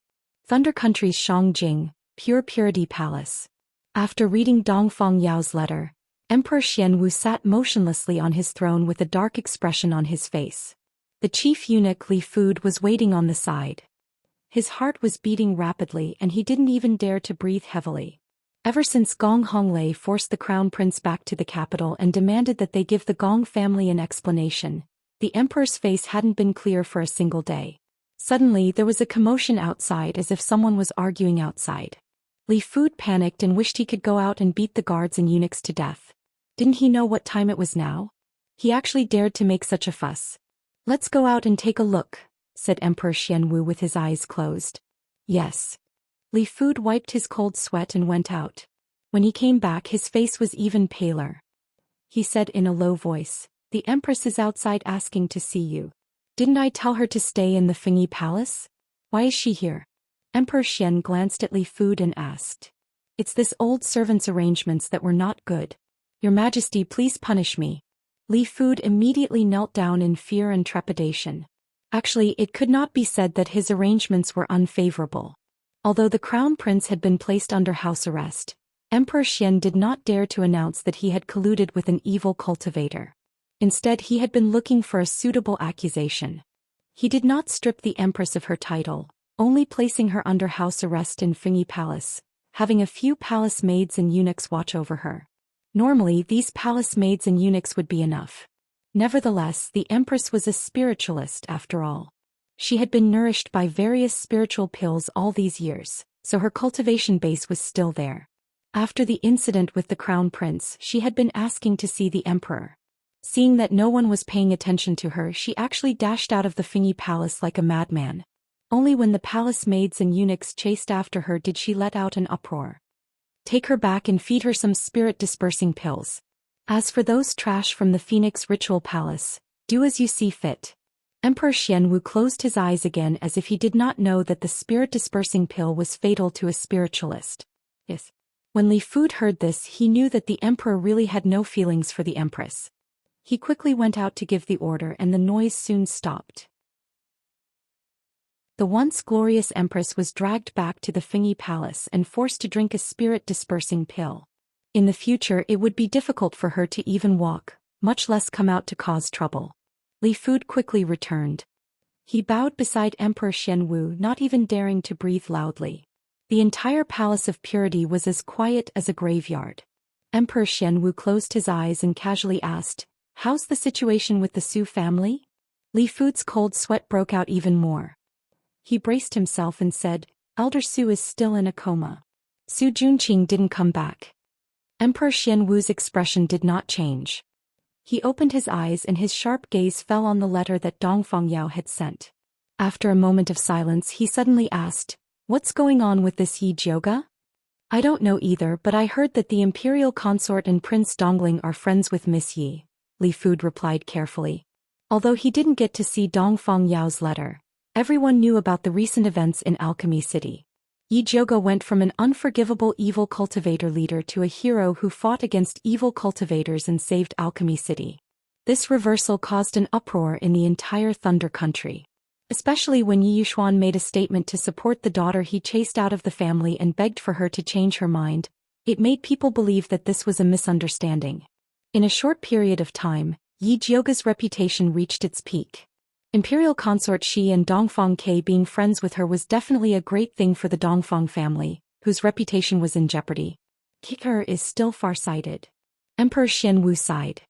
Thunder Country's Shangjing, Pure Purity Palace. After reading Dongfang Yao's letter, Emperor Xian Wu sat motionlessly on his throne with a dark expression on his face. The chief eunuch Li Fud was waiting on the side. His heart was beating rapidly and he didn't even dare to breathe heavily. Ever since Gong Honglei forced the crown prince back to the capital and demanded that they give the Gong family an explanation, the emperor's face hadn't been clear for a single day. Suddenly there was a commotion outside, as if someone was arguing outside. Li Fud panicked and wished he could go out and beat the guards and eunuchs to death. Didn't he know what time it was now? He actually dared to make such a fuss. "Let's go out and take a look," said Emperor Xianwu with his eyes closed. "Yes." Li Fu wiped his cold sweat and went out. When he came back, his face was even paler. He said in a low voice, "The Empress is outside asking to see you. Didn't I tell her to stay in the Fengyi Palace? Why is she here?" Emperor Xian glanced at Li Fu and asked. "It's this old servant's arrangements that were not good. Your Majesty, please punish me." Li Fu immediately knelt down in fear and trepidation. Actually, it could not be said that his arrangements were unfavorable. Although the crown prince had been placed under house arrest, Emperor Xian did not dare to announce that he had colluded with an evil cultivator. Instead, he had been looking for a suitable accusation. He did not strip the Empress of her title, only placing her under house arrest in Fengyi Palace, having a few palace maids and eunuchs watch over her. Normally, these palace maids and eunuchs would be enough. Nevertheless, the Empress was a spiritualist after all. She had been nourished by various spiritual pills all these years, so her cultivation base was still there. After the incident with the crown prince, she had been asking to see the emperor. Seeing that no one was paying attention to her, she actually dashed out of the Fengyi Palace like a madman. Only when the palace maids and eunuchs chased after her did she let out an uproar. "Take her back and feed her some spirit-dispersing pills. As for those trash from the Phoenix Ritual Palace, do as you see fit." Emperor Xianwu closed his eyes again as if he did not know that the spirit-dispersing pill was fatal to a spiritualist. Yes. When Li Fu heard this, he knew that the emperor really had no feelings for the empress. He quickly went out to give the order and the noise soon stopped. The once glorious empress was dragged back to the Fengyi Palace and forced to drink a spirit-dispersing pill. In the future, it would be difficult for her to even walk, much less come out to cause trouble. Li Fu quickly returned. He bowed beside Emperor Xianwu, not even daring to breathe loudly. The entire Palace of Purity was as quiet as a graveyard. Emperor Xianwu closed his eyes and casually asked, "How's the situation with the Su family?" Li Fu's cold sweat broke out even more. He braced himself and said, "Elder Su is still in a coma. Su Junqing didn't come back." Emperor Xianwu's expression did not change. He opened his eyes and his sharp gaze fell on the letter that Dongfang Yao had sent. After a moment of silence, he suddenly asked, "What's going on with this Yi Jioga?" "I don't know either, but I heard that the imperial consort and Prince Dongling are friends with Miss Yi," Li Fu replied carefully. Although he didn't get to see Dongfang Yao's letter, everyone knew about the recent events in Alchemy City. Yi Jioga went from an unforgivable evil cultivator leader to a hero who fought against evil cultivators and saved Alchemy City. This reversal caused an uproar in the entire Thunder Country. Especially when Yi Yuxuan made a statement to support the daughter he chased out of the family and begged for her to change her mind, it made people believe that this was a misunderstanding. In a short period of time, Yi Jioga's reputation reached its peak. Imperial consort Shi and Dongfang Ke being friends with her was definitely a great thing for the Dongfang family, whose reputation was in jeopardy. Kicker is still far-sighted. Emperor Xianwu sighed.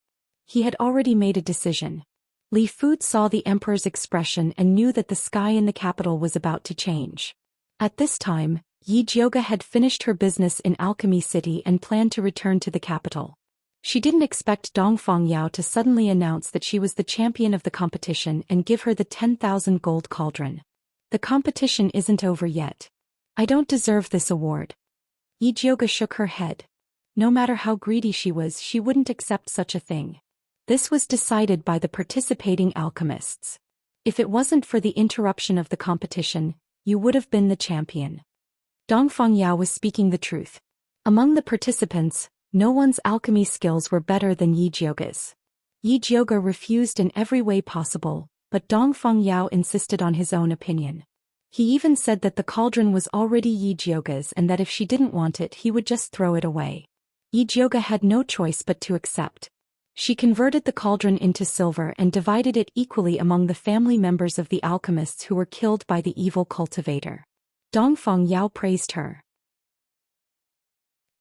He had already made a decision. Li Fu saw the emperor's expression and knew that the sky in the capital was about to change. At this time, Yi Jioga had finished her business in Alchemy City and planned to return to the capital. She didn't expect Dongfang Yao to suddenly announce that she was the champion of the competition and give her the 10,000 gold cauldron. "The competition isn't over yet. I don't deserve this award." Yi Jioga shook her head. No matter how greedy she was, she wouldn't accept such a thing. This was decided by the participating alchemists. If it wasn't for the interruption of the competition, you would have been the champion. Dongfang Yao was speaking the truth. Among the participants, no one's alchemy skills were better than Yi Jioga's. Yi Jioga refused in every way possible, but Dongfang Yao insisted on his own opinion. He even said that the cauldron was already Yi Jioga's and that if she didn't want it, he would just throw it away. Yi Jioga had no choice but to accept. She converted the cauldron into silver and divided it equally among the family members of the alchemists who were killed by the evil cultivator. Dongfang Yao praised her.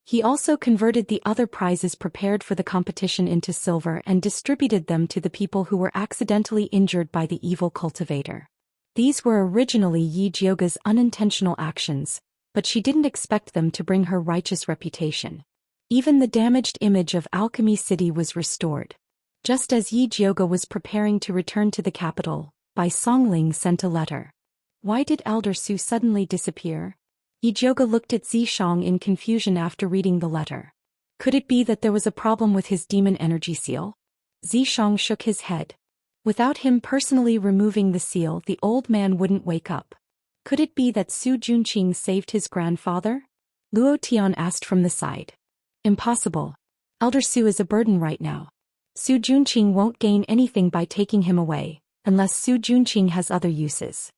He also converted the other prizes prepared for the competition into silver and distributed them to the people who were accidentally injured by the evil cultivator. These were originally Yi Jioga's unintentional actions, but she didn't expect them to bring her righteous reputation. Even the damaged image of Alchemy City was restored. Just as Yi Jiuge was preparing to return to the capital, Bai Songling sent a letter. Why did Elder Su suddenly disappear? Yi Jiuge looked at Zishang in confusion after reading the letter. Could it be that there was a problem with his demon energy seal? Zishang shook his head. Without him personally removing the seal, the old man wouldn't wake up. Could it be that Su Junqing saved his grandfather? Luo Tian asked from the side. Impossible. Elder Su is a burden right now. Su Junqing won't gain anything by taking him away, unless Su Junqing has other uses.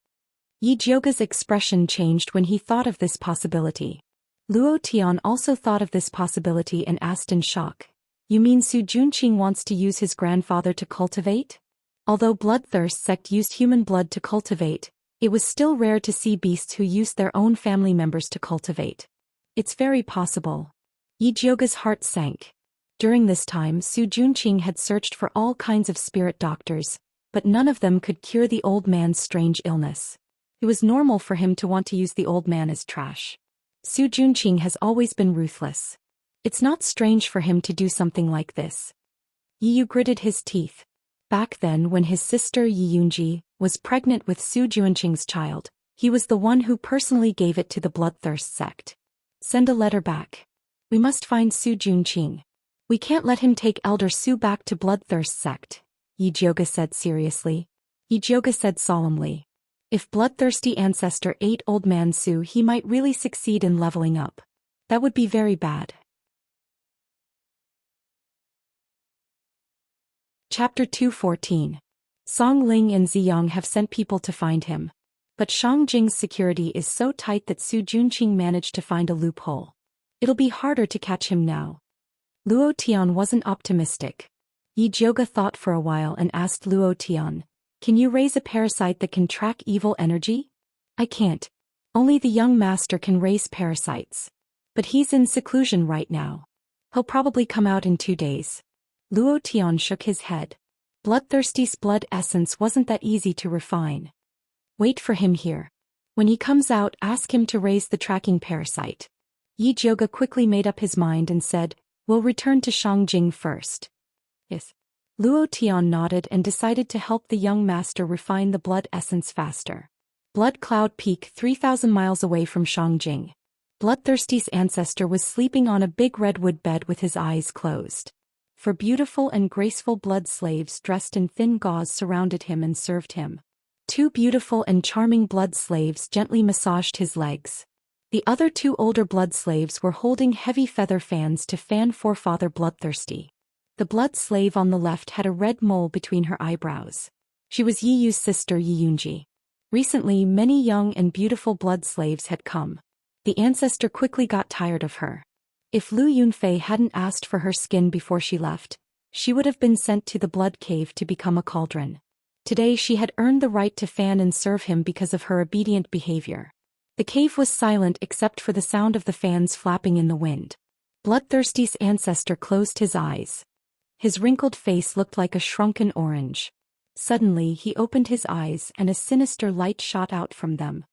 Yi Jiuge's expression changed when he thought of this possibility. Luo Tian also thought of this possibility and asked in shock. You mean Su Junqing wants to use his grandfather to cultivate? Although Bloodthirst sect used human blood to cultivate, it was still rare to see beasts who used their own family members to cultivate. It's very possible. Yi Jiuge's heart sank. During this time, Su Junqing had searched for all kinds of spirit doctors, but none of them could cure the old man's strange illness. It was normal for him to want to use the old man as trash. Su Junqing has always been ruthless. It's not strange for him to do something like this. Yi Yu gritted his teeth. Back then, when his sister Yi Yunji was pregnant with Su Junqing's child, he was the one who personally gave it to the Bloodthirst sect. Send a letter back. We must find Su Junqing. We can't let him take Elder Su back to Bloodthirst sect, Yi Jiuge said seriously. Yi Jiuge said solemnly. If Bloodthirsty ancestor ate Old Man Su, he might really succeed in leveling up. That would be very bad. Chapter 214. Song Ling and Ziyang have sent people to find him. But Shang Jing's security is so tight that Su Junqing managed to find a loophole. It'll be harder to catch him now. Luo Tian wasn't optimistic. Yi Jiuge thought for a while and asked Luo Tian, can you raise a parasite that can track evil energy? I can't. Only the young master can raise parasites. But he's in seclusion right now. He'll probably come out in 2 days. Luo Tian shook his head. Bloodthirsty's blood essence wasn't that easy to refine. Wait for him here. When he comes out, ask him to raise the tracking parasite. Yi Jiuge quickly made up his mind and said, we'll return to Shangjing first. Yes. Luo Tian nodded and decided to help the young master refine the blood essence faster. Blood Cloud Peak 3,000 miles away from Shangjing. Bloodthirsty's ancestor was sleeping on a big redwood bed with his eyes closed. For beautiful and graceful blood slaves dressed in thin gauze surrounded him and served him. 2 beautiful and charming blood slaves gently massaged his legs. The other 2 older blood slaves were holding heavy feather fans to fan forefather Bloodthirsty. The blood slave on the left had a red mole between her eyebrows. She was Yi Yu's sister Yi Yunji. Recently, many young and beautiful blood slaves had come. The ancestor quickly got tired of her. If Lu Yunfei hadn't asked for her skin before she left, she would have been sent to the blood cave to become a cauldron. Today she had earned the right to fan and serve him because of her obedient behavior. The cave was silent except for the sound of the fans flapping in the wind. Bloodthirsty's ancestor closed his eyes. His wrinkled face looked like a shrunken orange. Suddenly he opened his eyes and a sinister light shot out from them.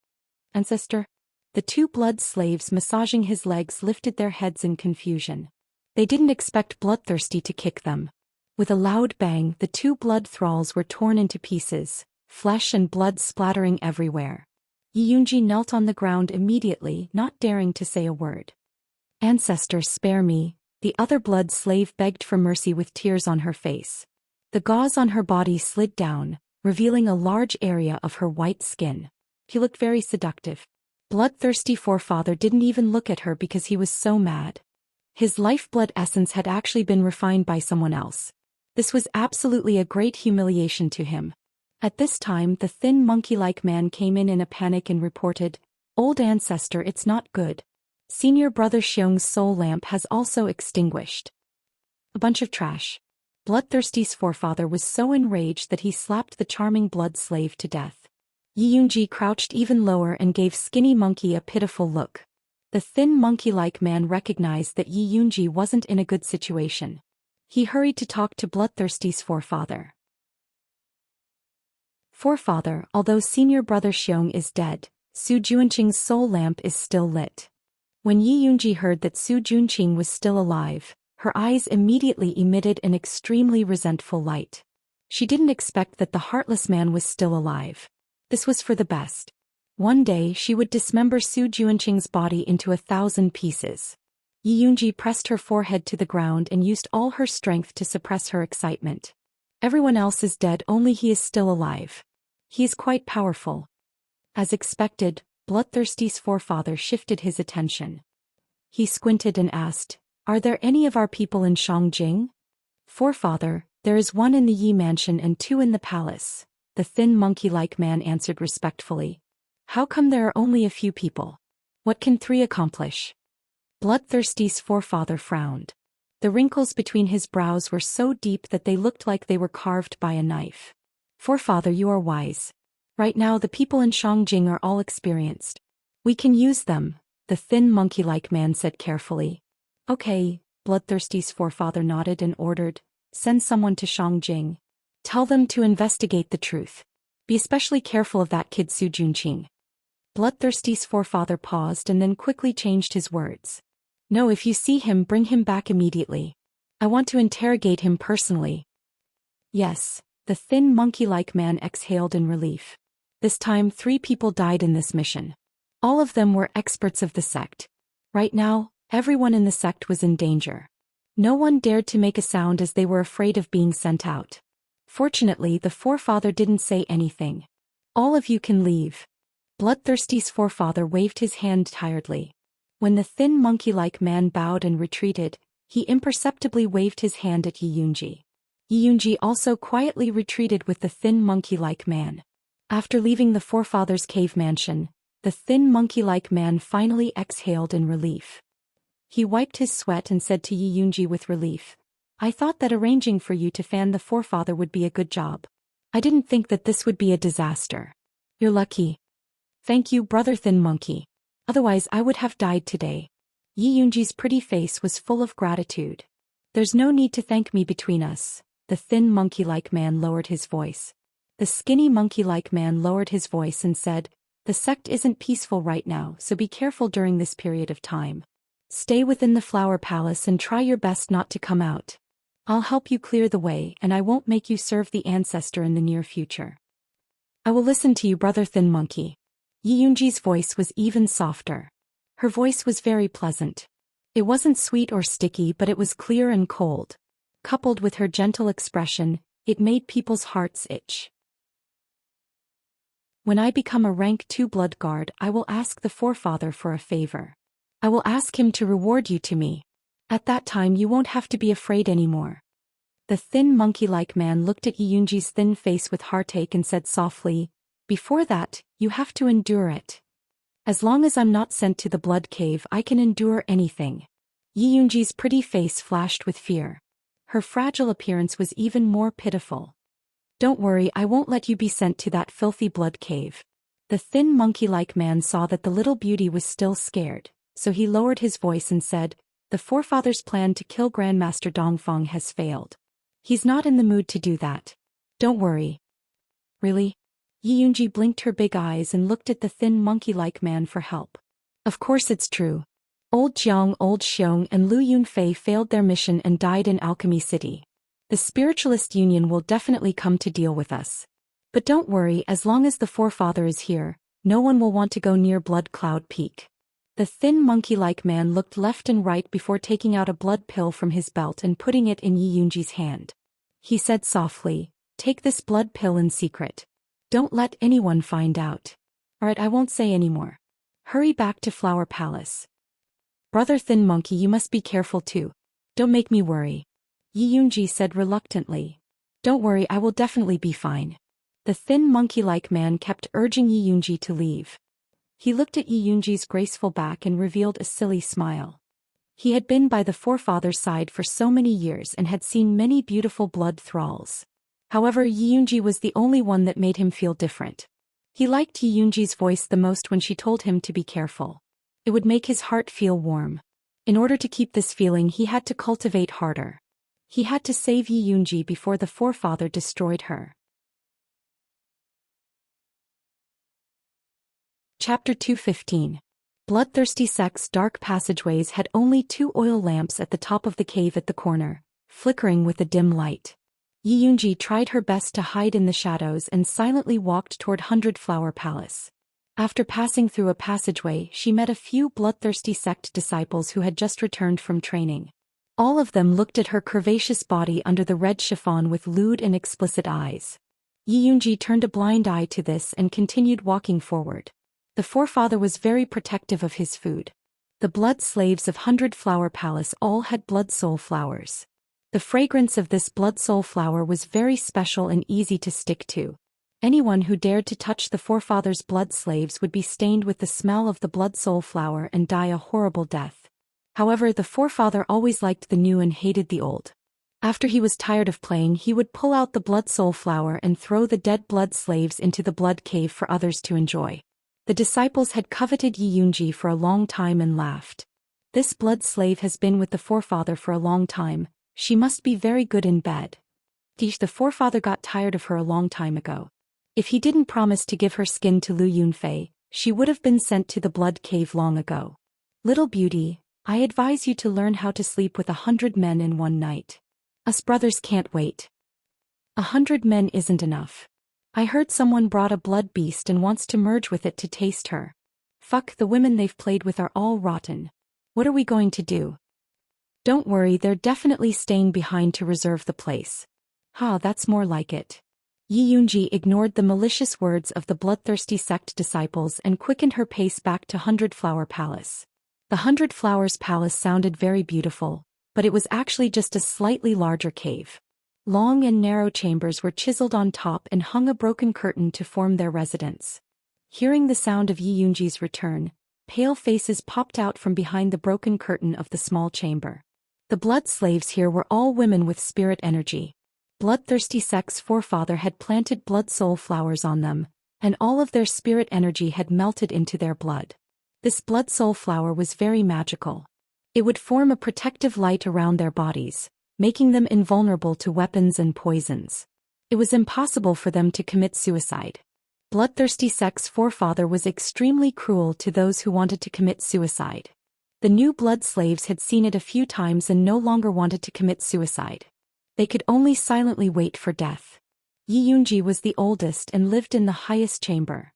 Ancestor? The 2 blood slaves massaging his legs lifted their heads in confusion. They didn't expect Bloodthirsty to kick them. With a loud bang, the 2 blood thralls were torn into pieces, flesh and blood splattering everywhere. Yi Yunji knelt on the ground immediately, not daring to say a word. Ancestor, spare me, the other blood slave begged for mercy with tears on her face. The gauze on her body slid down, revealing a large area of her white skin. He looked very seductive. Bloodthirsty forefather didn't even look at her because he was so mad. His lifeblood essence had actually been refined by someone else. This was absolutely a great humiliation to him. At this time, the thin monkey-like man came in a panic and reported, "Old ancestor, it's not good. Senior brother Xiong's soul lamp has also extinguished." A bunch of trash. Bloodthirsty's forefather was so enraged that he slapped the charming blood slave to death. Yi Yunji crouched even lower and gave Skinny Monkey a pitiful look. The thin monkey-like man recognized that Yi Yunji wasn't in a good situation. He hurried to talk to Bloodthirsty's forefather. "Forefather, although senior brother Xiong is dead, Su Junqing's soul lamp is still lit." When Yi Yunji heard that Su Junqing was still alive, Her eyes immediately emitted an extremely resentful light. She didn't expect that the heartless man was still alive. This was for the best. One day she would dismember Su Juanqing's body into 1,000 pieces. Yi Yunji pressed her forehead to the ground and used all her strength to suppress her excitement. Everyone else is dead, only he is still alive. He is quite powerful. As expected, Bloodthirsty's forefather shifted his attention. He squinted and asked, "Are there any of our people in Shangjing?" "Forefather, there is one in the Yi mansion and 2 in the palace," the thin monkey-like man answered respectfully. "How come there are only a few people? What can 3 accomplish?" Bloodthirsty's forefather frowned. The wrinkles between his brows were so deep that they looked like they were carved by a knife. "Forefather, you are wise. Right now the people in Shangjing are all experienced. We can use them," the thin monkey-like man said carefully. "Okay," Bloodthirsty's forefather nodded and ordered, "Send someone to Shangjing. Tell them to investigate the truth. Be especially careful of that kid Su Junqing." Bloodthirsty's forefather paused and then quickly changed his words. "No, if you see him, bring him back immediately. I want to interrogate him personally." "Yes," the thin monkey-like man exhaled in relief. This time 3 people died in this mission. All of them were experts of the sect. Right now, everyone in the sect was in danger. No one dared to make a sound as they were afraid of being sent out. Fortunately, the forefather didn't say anything. "All of you can leave." Bloodthirsty's forefather waved his hand tiredly. When the thin monkey-like man bowed and retreated, he imperceptibly waved his hand at Yi Yunji. Yi Yunji also quietly retreated with the thin monkey-like man. After leaving the forefather's cave mansion, the thin monkey-like man finally exhaled in relief. He wiped his sweat and said to Yi Yunji with relief, "I thought that arranging for you to fan the forefather would be a good job. I didn't think that this would be a disaster. You're lucky." "Thank you, brother thin monkey. Otherwise I would have died today." Yi Yunji's pretty face was full of gratitude. "There's no need to thank me between us." The thin monkey-like man lowered his voice. The skinny monkey-like man lowered his voice and said, "The sect isn't peaceful right now, so be careful during this period of time. Stay within the Flower Palace and try your best not to come out. I'll help you clear the way and I won't make you serve the ancestor in the near future." "I will listen to you, brother thin monkey." Yi Yunji's voice was even softer. Her voice was very pleasant. It wasn't sweet or sticky, but it was clear and cold. Coupled with her gentle expression, it made people's hearts itch. "When I become a rank 2 blood guard, I will ask the forefather for a favor. I will ask him to reward you to me. At that time you won't have to be afraid anymore." The thin monkey-like man looked at Yi Yunji's thin face with heartache and said softly, "Before that, you have to endure it. As long as I'm not sent to the blood cave, I can endure anything." Yi Yunji's pretty face flashed with fear. Her fragile appearance was even more pitiful. "Don't worry, I won't let you be sent to that filthy blood cave." The thin monkey-like man saw that the little beauty was still scared, so he lowered his voice and said, "The forefather's plan to kill Grandmaster Dongfeng has failed. He's not in the mood to do that. Don't worry." "Really?" Yi Yunji blinked her big eyes and looked at the thin monkey-like man for help. "Of course it's true. Old Jiang, Old Xiong and Lu Yunfei failed their mission and died in Alchemy City. The Spiritualist Union will definitely come to deal with us. But don't worry, as long as the forefather is here, no one will want to go near Blood Cloud Peak." The thin monkey-like man looked left and right before taking out a blood pill from his belt and putting it in Yi Yunji's hand. He said softly, "Take this blood pill in secret. Don't let anyone find out. Alright, I won't say anymore. Hurry back to Flower Palace. Brother thin monkey, you must be careful too. Don't make me worry." Yi Yunji said reluctantly. "Don't worry, I will definitely be fine." The thin monkey-like man kept urging Yi Yunji to leave. He looked at Yi Yunji's graceful back and revealed a silly smile. He had been by the forefather's side for so many years and had seen many beautiful blood thralls. However, Yi Yunji was the only one that made him feel different. He liked Yi Yunji's voice the most when she told him to be careful. It would make his heart feel warm. In order to keep this feeling, he had to cultivate harder. He had to save Yi Yunji before the forefather destroyed her. Chapter 215. Bloodthirsty sect's dark passageways had only 2 oil lamps at the top of the cave at the corner, flickering with a dim light. Yi Yunji tried her best to hide in the shadows and silently walked toward 100-Flower Palace. After passing through a passageway, she met a few bloodthirsty sect disciples who had just returned from training. All of them looked at her curvaceous body under the red chiffon with lewd and explicit eyes. Yi Yunji turned a blind eye to this and continued walking forward. The forefather was very protective of his food. The blood slaves of 100-Flower Palace all had blood soul flowers. The fragrance of this blood soul flower was very special and easy to stick to. Anyone who dared to touch the forefather's blood slaves would be stained with the smell of the blood soul flower and die a horrible death. However, the forefather always liked the new and hated the old. After he was tired of playing, he would pull out the blood soul flower and throw the dead blood slaves into the blood cave for others to enjoy. The disciples had coveted Yi Yunji for a long time and laughed. This blood slave has been with the forefather for a long time. She must be very good in bed. The forefather got tired of her a long time ago. If he didn't promise to give her skin to Lu Yunfei, she would have been sent to the blood cave long ago. Little beauty, I advise you to learn how to sleep with 100 men in one night. Us brothers can't wait. 100 men isn't enough. I heard someone brought a blood beast and wants to merge with it to taste her. Fuck, the women they've played with are all rotten. What are we going to do? Don't worry, they're definitely staying behind to reserve the place. That's more like it. Yi Yunji ignored the malicious words of the bloodthirsty sect disciples and quickened her pace back to 100-Flower Palace. The 100 Flowers Palace sounded very beautiful, but it was actually just a slightly larger cave. Long and narrow chambers were chiseled on top and hung a broken curtain to form their residence. Hearing the sound of Yi Yunji's return, pale faces popped out from behind the broken curtain of the small chamber. The blood slaves here were all women with spirit energy. Bloodthirsty sect's forefather had planted blood soul flowers on them, and all of their spirit energy had melted into their blood. This blood soul flower was very magical. It would form a protective light around their bodies, making them invulnerable to weapons and poisons. It was impossible for them to commit suicide. Bloodthirsty sect's forefather was extremely cruel to those who wanted to commit suicide. The new blood slaves had seen it a few times and no longer wanted to commit suicide. They could only silently wait for death. Yi Yunji was the oldest and lived in the highest chamber.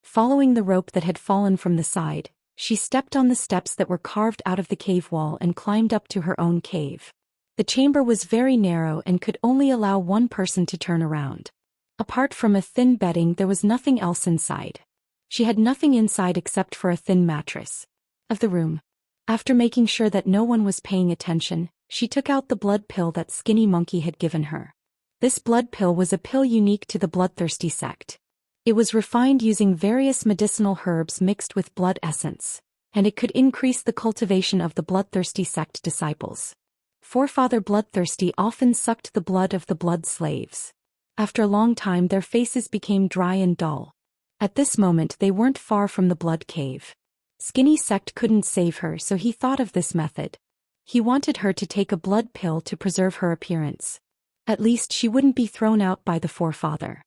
Following the rope that had fallen from the side, she stepped on the steps that were carved out of the cave wall and climbed up to her own cave. The chamber was very narrow and could only allow one person to turn around. Apart from a thin bedding, there was nothing else inside. She had nothing inside except for a thin mattress. Of the room. After making sure that no one was paying attention, she took out the blood pill that Skinny Monkey had given her. This blood pill was a pill unique to the bloodthirsty sect. It was refined using various medicinal herbs mixed with blood essence, and it could increase the cultivation of the bloodthirsty sect disciples. Forefather Bloodthirsty often sucked the blood of the blood slaves. After a long time, their faces became dry and dull. At this moment, they weren't far from the blood cave. Skinny sect couldn't save her, so he thought of this method. He wanted her to take a blood pill to preserve her appearance. At least she wouldn't be thrown out by the forefather.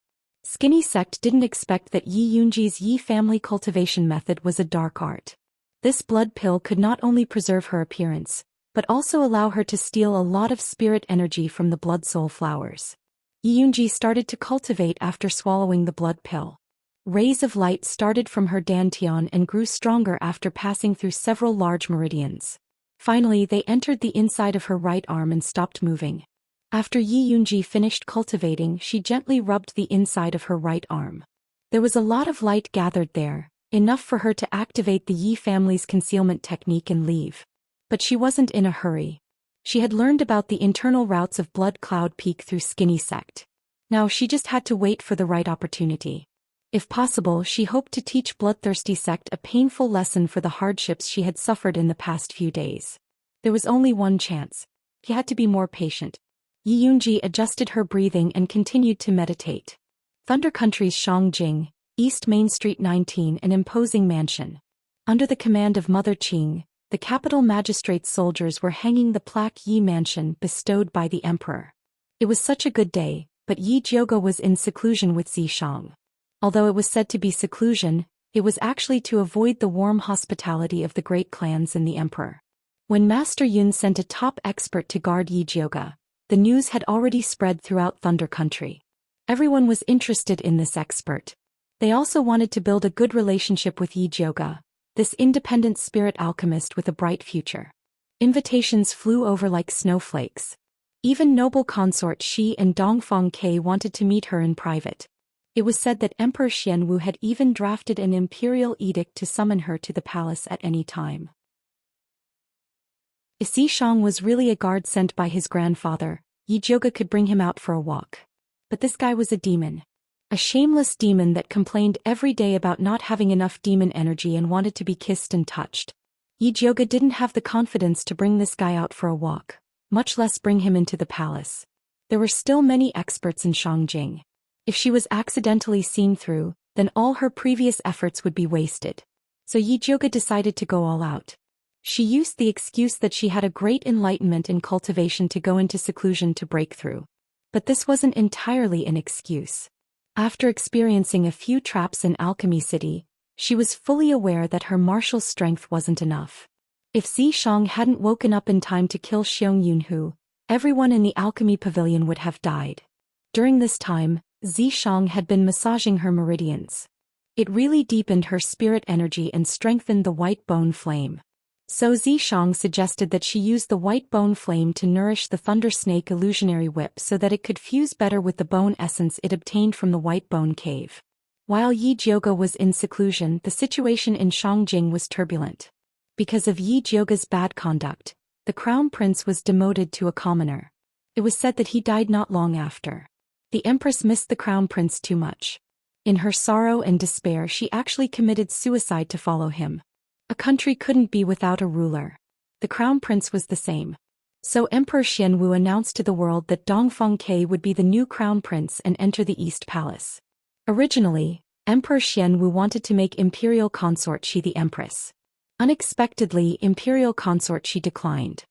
Skinny sect didn't expect that Yi Yunji's Yi family cultivation method was a dark art. This blood pill could not only preserve her appearance, but also allow her to steal a lot of spirit energy from the blood soul flowers. Yi Yunji started to cultivate after swallowing the blood pill. Rays of light started from her dantian and grew stronger after passing through several large meridians. Finally, they entered the inside of her right arm and stopped moving. After Yi Yunji finished cultivating, she gently rubbed the inside of her right arm. There was a lot of light gathered there, enough for her to activate the Yi family's concealment technique and leave. But she wasn't in a hurry. She had learned about the internal routes of Blood Cloud Peak through Skinny Sect. Now she just had to wait for the right opportunity. If possible, she hoped to teach Bloodthirsty Sect a painful lesson for the hardships she had suffered in the past few days. There was only one chance. He had to be more patient. Yi Yunji adjusted her breathing and continued to meditate. Thunder Country's Shangjing, East Main Street 19, an imposing mansion. Under the command of Mother Qing, the capital magistrate's soldiers were hanging the plaque Yi Mansion bestowed by the emperor. It was such a good day, but Yi Jiogo was in seclusion with Zishang. Although it was said to be seclusion, It was actually to avoid the warm hospitality of the great clans and the emperor. When Master Yun sent a top expert to guard Yi Jiuge, the news had already spread throughout Thunder Country. Everyone was interested in this expert. They also wanted to build a good relationship with Yi Jiuge, this independent spirit alchemist with a bright future. Invitations flew over like snowflakes. Even noble consort Shi and Dongfang Ke wanted to meet her in private. It was said that Emperor Xianwu had even drafted an imperial edict to summon her to the palace at any time. If Xianxia was really a guard sent by his grandfather, Yi Jiuge could bring him out for a walk. But this guy was a demon. A shameless demon that complained every day about not having enough demon energy and wanted to be kissed and touched. Yi Jiuge didn't have the confidence to bring this guy out for a walk, much less bring him into the palace. There were still many experts in Shangjing. If she was accidentally seen through, then all her previous efforts would be wasted. So Yi Jiuge decided to go all out. She used the excuse that she had a great enlightenment in cultivation to go into seclusion to break through. But this wasn't entirely an excuse. After experiencing a few traps in Alchemy City, she was fully aware that her martial strength wasn't enough. If Xianxia hadn't woken up in time to kill Xiong Yunhu, everyone in the Alchemy Pavilion would have died. During this time, Xianxia had been massaging her meridians. It really deepened her spirit energy and strengthened the white bone flame. So Xianxia suggested that she use the white bone flame to nourish the Thunder Snake illusionary whip so that it could fuse better with the bone essence it obtained from the white bone cave. While Yi Jiuge was in seclusion, the situation in Shangjing was turbulent. Because of Yi Jiuge's bad conduct, the crown prince was demoted to a commoner. It was said that he died not long after. The empress missed the crown prince too much. In her sorrow and despair, she actually committed suicide to follow him. A country couldn't be without a ruler. The crown prince was the same. So Emperor Xianwu announced to the world that Dongfang Ke would be the new crown prince and enter the East Palace. Originally, Emperor Xianwu wanted to make imperial consort Shi the empress. Unexpectedly, imperial consort Shi declined.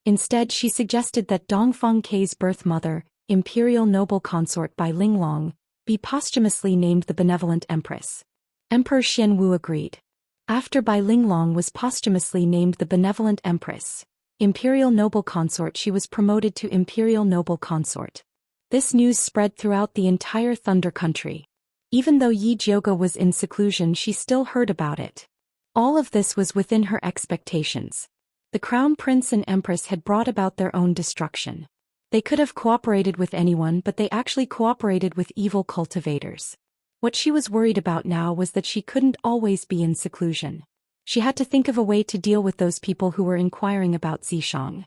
Instead, she suggested that Dongfang Ke's birth mother, imperial noble consort Bai Linglong, be posthumously named the benevolent empress. Emperor Xianwu agreed. After Bai Linglong was posthumously named the benevolent empress, imperial noble consort, she was promoted to imperial noble consort. This news spread throughout the entire Thunder Country. Even though Yi Jiuge was in seclusion, she still heard about it. All of this was within her expectations. The crown prince and empress had brought about their own destruction. They could have cooperated with anyone, but they actually cooperated with evil cultivators. What she was worried about now was that she couldn't always be in seclusion. She had to think of a way to deal with those people who were inquiring about Xianxia.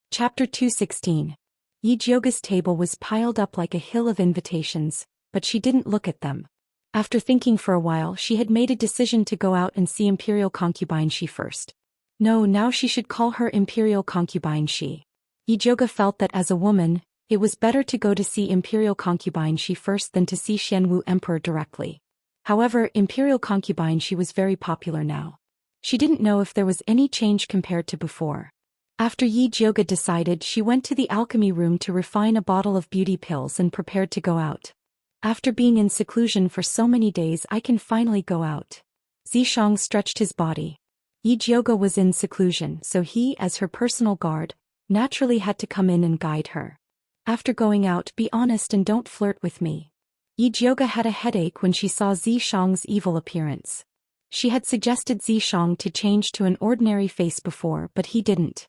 Chapter 216. Yi Jiuge's table was piled up like a hill of invitations, but she didn't look at them. After thinking for a while, she had made a decision to go out and see Imperial Concubine Shi first. No, now she should call her Imperial Concubine Shi. Yi Jiuge felt that as a woman, it was better to go to see Imperial Concubine Shi first than to see Xianwu Emperor directly. However, Imperial Concubine Shi was very popular now. She didn't know if there was any change compared to before. After Yi Jiuge decided, she went to the alchemy room to refine a bottle of beauty pills and prepared to go out. After being in seclusion for so many days, I can finally go out. Xianxia stretched his body. Yi Jiuge was in seclusion, so he, as her personal guard, naturally had to come in and guide her. After going out, be honest and don't flirt with me. Yi Jiuge had a headache when she saw Xianxia's evil appearance. She had suggested Xianxia to change to an ordinary face before, but he didn't.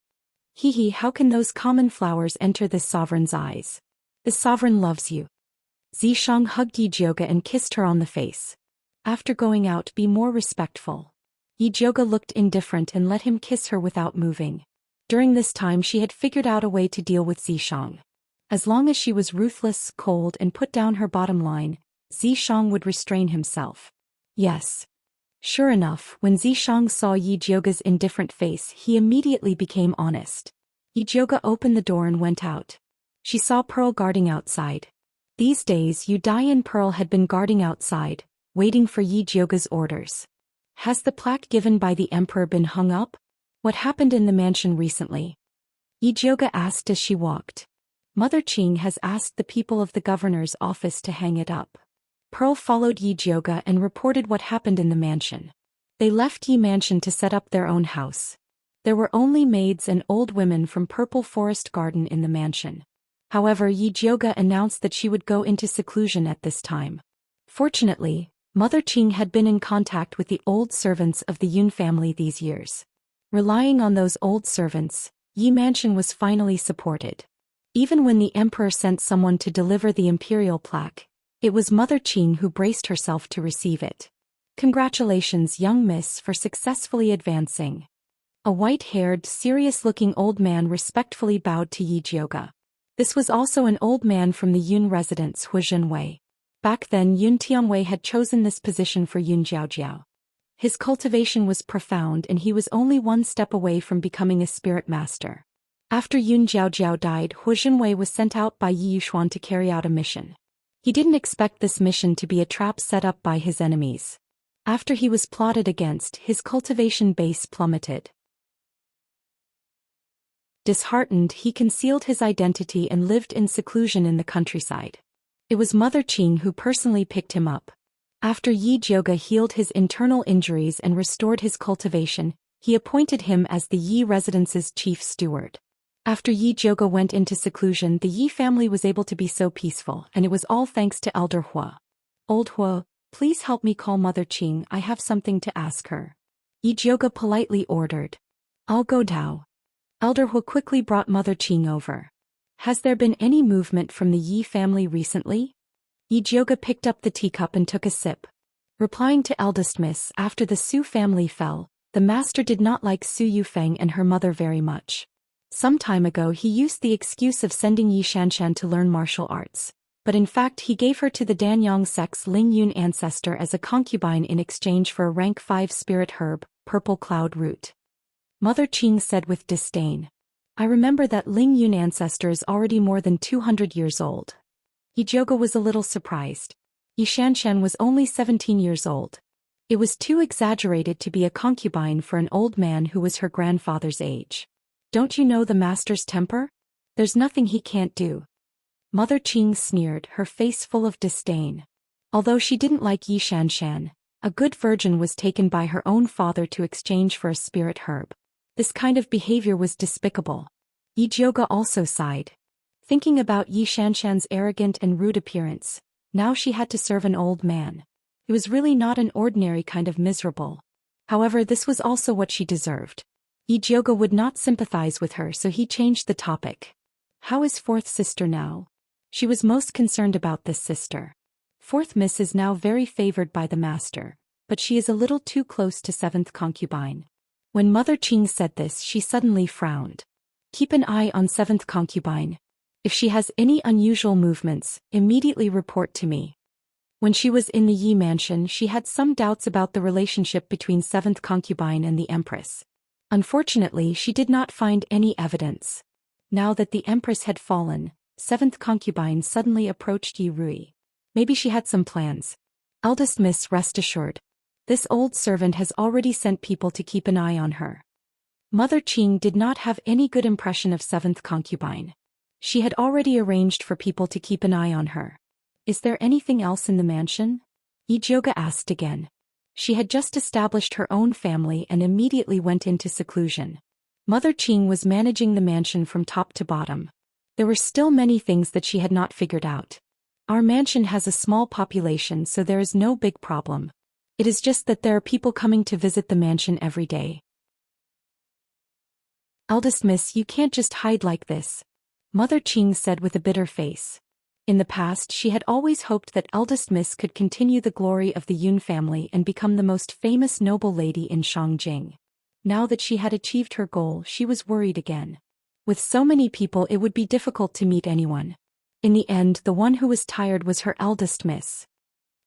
Hee, how can those common flowers enter this sovereign's eyes? The sovereign loves you. Xianxia hugged Yi Jiuge and kissed her on the face. After going out, be more respectful. Yi Jiuge looked indifferent and let him kiss her without moving. During this time, she had figured out a way to deal with Xianxia. As long as she was ruthless, cold, and put down her bottom line, Xianxia would restrain himself. Yes. Sure enough, when Xianxia saw Yi Jiuge's indifferent face, he immediately became honest. Yi Jiuge opened the door and went out. She saw Pearl guarding outside. These days, Yu Dai and Pearl had been guarding outside, waiting for Yi Jiuge's orders. Has the plaque given by the emperor been hung up? What happened in the mansion recently? Yi Jiuge asked as she walked. Mother Qing has asked the people of the governor's office to hang it up. Pearl followed Yi Jioga and reported what happened in the mansion. They left Yi Mansion to set up their own house. There were only maids and old women from Purple Forest Garden in the mansion. However, Yi Jioga announced that she would go into seclusion at this time. Fortunately, Mother Qing had been in contact with the old servants of the Yun family these years. Relying on those old servants, Yi Mansion was finally supported. Even when the emperor sent someone to deliver the imperial plaque, it was Mother Qing who braced herself to receive it. Congratulations, young miss, for successfully advancing. A white-haired, serious-looking old man respectfully bowed to Yi Jioga. This was also an old man from the Yun residence, Hu Zhenwei. Back then, Yun Tianwei had chosen this position for Yun Jiaojiao. His cultivation was profound and he was only one step away from becoming a spirit master. After Yun Jiaojiao died, Hu Zhenwei was sent out by Yi Yuxuan to carry out a mission. He didn't expect this mission to be a trap set up by his enemies. After he was plotted against, his cultivation base plummeted. Disheartened, he concealed his identity and lived in seclusion in the countryside. It was Mother Qing who personally picked him up. After Yi Jioga healed his internal injuries and restored his cultivation, he appointed him as the Yi residence's chief steward. After Yi Jioga went into seclusion, the Yi family was able to be so peaceful, and it was all thanks to Elder Hua. Old Hua, please help me call Mother Qing, I have something to ask her. Yi Jioga politely ordered. I'll go Dao. Elder Hua quickly brought Mother Qing over. Has there been any movement from the Yi family recently? Yi Jioga picked up the teacup and took a sip. Replying to eldest miss, after the Su family fell, the master did not like Su Yufeng and her mother very much. Some time ago he used the excuse of sending Yi Xianxia to learn martial arts, but in fact he gave her to the Danyang sect's Ling Yun ancestor as a concubine in exchange for a rank 5 spirit herb, purple cloud root. Mother Qing said with disdain. I remember that Ling Yun ancestor is already more than 200 years old. Yi Jioga was a little surprised. Yi Xianxian was only 17 years old. It was too exaggerated to be a concubine for an old man who was her grandfather's age. Don't you know the master's temper? There's nothing he can't do. Mother Qing sneered, her face full of disdain. Although she didn't like Yi Xianxian, a good virgin was taken by her own father to exchange for a spirit herb. This kind of behavior was despicable. Yi Jioga also sighed. Thinking about Yi Xianxian's arrogant and rude appearance, now she had to serve an old man. It was really not an ordinary kind of miserable. However, this was also what she deserved. Yi Jioga would not sympathize with her, so he changed the topic. How is fourth sister now? She was most concerned about this sister. Fourth miss is now very favored by the master, but she is a little too close to seventh concubine. When Mother Qing said this, she suddenly frowned. Keep an eye on seventh concubine. If she has any unusual movements, immediately report to me. When she was in the Yi mansion, she had some doubts about the relationship between seventh concubine and the empress. Unfortunately, she did not find any evidence. Now that the empress had fallen, seventh concubine suddenly approached Yi Rui. Maybe she had some plans. Eldest miss, rest assured. This old servant has already sent people to keep an eye on her. Mother Qing did not have any good impression of seventh concubine. She had already arranged for people to keep an eye on her. Is there anything else in the mansion? Yi Jioga asked again. She had just established her own family and immediately went into seclusion. Mother Qing was managing the mansion from top to bottom. There were still many things that she had not figured out. Our mansion has a small population, so there is no big problem. It is just that there are people coming to visit the mansion every day. Eldest miss, you can't just hide like this, Mother Qing said with a bitter face. In the past, she had always hoped that eldest miss could continue the glory of the Yun family and become the most famous noble lady in Shangjing. Now that she had achieved her goal, she was worried again. With so many people, it would be difficult to meet anyone. In the end, the one who was tired was her eldest miss.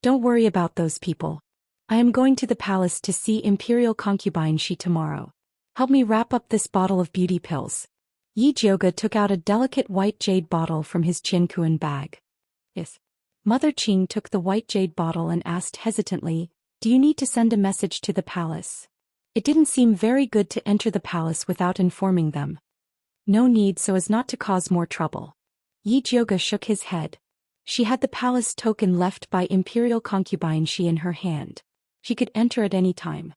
Don't worry about those people. I am going to the palace to see Imperial Concubine Shi tomorrow. Help me wrap up this bottle of beauty pills. Yi Jioga took out a delicate white jade bottle from his Qinkuan bag. Yes. Mother Qing took the white jade bottle and asked hesitantly, do you need to send a message to the palace? It didn't seem very good to enter the palace without informing them. No need, so as not to cause more trouble. Yi Jioge shook his head. She had the palace token left by Imperial concubine Xi in her hand. She could enter at any time.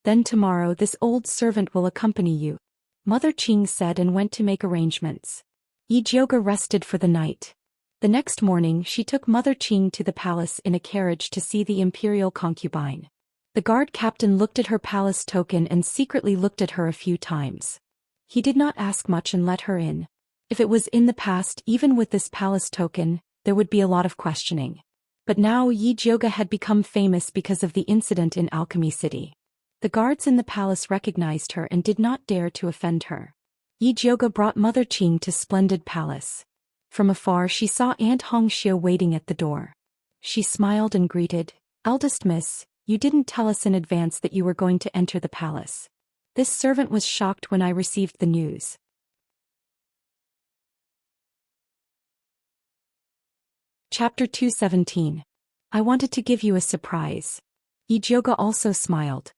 Then tomorrow this old servant will accompany you, Mother Qing said and went to make arrangements. Yi Jioge rested for the night. The next morning she took Mother Qing to the palace in a carriage to see the Imperial concubine. The guard captain looked at her palace token and secretly looked at her a few times. He did not ask much and let her in. If it was in the past, even with this palace token, there would be a lot of questioning. But now Yi Jioge had become famous because of the incident in Alchemy City. The guards in the palace recognized her and did not dare to offend her. Yi Jioge brought Mother Qing to splendid palace. From afar she saw Aunt Hongxiu waiting at the door. She smiled and greeted, "Eldest miss, you didn't tell us in advance that you were going to enter the palace." This servant was shocked when I received the news. Chapter 217. I wanted to give you a surprise. Yi Jioge also smiled.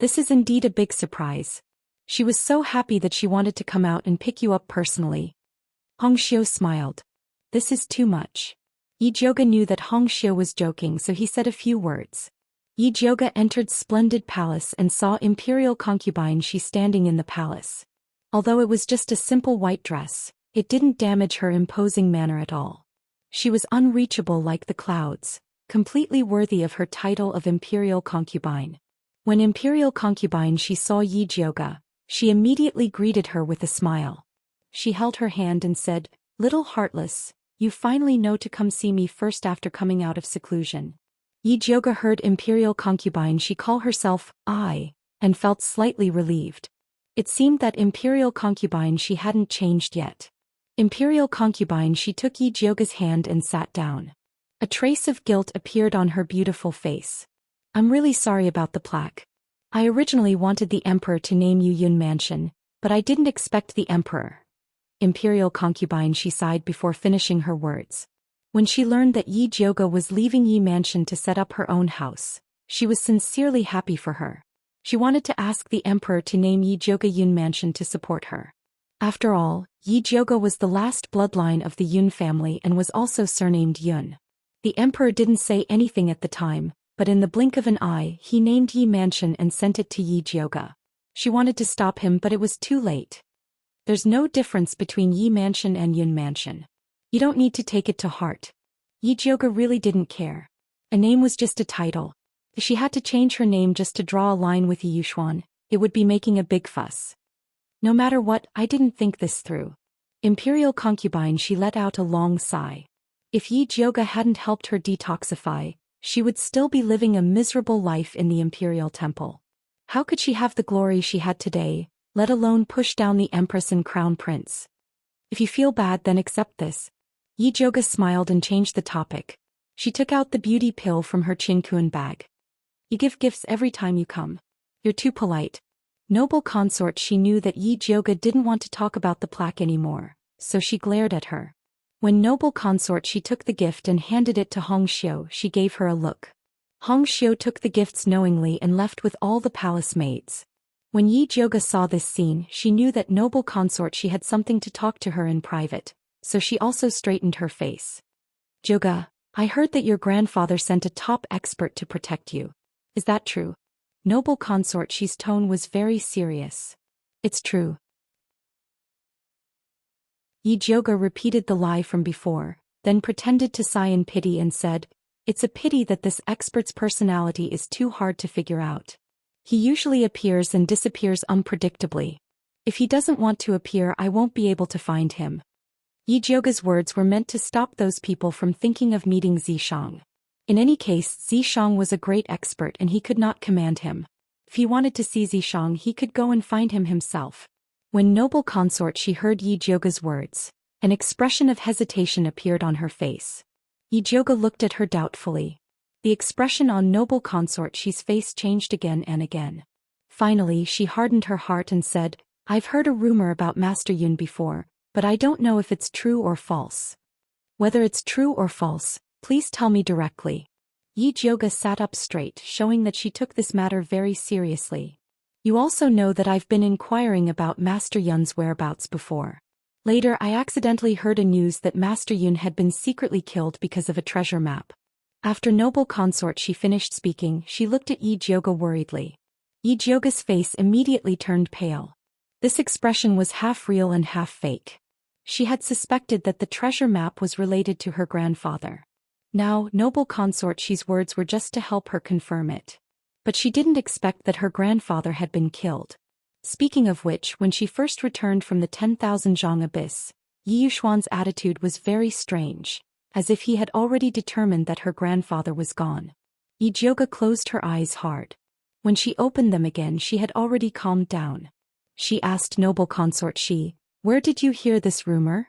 This is indeed a big surprise. She was so happy that she wanted to come out and pick you up personally. Hongxiu smiled. This is too much. Yi Jioge knew that Hongxiu was joking, so he said a few words. Yi Jioge entered splendid palace and saw Imperial concubine Xi standing in the palace. Although it was just a simple white dress, it didn't damage her imposing manner at all. She was unreachable like the clouds, completely worthy of her title of Imperial concubine. When Imperial concubine Xi saw Yi Jioge, she immediately greeted her with a smile. She held her hand and said, "Little heartless, you finally know to come see me first after coming out of seclusion." Yi Jioge heard Imperial concubine Xi call herself "I," and felt slightly relieved. It seemed that Imperial concubine Xi hadn't changed yet. Imperial concubine Xi took Yi Jioge's hand and sat down. A trace of guilt appeared on her beautiful face. "I'm really sorry about the plaque. I originally wanted the emperor to name you Yun Mansion, but I didn't expect the emperor." Imperial concubine Xi sighed before finishing her words. When she learned that Yi Jioge was leaving Yi Mansion to set up her own house, she was sincerely happy for her. She wanted to ask the emperor to name Yi Jioge Yun Mansion to support her. After all, Yi Jioge was the last bloodline of the Yun family and was also surnamed Yun. The emperor didn't say anything at the time, but in the blink of an eye he named Yi Mansion and sent it to Yi Jioge. She wanted to stop him, but it was too late. There's no difference between Yi Mansion and Yun Mansion. You don't need to take it to heart. Yi Jioge really didn't care. A name was just a title. If she had to change her name just to draw a line with Yi Yuxuan, it would be making a big fuss. No matter what, I didn't think this through. Imperial concubine Xi let out a long sigh. If Yi Jioge hadn't helped her detoxify, she would still be living a miserable life in the Imperial Temple. How could she have the glory she had today, let alone push down the Empress and Crown Prince? If you feel bad, then accept this. Yi Jioge smiled and changed the topic. She took out the beauty pill from her Qinkuan bag. You give gifts every time you come. You're too polite. Noble consort, she knew that Yi Jioge didn't want to talk about the plaque anymore, so she glared at her. When noble consort she took the gift and handed it to Hongxiu, she gave her a look. Hongxiu took the gifts knowingly and left with all the palace maids. When Yi Jioge saw this scene, she knew that noble consort she had something to talk to her in private, so she also straightened her face. "Jioge, I heard that your grandfather sent a top expert to protect you. Is that true?" Noble consort Xi's tone was very serious. "It's true." Yi Jioge repeated the lie from before, then pretended to sigh in pity and said, "It's a pity that this expert's personality is too hard to figure out. He usually appears and disappears unpredictably. If he doesn't want to appear, I won't be able to find him." Yi Jioge's words were meant to stop those people from thinking of meeting Zishang. In any case, Zishang was a great expert and he could not command him. If he wanted to see Zishang, he could go and find him himself. When noble consort she heard Yi Jioge's words, an expression of hesitation appeared on her face. Yi Jioge looked at her doubtfully. The expression on noble consort Xi's face changed again and again. Finally she hardened her heart and said, "I've heard a rumor about Master Yun before, but I don't know if it's true or false. Whether it's true or false, please tell me directly." Yi Jioge sat up straight, showing that she took this matter very seriously. "You also know that I've been inquiring about Master Yun's whereabouts before. Later I accidentally heard a news that Master Yun had been secretly killed because of a treasure map. After noble consort she finished speaking, she looked at Yi Jioge worriedly. Yi Jioge's face immediately turned pale. This expression was half real and half fake. She had suspected that the treasure map was related to her grandfather. Now, noble consort she's words were just to help her confirm it. But she didn't expect that her grandfather had been killed. Speaking of which, when she first returned from the 10,000 zhang abyss, Yi Yuxuan's attitude was very strange, as if he had already determined that her grandfather was gone. Yi Jioge closed her eyes hard. When she opened them again she had already calmed down. She asked noble consort where did you hear this rumor?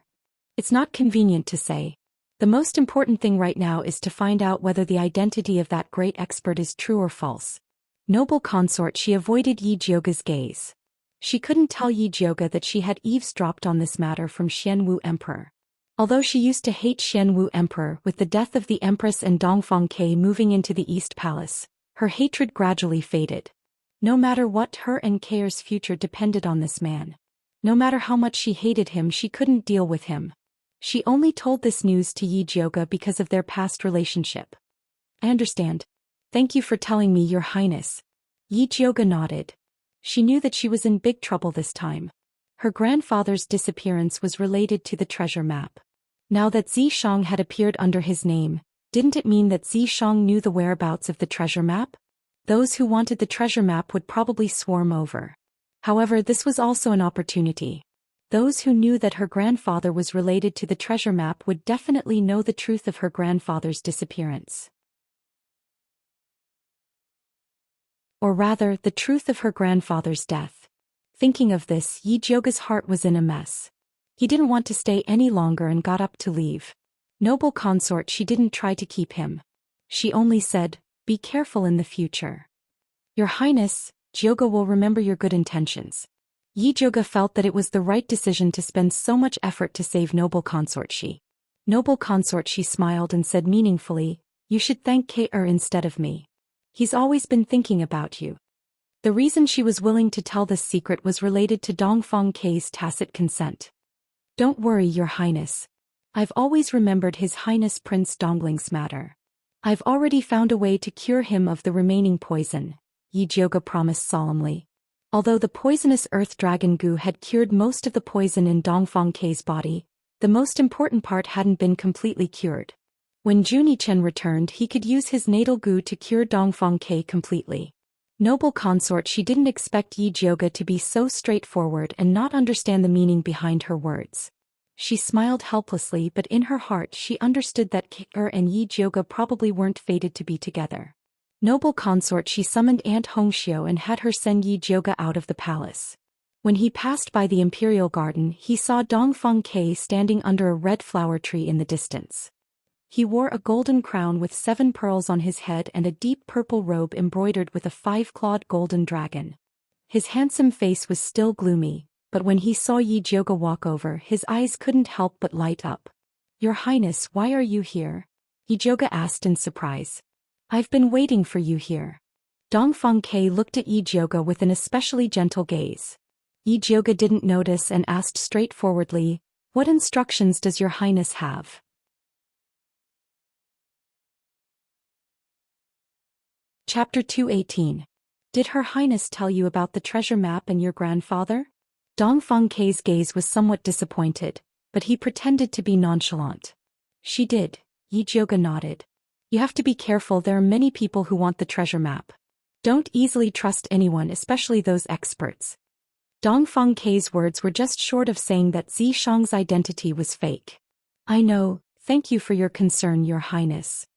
It's not convenient to say. The most important thing right now is to find out whether the identity of that great expert is true or false. Noble consort she avoided Yi Jioge's gaze. She couldn't tell Yi Jioge that she had eavesdropped on this matter from Xianwu Emperor. Although she used to hate Xianwu Emperor, with the death of the Empress and Dongfang Ke moving into the East Palace, her hatred gradually faded. No matter what, her and Keir's future depended on this man. No matter how much she hated him, she couldn't deal with him. She only told this news to Yi Jioge because of their past relationship. I understand. Thank you for telling me, Your Highness. Yi Jioge nodded. She knew that she was in big trouble this time. Her grandfather's disappearance was related to the treasure map. Now that Zhishang had appeared under his name, didn't it mean that Zhishang knew the whereabouts of the treasure map? Those who wanted the treasure map would probably swarm over. However, this was also an opportunity. Those who knew that her grandfather was related to the treasure map would definitely know the truth of her grandfather's disappearance. Or rather, the truth of her grandfather's death. Thinking of this, Yi Jioge's heart was in a mess. He didn't want to stay any longer and got up to leave. Noble consort she didn't try to keep him. She only said, "Be careful in the future." Your Highness, Jioge will remember your good intentions. Yi Jioge felt that it was the right decision to spend so much effort to save noble consort she. Noble consort she smiled and said meaningfully, "You should thank Keir instead of me. He's always been thinking about you." The reason she was willing to tell this secret was related to Dongfang Ke's tacit consent. Don't worry, Your Highness. I've always remembered His Highness Prince Dongling's matter. I've already found a way to cure him of the remaining poison, Yi Jioge promised solemnly. Although the poisonous earth dragon goo had cured most of the poison in Dongfang Ke's body, the most important part hadn't been completely cured. When Junichen returned, he could use his natal goo to cure Dongfang Ke completely. Noble consort she didn't expect Yi Jioge to be so straightforward and not understand the meaning behind her words. She smiled helplessly, but in her heart she understood that Keir and Yi Jioge probably weren't fated to be together. Noble consort she summoned Aunt Hongxiu and had her send Yi Jioge out of the palace. When he passed by the imperial garden, he saw Dongfang Ke standing under a red flower tree in the distance. He wore a golden crown with 7 pearls on his head and a deep purple robe embroidered with a 5-clawed golden dragon. His handsome face was still gloomy, but when he saw Yi Jioge walk over, his eyes couldn't help but light up. Your Highness, why are you here? Yi Jioge asked in surprise. I've been waiting for you here. Dongfang Ke looked at Yi Jioge with an especially gentle gaze. Yi Jioge didn't notice and asked straightforwardly, "What instructions does Your Highness have?" Chapter 218. Did Her Highness tell you about the treasure map and your grandfather? Dongfang Ke's gaze was somewhat disappointed, but he pretended to be nonchalant. She did, Yi Jioge nodded. You have to be careful, there are many people who want the treasure map. Don't easily trust anyone, especially those experts. Dongfang Ke's words were just short of saying that Zhishang's identity was fake. I know, thank you for your concern, Your Highness.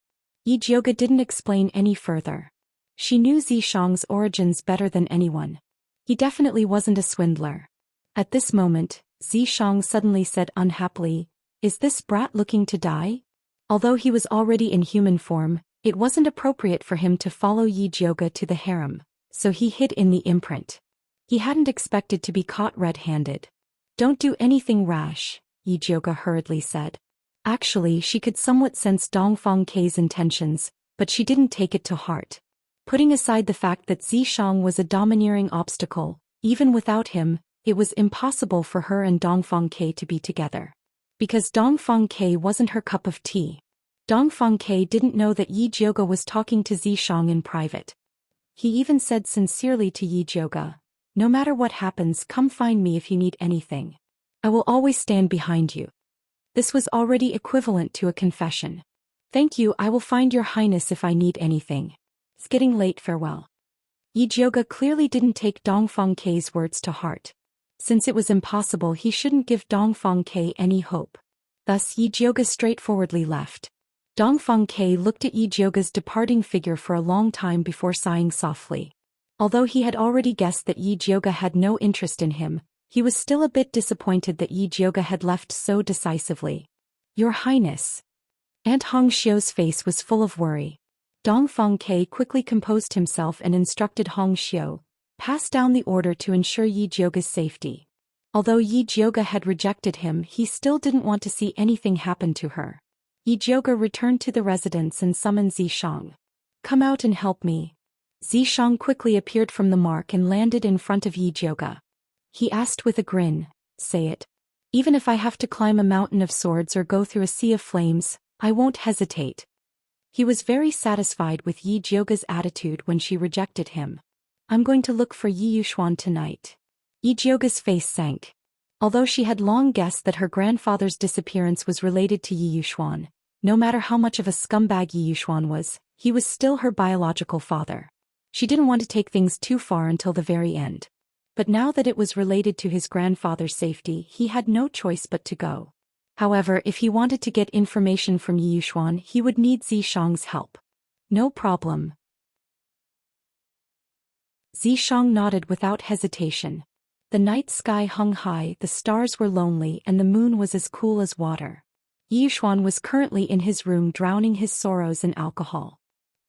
Yi Jioge didn't explain any further. She knew Zhishang's origins better than anyone. He definitely wasn't a swindler. At this moment, Zhishang suddenly said unhappily, "Is this brat looking to die?" Although he was already in human form, it wasn't appropriate for him to follow Yi Jioge to the harem, so he hid in the imprint. He hadn't expected to be caught red-handed. Don't do anything rash, Yi Jioge hurriedly said. Actually, she could somewhat sense Dongfang Ke's intentions, but she didn't take it to heart. Putting aside the fact that Zhishang was a domineering obstacle, even without him, It was impossible for her and Dongfang Ke to be together. Because Dongfang Ke wasn't her cup of tea. Dongfang Ke didn't know that Yi Jioge was talking to Zishang in private. He even said sincerely to Yi Jioge, "No matter what happens, come find me if you need anything. I will always stand behind you." This was already equivalent to a confession. "Thank you, I will find your highness if I need anything. It's getting late, farewell." Yi Jioge clearly didn't take Dongfang Ke's words to heart. Since it was impossible, he shouldn't give Dongfang Ke any hope. Thus Yi Jioge straightforwardly left. Dongfang Ke looked at Yi Jioge's departing figure for a long time before sighing softly. Although he had already guessed that Yi Jioge had no interest in him, he was still a bit disappointed that Yi Jioge had left so decisively. "Your Highness." Aunt Hong Xiu's face was full of worry. Dongfang Ke quickly composed himself and instructed Hong Xiu, "Pass down the order to ensure Yi Jioge's safety." Although Yi Jioge had rejected him, he still didn't want to see anything happen to her. Yi Jioge returned to the residence and summoned Zishang. "Come out and help me." Zishang quickly appeared from the mark and landed in front of Yi Jioge. He asked with a grin, "Say it. Even if I have to climb a mountain of swords or go through a sea of flames, I won't hesitate." He was very satisfied with Yi Jioge's attitude when she rejected him. "I'm going to look for Yi Yuxuan tonight." Yi Jioge's face sank. Although she had long guessed that her grandfather's disappearance was related to Yi Yuxuan, no matter how much of a scumbag Yi Yuxuan was, he was still her biological father. She didn't want to take things too far until the very end. But now that it was related to his grandfather's safety, he had no choice but to go. However, if he wanted to get information from Yi Yuxuan, he would need Zishang's help. "No problem." Zishang nodded without hesitation. The night sky hung high, the stars were lonely, and the moon was as cool as water. Yi Yuxuan was currently in his room drowning his sorrows in alcohol.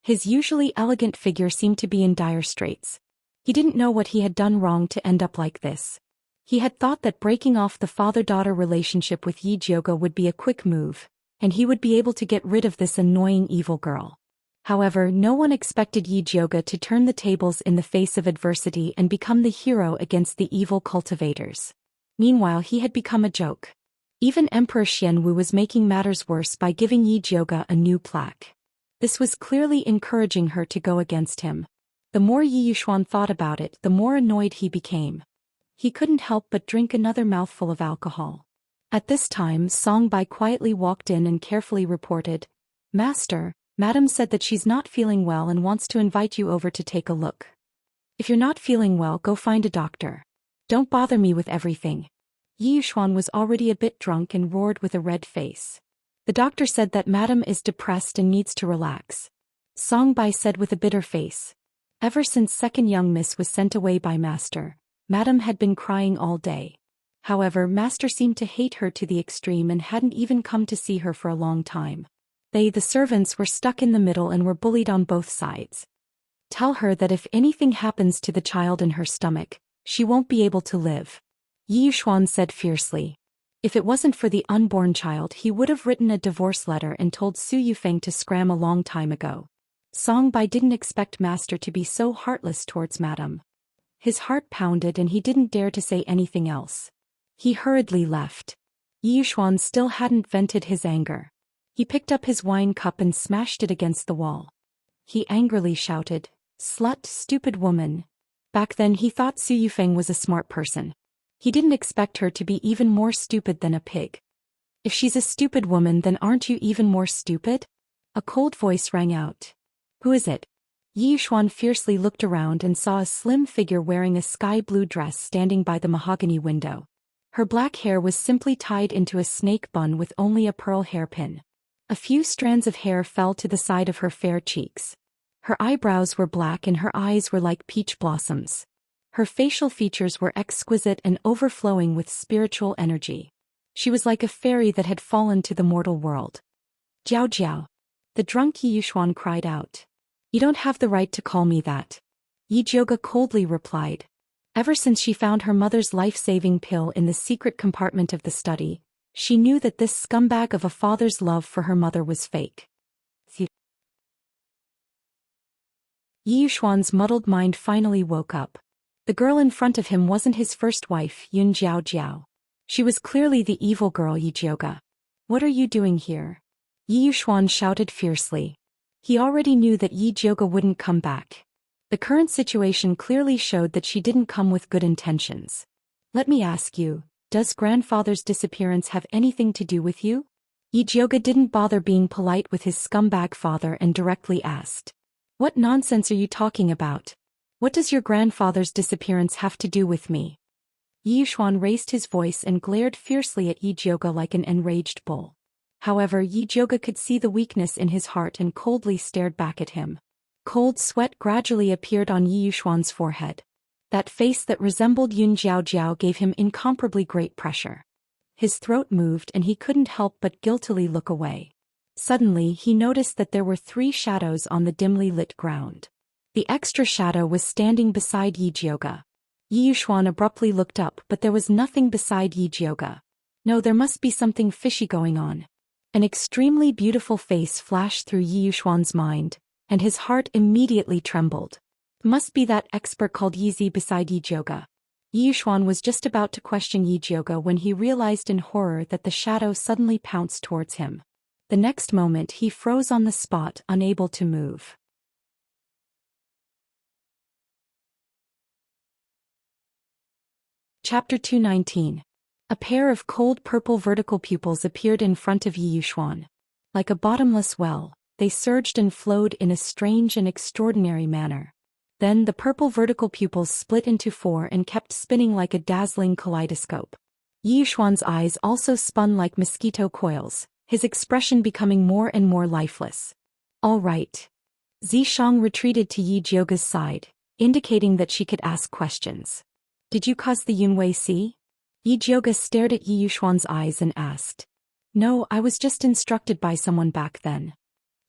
His usually elegant figure seemed to be in dire straits. He didn't know what he had done wrong to end up like this. He had thought that breaking off the father-daughter relationship with Yi Jioge would be a quick move, and he would be able to get rid of this annoying evil girl. However, no one expected Yi Jioge to turn the tables in the face of adversity and become the hero against the evil cultivators. Meanwhile, he had become a joke. Even Emperor Xianwu was making matters worse by giving Yi Jioge a new plaque. This was clearly encouraging her to go against him. The more Yi Yuxuan thought about it, the more annoyed he became. He couldn't help but drink another mouthful of alcohol. At this time, Songbai quietly walked in and carefully reported, "Master, Madam said that she's not feeling well and wants to invite you over to take a look. If you're not feeling well, go find a doctor. Don't bother me with everything." Yi Yuxuan was already a bit drunk and roared with a red face. "The doctor said that Madam is depressed and needs to relax." Songbai said with a bitter face. Ever since second young miss was sent away by Master, Madam had been crying all day. However, Master seemed to hate her to the extreme and hadn't even come to see her for a long time. The servants were stuck in the middle and were bullied on both sides. "Tell her that if anything happens to the child in her stomach, she won't be able to live," Yi Yuxuan said fiercely. If it wasn't for the unborn child, he would have written a divorce letter and told Su Yufeng to scram a long time ago. Songbai didn't expect Master to be so heartless towards Madam. His heart pounded and he didn't dare to say anything else. He hurriedly left. Yi Yuxuan still hadn't vented his anger. He picked up his wine cup and smashed it against the wall. He angrily shouted, "Slut, stupid woman." Back then he thought Su Yufeng was a smart person. He didn't expect her to be even more stupid than a pig. "If she's a stupid woman, then aren't you even more stupid?" A cold voice rang out. "Who is it?" Yi Yuxuan fiercely looked around and saw a slim figure wearing a sky-blue dress standing by the mahogany window. Her black hair was simply tied into a snake bun with only a pearl hairpin. A few strands of hair fell to the side of her fair cheeks. Her eyebrows were black and her eyes were like peach blossoms. Her facial features were exquisite and overflowing with spiritual energy. She was like a fairy that had fallen to the mortal world. "Jiao Jiao!" The drunk Yi Yuxuan cried out. "You don't have the right to call me that," Yi Jioge coldly replied. Ever since she found her mother's life-saving pill in the secret compartment of the study, she knew that this scumbag of a father's love for her mother was fake. Yi Yuxuan's muddled mind finally woke up. The girl in front of him wasn't his first wife, Yun Jiao. She was clearly the evil girl Yi Jioga. What are you doing here? Yi Yuxuan shouted fiercely. He already knew that Yi Jioga wouldn't come back. The current situation clearly showed that she didn't come with good intentions. Let me ask you, does grandfather's disappearance have anything to do with you? Yi Jioga didn't bother being polite with his scumbag father and directly asked. What nonsense are you talking about? What does your grandfather's disappearance have to do with me? Yi Yuxuan raised his voice and glared fiercely at Yi Jioga like an enraged bull. However, Yi Jioga could see the weakness in his heart and coldly stared back at him. Cold sweat gradually appeared on Yi Yuxuan's forehead. That face that resembled Yun Jiao gave him incomparably great pressure. His throat moved and he couldn't help but guiltily look away. Suddenly he noticed that there were 3 shadows on the dimly lit ground. The extra shadow was standing beside Yi Jioga. Yi Yuxuan abruptly looked up, but there was nothing beside Yi Jioga. No, there must be something fishy going on. An extremely beautiful face flashed through Yi Yuxuan's mind, and his heart immediately trembled. Must be that expert called Yizi beside Yi Jioga. Yi Yuxuan was just about to question Yi Jioga when he realized in horror that the shadow suddenly pounced towards him. The next moment he froze on the spot, unable to move. Chapter 219. A pair of cold purple vertical pupils appeared in front of Yi Yuxuan. Like a bottomless well, they surged and flowed in a strange and extraordinary manner. Then the purple vertical pupils split into 4 and kept spinning like a dazzling kaleidoscope. Yi Yuxuan's eyes also spun like mosquito coils, his expression becoming more and more lifeless. All right. Zishang retreated to Yi Jioga's side, indicating that she could ask questions. Did you cause the Yunwei Sea? Yi Jioga stared at Yi Yuxuan's eyes and asked. No, I was just instructed by someone back then.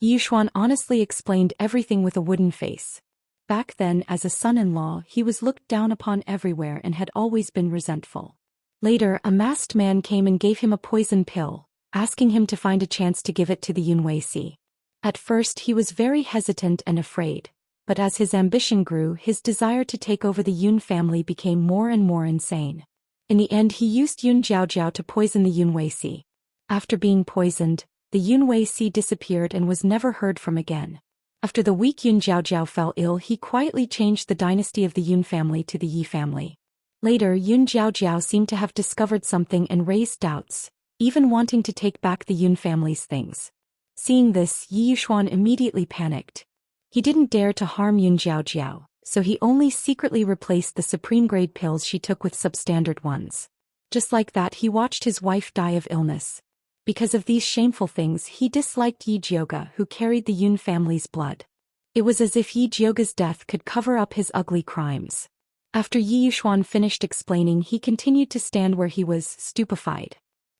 Yi Yuxuan honestly explained everything with a wooden face. Back then, as a son-in-law, he was looked down upon everywhere and had always been resentful. Later, a masked man came and gave him a poison pill, asking him to find a chance to give it to the Yunwei Sea. At first he was very hesitant and afraid, but as his ambition grew, his desire to take over the Yun family became more and more insane. In the end he used Yun Jiao to poison the Yunwei Sea. After being poisoned, the Yunwei Sea disappeared and was never heard from again. After the weak Yun Jiao fell ill, he quietly changed the dynasty of the Yun family to the Yi family. Later, Yun Jiao seemed to have discovered something and raised doubts, even wanting to take back the Yun family's things. Seeing this, Yi Yuxuan immediately panicked. He didn't dare to harm Yun Jiao, so he only secretly replaced the supreme-grade pills she took with substandard ones. Just like that, he watched his wife die of illness. Because of these shameful things, he disliked Yi Jioga, who carried the Yun family's blood. It was as if Yi Jioga's death could cover up his ugly crimes. After Yi Yuxuan finished explaining, he continued to stand where he was, stupefied.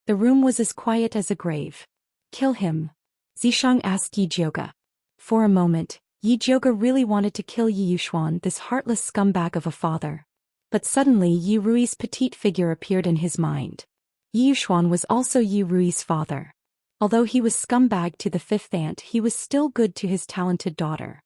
The room was as quiet as a grave. Kill him? Zishang asked Yi Jioga. For a moment, Yi Jioga really wanted to kill Yi Yuxuan, this heartless scumbag of a father. But suddenly Yi Rui's petite figure appeared in his mind. Yi Yuxuan was also Yi Rui's father. Although he was scumbag to the 5th aunt, he was still good to his talented daughter.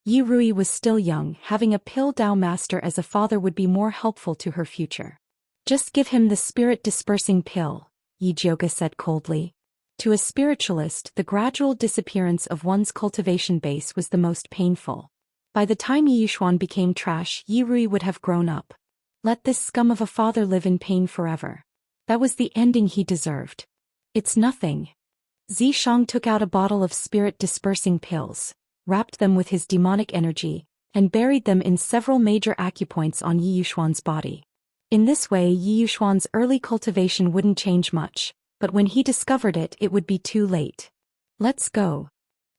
Yi Rui was still young, having a pill Dao master as a father would be more helpful to her future. Just give him the spirit-dispersing pill, Yi Jioga said coldly. To a spiritualist, the gradual disappearance of one's cultivation base was the most painful. By the time Yi Yuxuan became trash, Yi Rui would have grown up. Let this scum of a father live in pain forever. That was the ending he deserved. It's nothing. Zishang took out a bottle of spirit-dispersing pills, wrapped them with his demonic energy, and buried them in several major acupoints on Yi Yuxuan's body. In this way, Yi Yuxuan's early cultivation wouldn't change much, but when he discovered it, it would be too late. Let's go.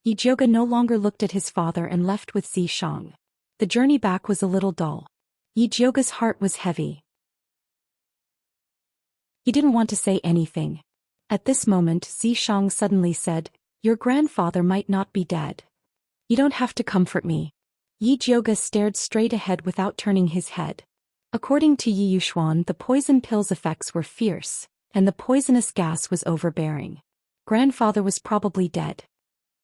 Yi Jioga no longer looked at his father and left with Zishang. The journey back was a little dull. Yi Jioga's heart was heavy. He didn't want to say anything. At this moment, Zishang suddenly said, Your grandfather might not be dead. You don't have to comfort me. Yi Jioga stared straight ahead without turning his head. According to Yi Yuxuan, the poison pill's effects were fierce, and the poisonous gas was overbearing. Grandfather was probably dead.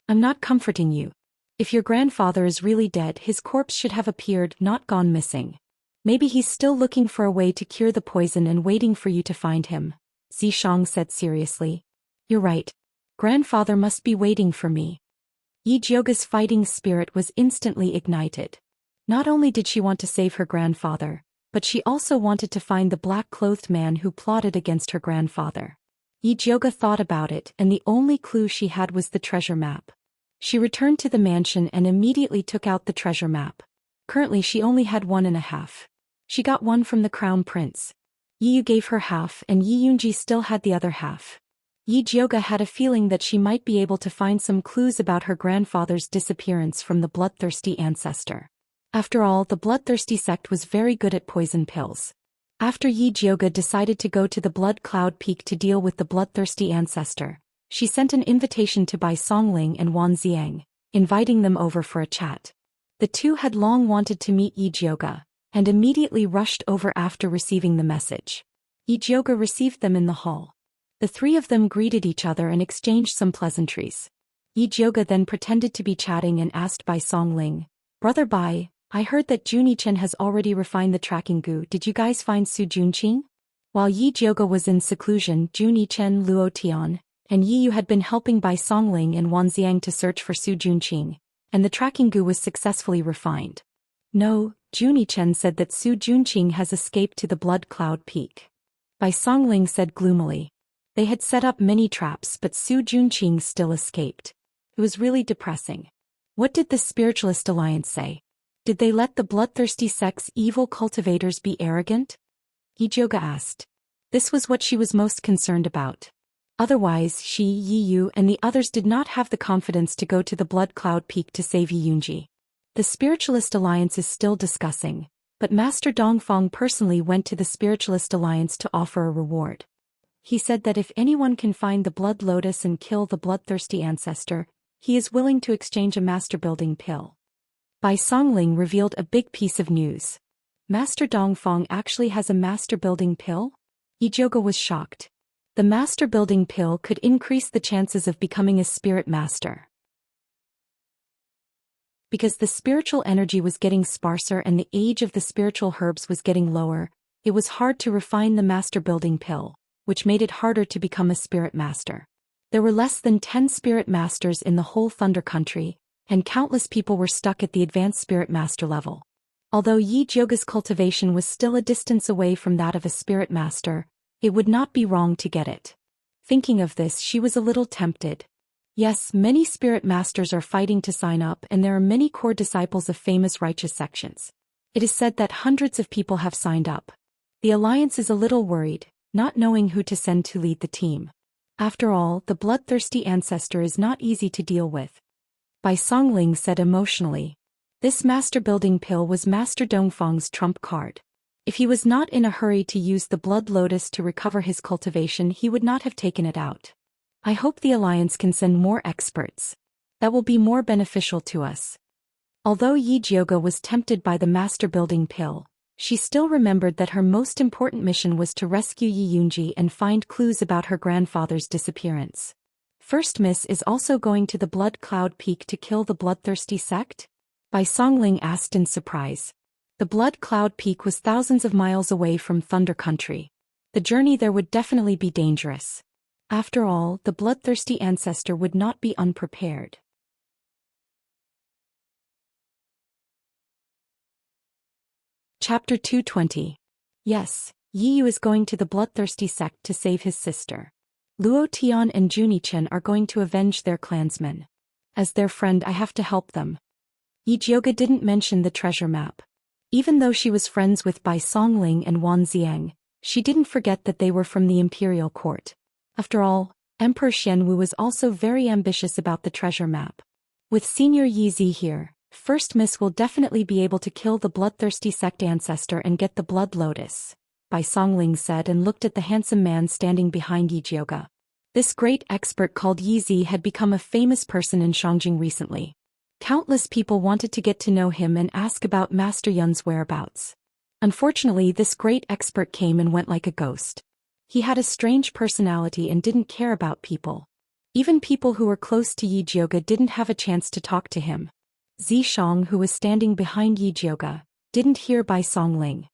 I'm not comforting you. If your grandfather is really dead, his corpse should have appeared, not gone missing. Maybe he's still looking for a way to cure the poison and waiting for you to find him, Zhou said seriously. You're right. Grandfather must be waiting for me. Yi Jiuge's fighting spirit was instantly ignited. Not only did she want to save her grandfather, but she also wanted to find the black-clothed man who plotted against her grandfather. Yi Jiuge thought about it, and the only clue she had was the treasure map. She returned to the mansion and immediately took out the treasure map. Currently she only had 1.5. She got one from the crown prince. Yi Yu gave her half and Yi Yunji still had the other half. Yi Jiuge had a feeling that she might be able to find some clues about her grandfather's disappearance from the bloodthirsty ancestor. After all, the bloodthirsty sect was very good at poison pills. After Yi Jiuge decided to go to the Blood Cloud Peak to deal with the bloodthirsty ancestor, she sent an invitation to Bai Songling and Wan Xiang, inviting them over for a chat. The two had long wanted to meet Yi Jiuge, and immediately rushed over after receiving the message. Yi Jiuge received them in the hall. The three of them greeted each other and exchanged some pleasantries. Yi Jiuge then pretended to be chatting and asked Bai Songling, "Brother Bai, I heard that Junichen has already refined the tracking goo. Did you guys find Su Junqing?" While Yi Jiuge was in seclusion, Junichen, Luo Tian, and Yi Yu had been helping Bai Songling and Wan Xiang to search for Su Junqing, and the tracking goo was successfully refined. No, Junichen said that Su Junqing has escaped to the Blood Cloud Peak. Bai Songling said gloomily. They had set up many traps but Su Junqing still escaped. It was really depressing. What did the Spiritualist Alliance say? Did they let the bloodthirsty sect's evil cultivators be arrogant? Yi Jiuge asked. This was what she was most concerned about. Otherwise, she, Yi Yu, and the others did not have the confidence to go to the Blood Cloud Peak to save Yi Yunji. The Spiritualist Alliance is still discussing, but Master Dongfang personally went to the Spiritualist Alliance to offer a reward. He said that if anyone can find the Blood Lotus and kill the bloodthirsty ancestor, he is willing to exchange a master-building pill. Bai Songling revealed a big piece of news. Master Dongfang actually has a master-building pill? Yi Jiuge was shocked. The master-building pill could increase the chances of becoming a spirit master. Because the spiritual energy was getting sparser and the age of the spiritual herbs was getting lower, it was hard to refine the master-building pill, which made it harder to become a spirit master. There were less than 10 spirit masters in the whole Thunder Country, and countless people were stuck at the advanced spirit master level. Although Yi Jiuge's cultivation was still a distance away from that of a spirit master, it would not be wrong to get it. Thinking of this, she was a little tempted. Yes, many spirit masters are fighting to sign up and there are many core disciples of famous righteous sections. It is said that hundreds of people have signed up. The Alliance is a little worried, not knowing who to send to lead the team. After all, the bloodthirsty ancestor is not easy to deal with. Bai Songling said emotionally. This master-building pill was Master Dongfang's trump card. If he was not in a hurry to use the Blood Lotus to recover his cultivation, he would not have taken it out. I hope the Alliance can send more experts. That will be more beneficial to us. Although Yi Jiuge was tempted by the master-building pill, she still remembered that her most important mission was to rescue Yi Yunji and find clues about her grandfather's disappearance. First Miss is also going to the Blood Cloud Peak to kill the bloodthirsty sect? Bai Songling asked in surprise. The Blood Cloud Peak was thousands of miles away from Thunder Country. The journey there would definitely be dangerous. After all, the bloodthirsty ancestor would not be unprepared. Chapter 220. Yes, Yi Yu is going to the bloodthirsty sect to save his sister. Luo Tian and Junichen are going to avenge their clansmen. As their friend, I have to help them. Yi Jiuge didn't mention the treasure map. Even though she was friends with Bai Songling and Wan Xiang, she didn't forget that they were from the imperial court. After all, Emperor Xianwu was also very ambitious about the treasure map. With Senior Yi Zi here, First Miss will definitely be able to kill the bloodthirsty sect ancestor and get the Blood Lotus, Bai Songling said and looked at the handsome man standing behind Yi Jiuge. This great expert called Yi Zi had become a famous person in Shangjing recently. Countless people wanted to get to know him and ask about Master Yun's whereabouts. Unfortunately, this great expert came and went like a ghost. He had a strange personality and didn't care about people. Even people who were close to Yi Jiuge didn't have a chance to talk to him. Zhishang, who was standing behind Yi Jiuge, didn't hear Bai Songling,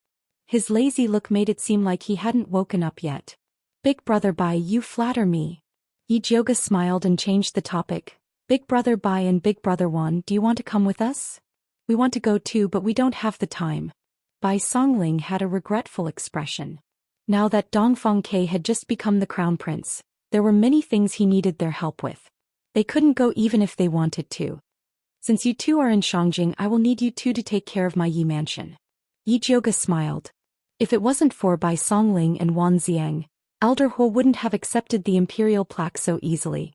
His lazy look made it seem like he hadn't woken up yet. Big brother Bai, you flatter me. Yijioga smiled and changed the topic. Big brother Bai and big brother Wan, do you want to come with us? We want to go too, but we don't have the time. Bai Songling had a regretful expression. Now that Dongfang Ke had just become the crown prince, there were many things he needed their help with. They couldn't go even if they wanted to. Since you two are in Shangjing, I will need you two to take care of my Yi mansion. Yijioga smiled. If it wasn't for Bai Songling and Wan Xiang, Elder Huo wouldn't have accepted the imperial plaque so easily.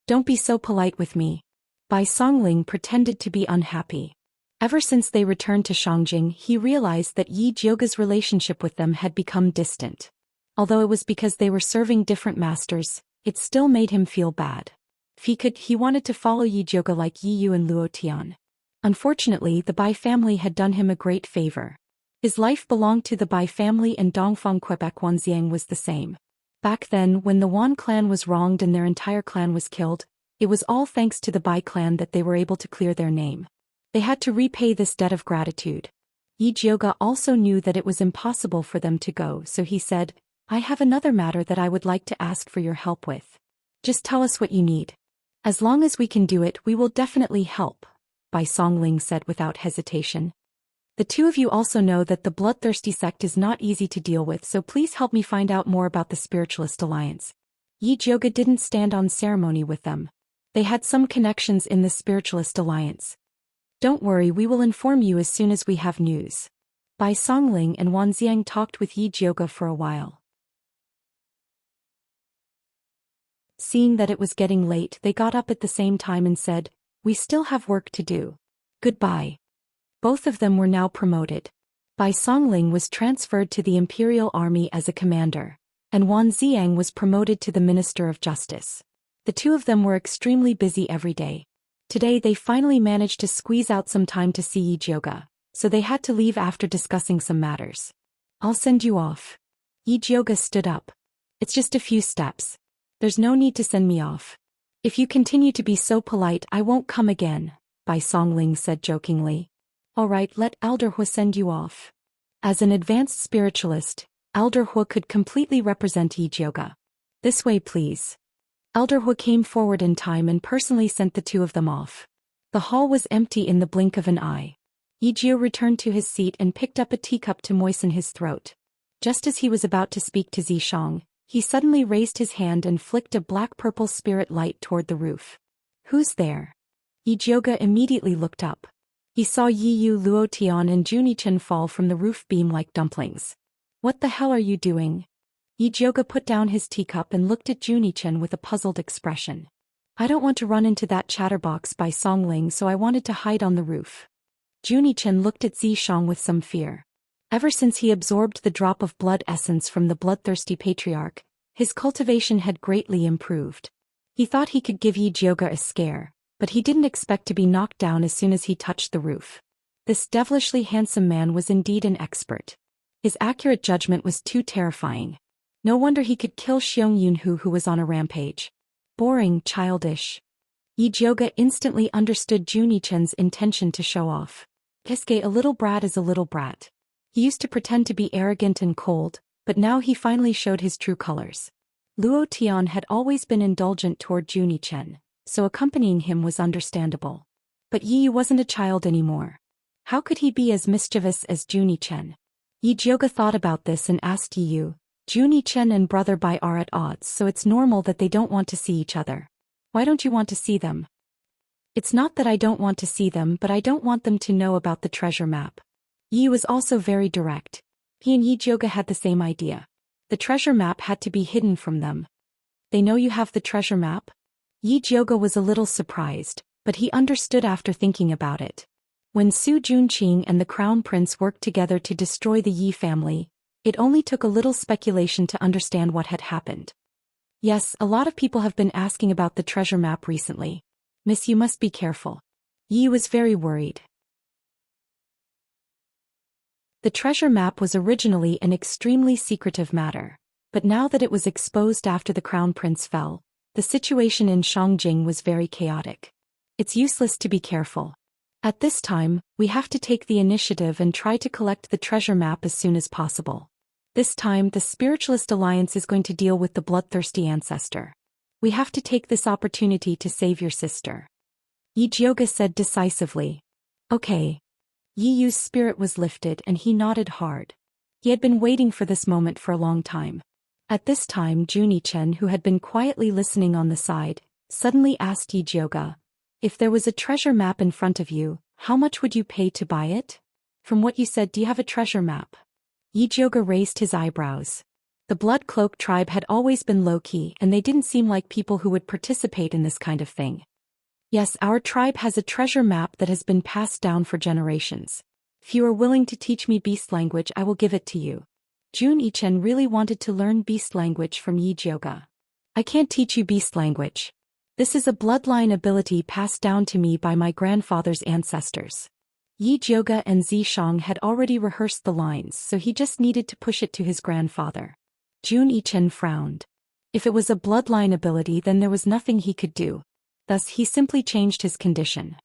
Don't be so polite with me. Bai Songling pretended to be unhappy. Ever since they returned to Shangjing, he realized that Yijioga's relationship with them had become distant. Although it was because they were serving different masters, it still made him feel bad. If he could, he wanted to follow Yijioga like Yi Yu and Luo Tian. Unfortunately, the Bai family had done him a great favor. His life belonged to the Bai family, and Dongfang Quebec Wanxiang was the same. Back then, when the Wan clan was wronged and their entire clan was killed, it was all thanks to the Bai clan that they were able to clear their name. They had to repay this debt of gratitude. Yijioga also knew that it was impossible for them to go, so he said, I have another matter that I would like to ask for your help with. Just tell us what you need. As long as we can do it, we will definitely help, Bai Songling said without hesitation. The two of you also know that the bloodthirsty sect is not easy to deal with, so please help me find out more about the Spiritualist Alliance. Yijioga didn't stand on ceremony with them. They had some connections in the Spiritualist Alliance. Don't worry, we will inform you as soon as we have news. Bai Songling and Wan Xiang talked with Yijioga for a while. Seeing that it was getting late, they got up at the same time and said, we still have work to do. Goodbye. Both of them were now promoted. Bai Songling was transferred to the Imperial Army as a commander, and Wan Xiang was promoted to the Minister of Justice. The two of them were extremely busy every day. Today they finally managed to squeeze out some time to see Yijioga, so they had to leave after discussing some matters. I'll send you off. Yijioga stood up. It's just a few steps. There's no need to send me off. If you continue to be so polite, I won't come again, Bai Songling said jokingly. All right, let Elder Huo send you off. As an advanced spiritualist, Elder Huo could completely represent Yijioga. This way, please. Elder Huo came forward in time and personally sent the two of them off. The hall was empty in the blink of an eye. Yijio returned to his seat and picked up a teacup to moisten his throat. Just as he was about to speak to Zishang, he suddenly raised his hand and flicked a black-purple spirit light toward the roof. Who's there? Yijioga immediately looked up. He saw Yi Yu, Luo Tian and Junichen fall from the roof beam like dumplings. What the hell are you doing? Yijioga put down his teacup and looked at Junichen with a puzzled expression. I don't want to run into that chatterbox Bai Songling, so I wanted to hide on the roof. Junichen looked at Zishang with some fear. Ever since he absorbed the drop of blood essence from the bloodthirsty patriarch, his cultivation had greatly improved. He thought he could give Yijioga a scare, but he didn't expect to be knocked down as soon as he touched the roof. This devilishly handsome man was indeed an expert. His accurate judgment was too terrifying. No wonder he could kill Xiong Yunhu, who was on a rampage. Boring, childish. Yijioga instantly understood Junichen's intention to show off. Kesuke, a little brat is a little brat. He used to pretend to be arrogant and cold, but now he finally showed his true colors. Luo Tian had always been indulgent toward Junichen, so accompanying him was understandable. But Yi Yu wasn't a child anymore. How could he be as mischievous as Junichen? Yijioga thought about this and asked Yi Yu, Junichen and Brother Bai are at odds, so it's normal that they don't want to see each other. Why don't you want to see them? It's not that I don't want to see them, but I don't want them to know about the treasure map. Yi was also very direct. He and Yijioga had the same idea. The treasure map had to be hidden from them. They know you have the treasure map? Yijioga was a little surprised, but he understood after thinking about it. When Su Junqing and the Crown Prince worked together to destroy the Yi family, it only took a little speculation to understand what had happened. Yes, a lot of people have been asking about the treasure map recently. Miss, you must be careful. Yi was very worried. The treasure map was originally an extremely secretive matter, but now that it was exposed after the Crown Prince fell, the situation in Shangjing was very chaotic. It's useless to be careful. At this time, we have to take the initiative and try to collect the treasure map as soon as possible. This time, the Spiritualist Alliance is going to deal with the bloodthirsty ancestor. We have to take this opportunity to save your sister. Yi Jioge said decisively. Okay. Yi Yu's spirit was lifted and he nodded hard. He had been waiting for this moment for a long time. At this time, Zhou Xian, who had been quietly listening on the side, suddenly asked Yi Jioge, if there was a treasure map in front of you, how much would you pay to buy it? From what you said, do you have a treasure map? Yi Jioge raised his eyebrows. The Blood Cloak tribe had always been low-key and they didn't seem like people who would participate in this kind of thing. Yes, our tribe has a treasure map that has been passed down for generations. If you are willing to teach me beast language, I will give it to you. Zhou Xian really wanted to learn beast language from Yi Jioge. I can't teach you beast language. This is a bloodline ability passed down to me by my grandfather's ancestors. Yi Jioge and Zhou Xian had already rehearsed the lines, so he just needed to push it to his grandfather. Zhou Xian frowned. If it was a bloodline ability, then there was nothing he could do. Thus, he simply changed his condition.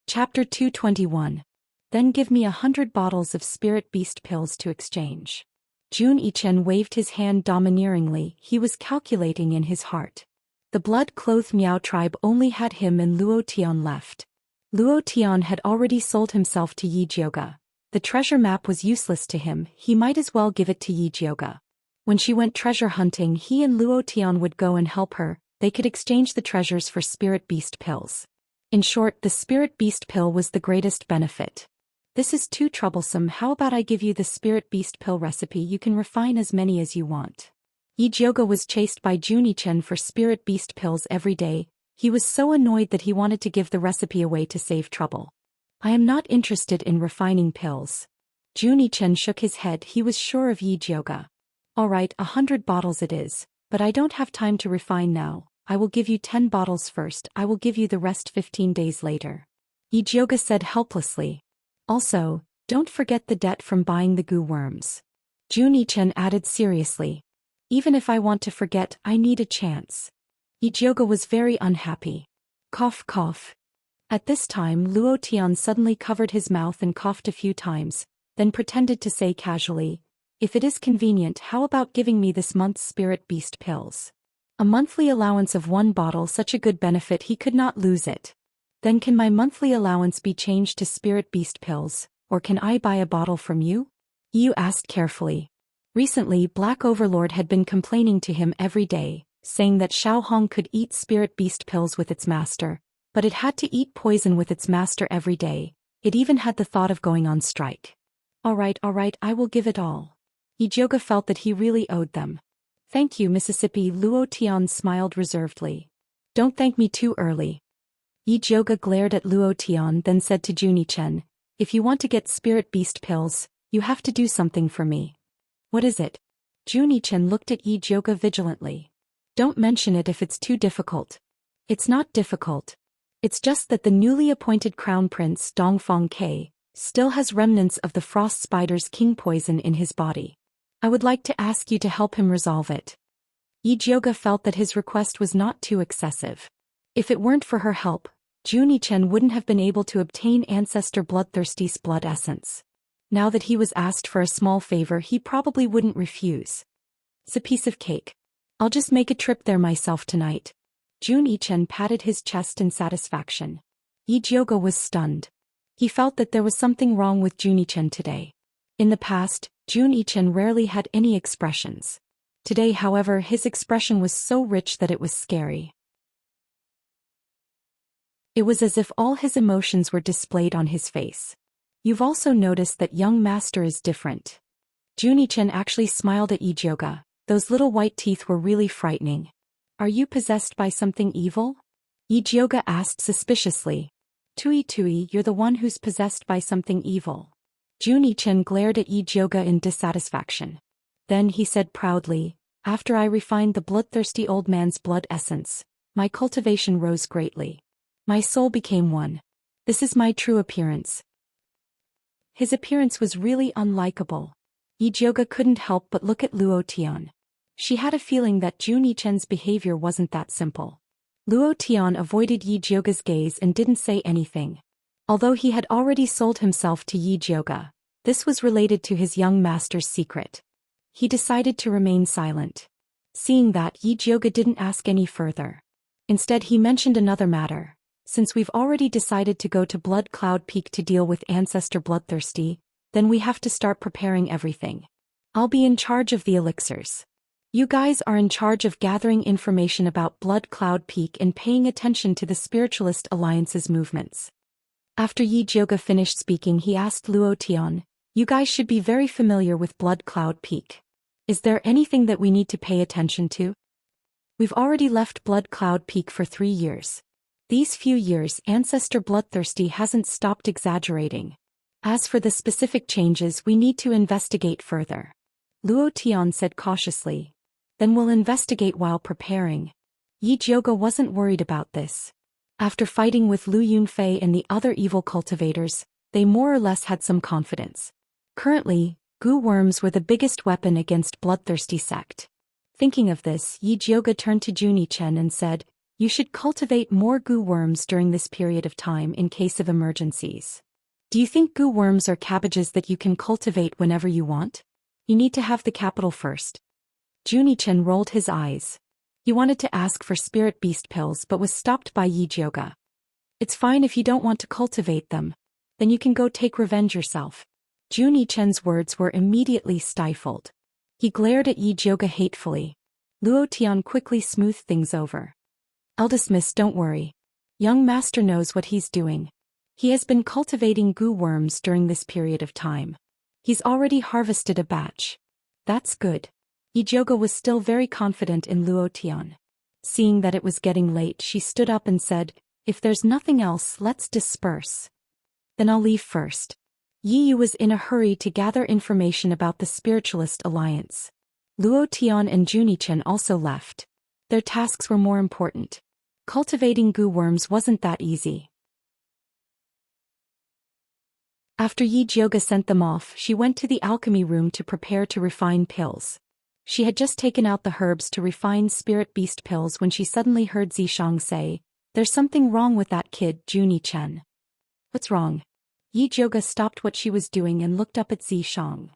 Chapter 221. Then give me 100 bottles of spirit beast pills to exchange. Zhou Xian waved his hand domineeringly. He was calculating in his heart. The blood-clothed Miao tribe only had him and Luo Tian left. Luo Tian had already sold himself to Yi Jioge. The treasure map was useless to him, he might as well give it to Yi Jioge. When she went treasure hunting, he and Luo Tian would go and help her. They could exchange the treasures for spirit beast pills. In short, the spirit beast pill was the greatest benefit. This is too troublesome. How about I give you the spirit beast pill recipe? You can refine as many as you want. Yi Jioge was chased by Zhou Xian for spirit beast pills every day. He was so annoyed that he wanted to give the recipe away to save trouble. I am not interested in refining pills. Zhou Xian shook his head. He was sure of Yi Jioge. All right, 100 bottles it is, but I don't have time to refine now. I will give you 10 bottles first. I will give you the rest 15 days later. Yi Jioge said helplessly. Also, don't forget the debt from buying the goo worms. Zhou Xian added seriously. Even if I want to forget, I need a chance. Yi Jioge was very unhappy. Cough, cough. At this time, Luo Tian suddenly covered his mouth and coughed a few times, then pretended to say casually, if it is convenient, how about giving me this month's spirit beast pills? A monthly allowance of 1 bottle, such a good benefit, he could not lose it. Then can my monthly allowance be changed to spirit beast pills, or can I buy a bottle from you? Yu asked carefully. Recently, Black Overlord had been complaining to him every day, saying that Xiaohong could eat spirit beast pills with its master, but it had to eat poison with its master every day. It even had the thought of going on strike. All right, I will give it all. Yi Jioge felt that he really owed them. Thank you, Mississippi. Luo Tian smiled reservedly. Don't thank me too early. Yi Jioge glared at Luo Tian, then said to Zhou Xian, if you want to get spirit beast pills, you have to do something for me. What is it? Zhou Xian looked at Yi Jioge vigilantly. Don't mention it if it's too difficult. It's not difficult. It's just that the newly appointed Crown Prince Dongfeng Ke still has remnants of the frost spider's king poison in his body. I would like to ask you to help him resolve it. Yi Jioge felt that his request was not too excessive. If it weren't for her help, Zhou Xian wouldn't have been able to obtain Ancestor Bloodthirsty's blood essence. Now that he was asked for a small favor, he probably wouldn't refuse. It's a piece of cake. I'll just make a trip there myself tonight. Zhou Xian patted his chest in satisfaction. Yi Jioge was stunned. He felt that there was something wrong with Zhou Xian today. In the past, Zhou Xian rarely had any expressions. Today, however, his expression was so rich that it was scary. It was as if all his emotions were displayed on his face. You've also noticed that young master is different. Zhou Xian actually smiled at Yi Jioge. Those little white teeth were really frightening. Are you possessed by something evil? Yi Jioge asked suspiciously. Tui, you're the one who's possessed by something evil. Zhou Xian glared at Yi Jioge in dissatisfaction. Then he said proudly, after I refined the bloodthirsty old man's blood essence, my cultivation rose greatly. My soul became one. This is my true appearance. His appearance was really unlikable. Yi Jioge couldn't help but look at Luo Tian. She had a feeling that Zhou Xian's behavior wasn't that simple. Luo Tian avoided Yi Jiuge's gaze and didn't say anything. Although he had already sold himself to Yi Jiuge, this was related to his young master's secret. He decided to remain silent. Seeing that, Yi Jiuge didn't ask any further. Instead, he mentioned another matter. Since we've already decided to go to Blood Cloud Peak to deal with Ancestor Bloodthirsty, then we have to start preparing everything. I'll be in charge of the elixirs. You guys are in charge of gathering information about Blood Cloud Peak and paying attention to the Spiritualist Alliance's movements. After Yi Jiuge finished speaking, he asked Luo Tian, "You guys should be very familiar with Blood Cloud Peak. Is there anything that we need to pay attention to? We've already left Blood Cloud Peak for 3 years. These few years, Ancestor Bloodthirsty hasn't stopped exaggerating. As for the specific changes, we need to investigate further." Luo Tian said cautiously. "Then we'll investigate while preparing." Yi Jiuge wasn't worried about this. After fighting with Lu Yunfei and the other evil cultivators, they more or less had some confidence. Currently, goo worms were the biggest weapon against Bloodthirsty sect. Thinking of this, Yi Jiuge turned to Zhou Xian and said, "You should cultivate more goo worms during this period of time in case of emergencies. Do you think goo worms are cabbages that you can cultivate whenever you want? You need to have the capital first." Zhou Xian rolled his eyes. He wanted to ask for spirit beast pills but was stopped by Yi Jiuge. "It's fine if you don't want to cultivate them. Then you can go take revenge yourself." Zhou Xian's words were immediately stifled. He glared at Yi Jiuge hatefully. Luo Tian quickly smoothed things over. "Eldest miss, don't worry. Young master knows what he's doing. He has been cultivating goo worms during this period of time. He's already harvested a batch." "That's good." Yi Jiuge was still very confident in Luo Tian. Seeing that it was getting late, she stood up and said, "If there's nothing else, let's disperse. Then I'll leave first." Yi Yu was in a hurry to gather information about the Spiritualist Alliance. Luo Tian and Zhou Xian also left. Their tasks were more important. Cultivating goo worms wasn't that easy. After Yi Jiuge sent them off, she went to the alchemy room to prepare to refine pills. She had just taken out the herbs to refine spirit beast pills when she suddenly heard Zishang say, "There's something wrong with that kid, Zhou Xian." "What's wrong?" Yi Jiuge stopped what she was doing and looked up at Zishang.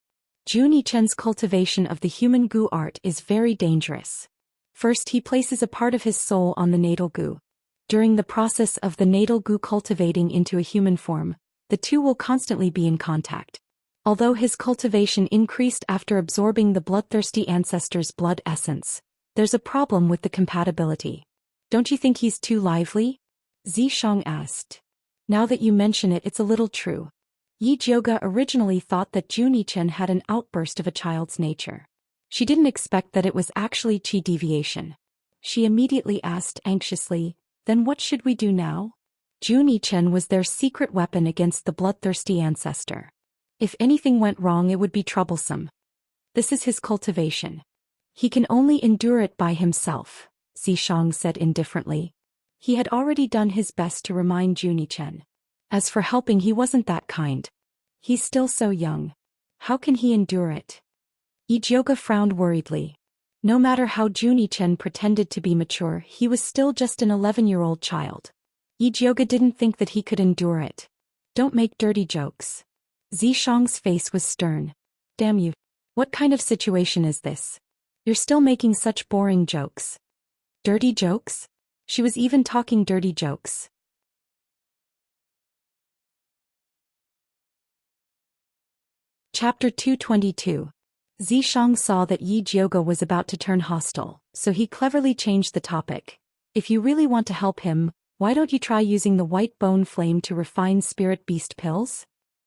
Zhou Xian's cultivation of the human goo art is very dangerous. First, he places a part of his soul on the natal goo. During the process of the natal goo cultivating into a human form, the two will constantly be in contact. Although his cultivation increased after absorbing the bloodthirsty ancestor's blood essence, there's a problem with the compatibility. "Don't you think he's too lively?" Zishang asked. "Now that you mention it, it's a little true." Yi Jiuge originally thought that Zhou Xian had an outburst of a child's nature. She didn't expect that it was actually qi deviation. She immediately asked anxiously, "Then what should we do now?" Zhou Xian was their secret weapon against the bloodthirsty ancestor. If anything went wrong, it would be troublesome. This is his cultivation. He can only endure it by himself, Zishang said indifferently. He had already done his best to remind Zhou Xian. As for helping, he wasn't that kind. He's still so young. How can he endure it? Yi Jiuge frowned worriedly. No matter how Zhou Xian pretended to be mature, he was still just an 11-year-old child. Yi Jiuge didn't think that he could endure it. "Don't make dirty jokes." Zishang's face was stern. "Damn you. What kind of situation is this? You're still making such boring jokes." Dirty jokes? She was even talking dirty jokes. Chapter 222. Zishang saw that Yi Jiuge was about to turn hostile, so he cleverly changed the topic. "If you really want to help him, why don't you try using the white bone flame to refine spirit beast pills?"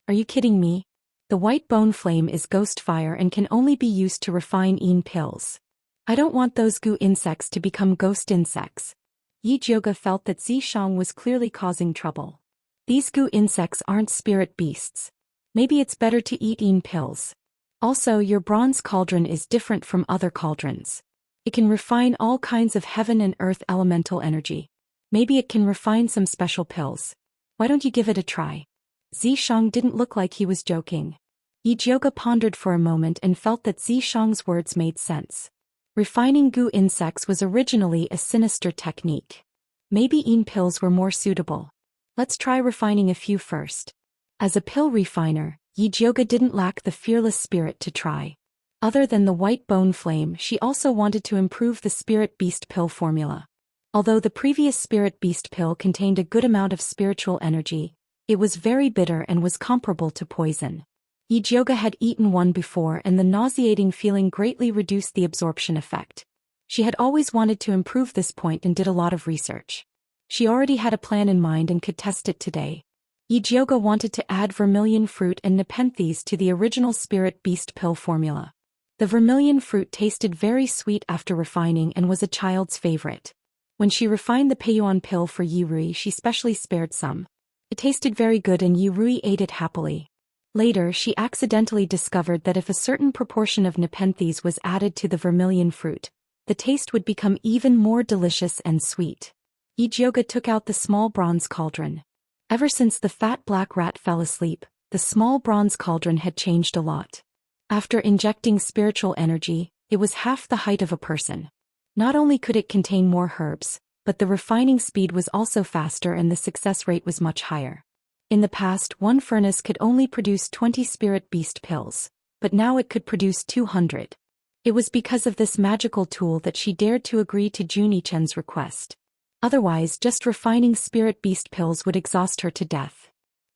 "Are you kidding me? The white bone flame is ghost fire and can only be used to refine Yin pills. I don't want those goo insects to become ghost insects." Yi Jiuge felt that Zishang was clearly causing trouble. These goo insects aren't spirit beasts. Maybe it's better to eat Yin pills. Also, your bronze cauldron is different from other cauldrons. It can refine all kinds of heaven and earth elemental energy. Maybe it can refine some special pills. Why don't you give it a try? Zishang didn't look like he was joking. Yi Jiuge pondered for a moment and felt that Zishang's words made sense. Refining goo insects was originally a sinister technique. Maybe pills were more suitable. Let's try refining a few first. As a pill refiner, Yijioga didn't lack the fearless spirit to try. Other than the white bone flame, she also wanted to improve the spirit beast pill formula. Although the previous spirit beast pill contained a good amount of spiritual energy, it was very bitter and was comparable to poison. Yijioga had eaten one before and the nauseating feeling greatly reduced the absorption effect. She had always wanted to improve this point and did a lot of research. She already had a plan in mind and could test it today. Yijioga wanted to add vermilion fruit and nepenthes to the original spirit beast pill formula. The vermilion fruit tasted very sweet after refining and was a child's favorite. When she refined the Peiyuan pill for Yirui, she specially spared some. It tasted very good and Yirui ate it happily. Later, she accidentally discovered that if a certain proportion of nepenthes was added to the vermilion fruit, the taste would become even more delicious and sweet. Yijioga took out the small bronze cauldron. Ever since the fat black rat fell asleep, the small bronze cauldron had changed a lot. After injecting spiritual energy, it was half the height of a person. Not only could it contain more herbs, but the refining speed was also faster and the success rate was much higher. In the past, one furnace could only produce 20 spirit beast pills, but now it could produce 200. It was because of this magical tool that she dared to agree to Junichen's request. Otherwise, just refining spirit beast pills would exhaust her to death.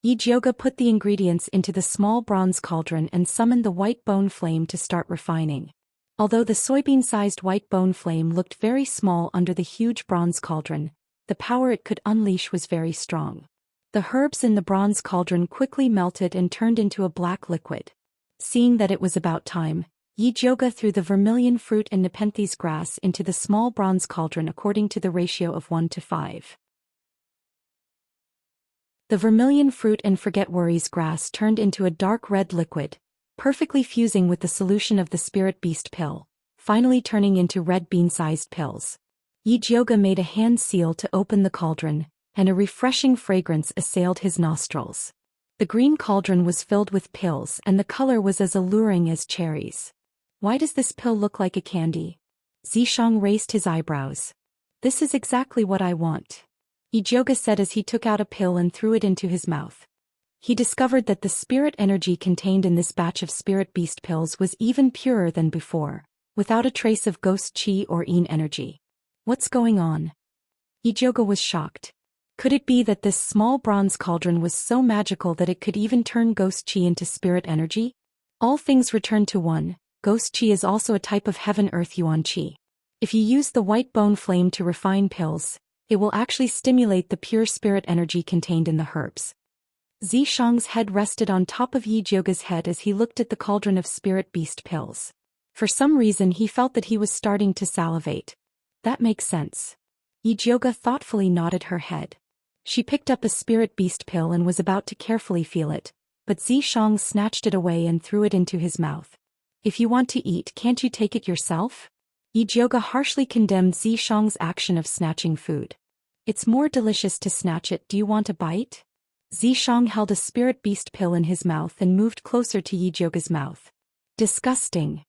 Yijioga put the ingredients into the small bronze cauldron and summoned the white bone flame to start refining. Although the soybean-sized white bone flame looked very small under the huge bronze cauldron, the power it could unleash was very strong. The herbs in the bronze cauldron quickly melted and turned into a black liquid. Seeing that it was about time, Yijioga threw the vermilion fruit and nepenthes grass into the small bronze cauldron according to the ratio of 1 to 5. The vermilion fruit and forget worries grass turned into a dark red liquid, perfectly fusing with the solution of the spirit beast pill, finally turning into red bean-sized pills. Yijioga made a hand seal to open the cauldron, and a refreshing fragrance assailed his nostrils. The green cauldron was filled with pills and the color was as alluring as cherries. Why does this pill look like a candy? Zhishang raised his eyebrows. This is exactly what I want. Yijioga said as he took out a pill and threw it into his mouth. He discovered that the spirit energy contained in this batch of spirit beast pills was even purer than before, without a trace of ghost chi or yin energy. What's going on? Yijioga was shocked. Could it be that this small bronze cauldron was so magical that it could even turn ghost chi into spirit energy? All things return to one. Ghost chi is also a type of heaven-earth yuan chi. If you use the white bone flame to refine pills, it will actually stimulate the pure spirit energy contained in the herbs. Zhishang's head rested on top of Yijioga's head as he looked at the cauldron of spirit beast pills. For some reason he felt that he was starting to salivate. That makes sense. Yijioga thoughtfully nodded her head. She picked up a spirit beast pill and was about to carefully feel it, but Zhishang snatched it away and threw it into his mouth. If you want to eat, can't you take it yourself? Yijioga harshly condemned Zhishang's action of snatching food. It's more delicious to snatch it. Do you want a bite? Zhishang held a spirit beast pill in his mouth and moved closer to Yijioga's mouth. Disgusting.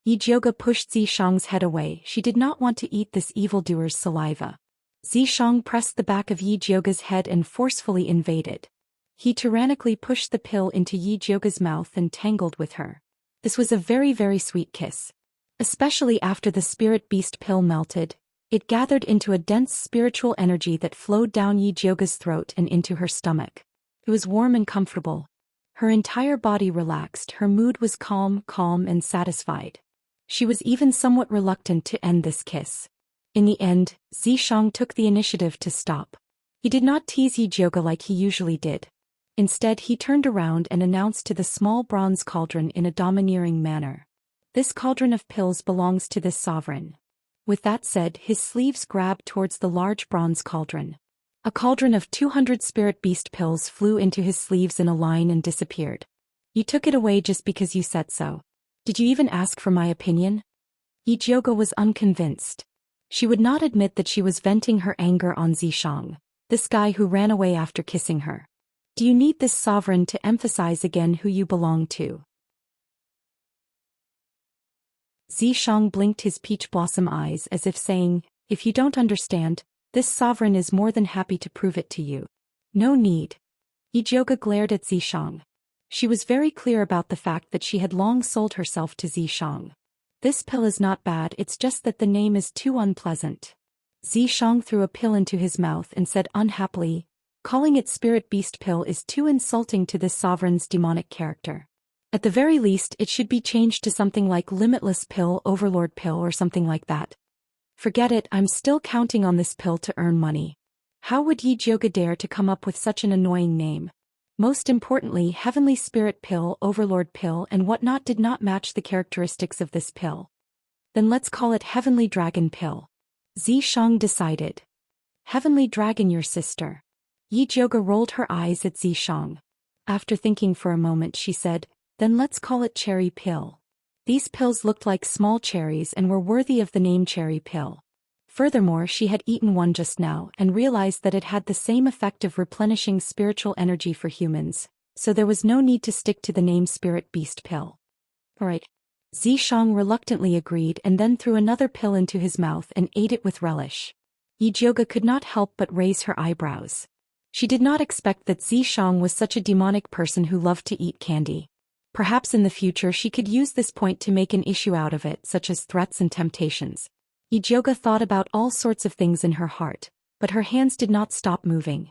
Yijioga pushed Zhishang's head away. She did not want to eat this evildoer's saliva. Zhishang pressed the back of Yijioga's head and forcefully invaded. He tyrannically pushed the pill into Yijioga's mouth and tangled with her. This was a very, very sweet kiss. Especially after the spirit beast pill melted, it gathered into a dense spiritual energy that flowed down Yijioga's throat and into her stomach. It was warm and comfortable. Her entire body relaxed, her mood was calm and satisfied. She was even somewhat reluctant to end this kiss. In the end, Zhishang took the initiative to stop. He did not tease Yijioga like he usually did. Instead, he turned around and announced to the small bronze cauldron in a domineering manner. This cauldron of pills belongs to this sovereign. With that said, his sleeves grabbed towards the large bronze cauldron. A cauldron of 200 spirit beast pills flew into his sleeves in a line and disappeared. You took it away just because you said so. Did you even ask for my opinion? Yijioga was unconvinced. She would not admit that she was venting her anger on Zhishang, this guy who ran away after kissing her. Do you need this sovereign to emphasize again who you belong to? Zhang blinked his peach blossom eyes as if saying, if you don't understand, this sovereign is more than happy to prove it to you. No need. Ijoga glared at Zhang. She was very clear about the fact that she had long sold herself to Zhang. This pill is not bad, it's just that the name is too unpleasant. Zhang threw a pill into his mouth and said unhappily, calling it Spirit Beast Pill is too insulting to this sovereign's demonic character. At the very least, it should be changed to something like Limitless Pill, Overlord Pill or something like that. Forget it, I'm still counting on this pill to earn money. How would Ijoga dare to come up with such an annoying name? Most importantly, Heavenly Spirit Pill, Overlord Pill and whatnot did not match the characteristics of this pill. Then let's call it Heavenly Dragon Pill. Zhang decided. Heavenly Dragon, your sister. Ijoga rolled her eyes at Zhang. After thinking for a moment she said, then let's call it Cherry Pill. These pills looked like small cherries and were worthy of the name Cherry Pill. Furthermore, she had eaten one just now and realized that it had the same effect of replenishing spiritual energy for humans, so there was no need to stick to the name Spirit Beast Pill. Alright. Zhang reluctantly agreed and then threw another pill into his mouth and ate it with relish. Ijoga could not help but raise her eyebrows. She did not expect that Zhang was such a demonic person who loved to eat candy. Perhaps in the future she could use this point to make an issue out of it, such as threats and temptations. Ijoga thought about all sorts of things in her heart, but her hands did not stop moving.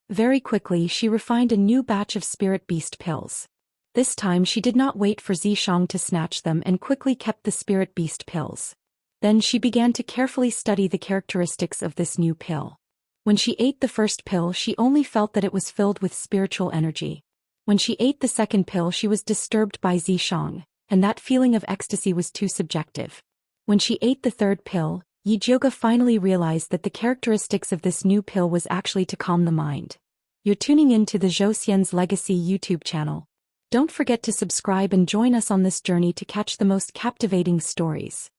Very quickly she refined a new batch of Spirit Beast pills. This time she did not wait for Zhang to snatch them and quickly kept the Spirit Beast pills. Then she began to carefully study the characteristics of this new pill. When she ate the first pill she only felt that it was filled with spiritual energy. When she ate the second pill she was disturbed by Zhang, and that feeling of ecstasy was too subjective. When she ate the third pill, Ijoga finally realized that the characteristics of this new pill was actually to calm the mind. You're tuning in to the Zhou Xian's Legacy YouTube channel. Don't forget to subscribe and join us on this journey to catch the most captivating stories.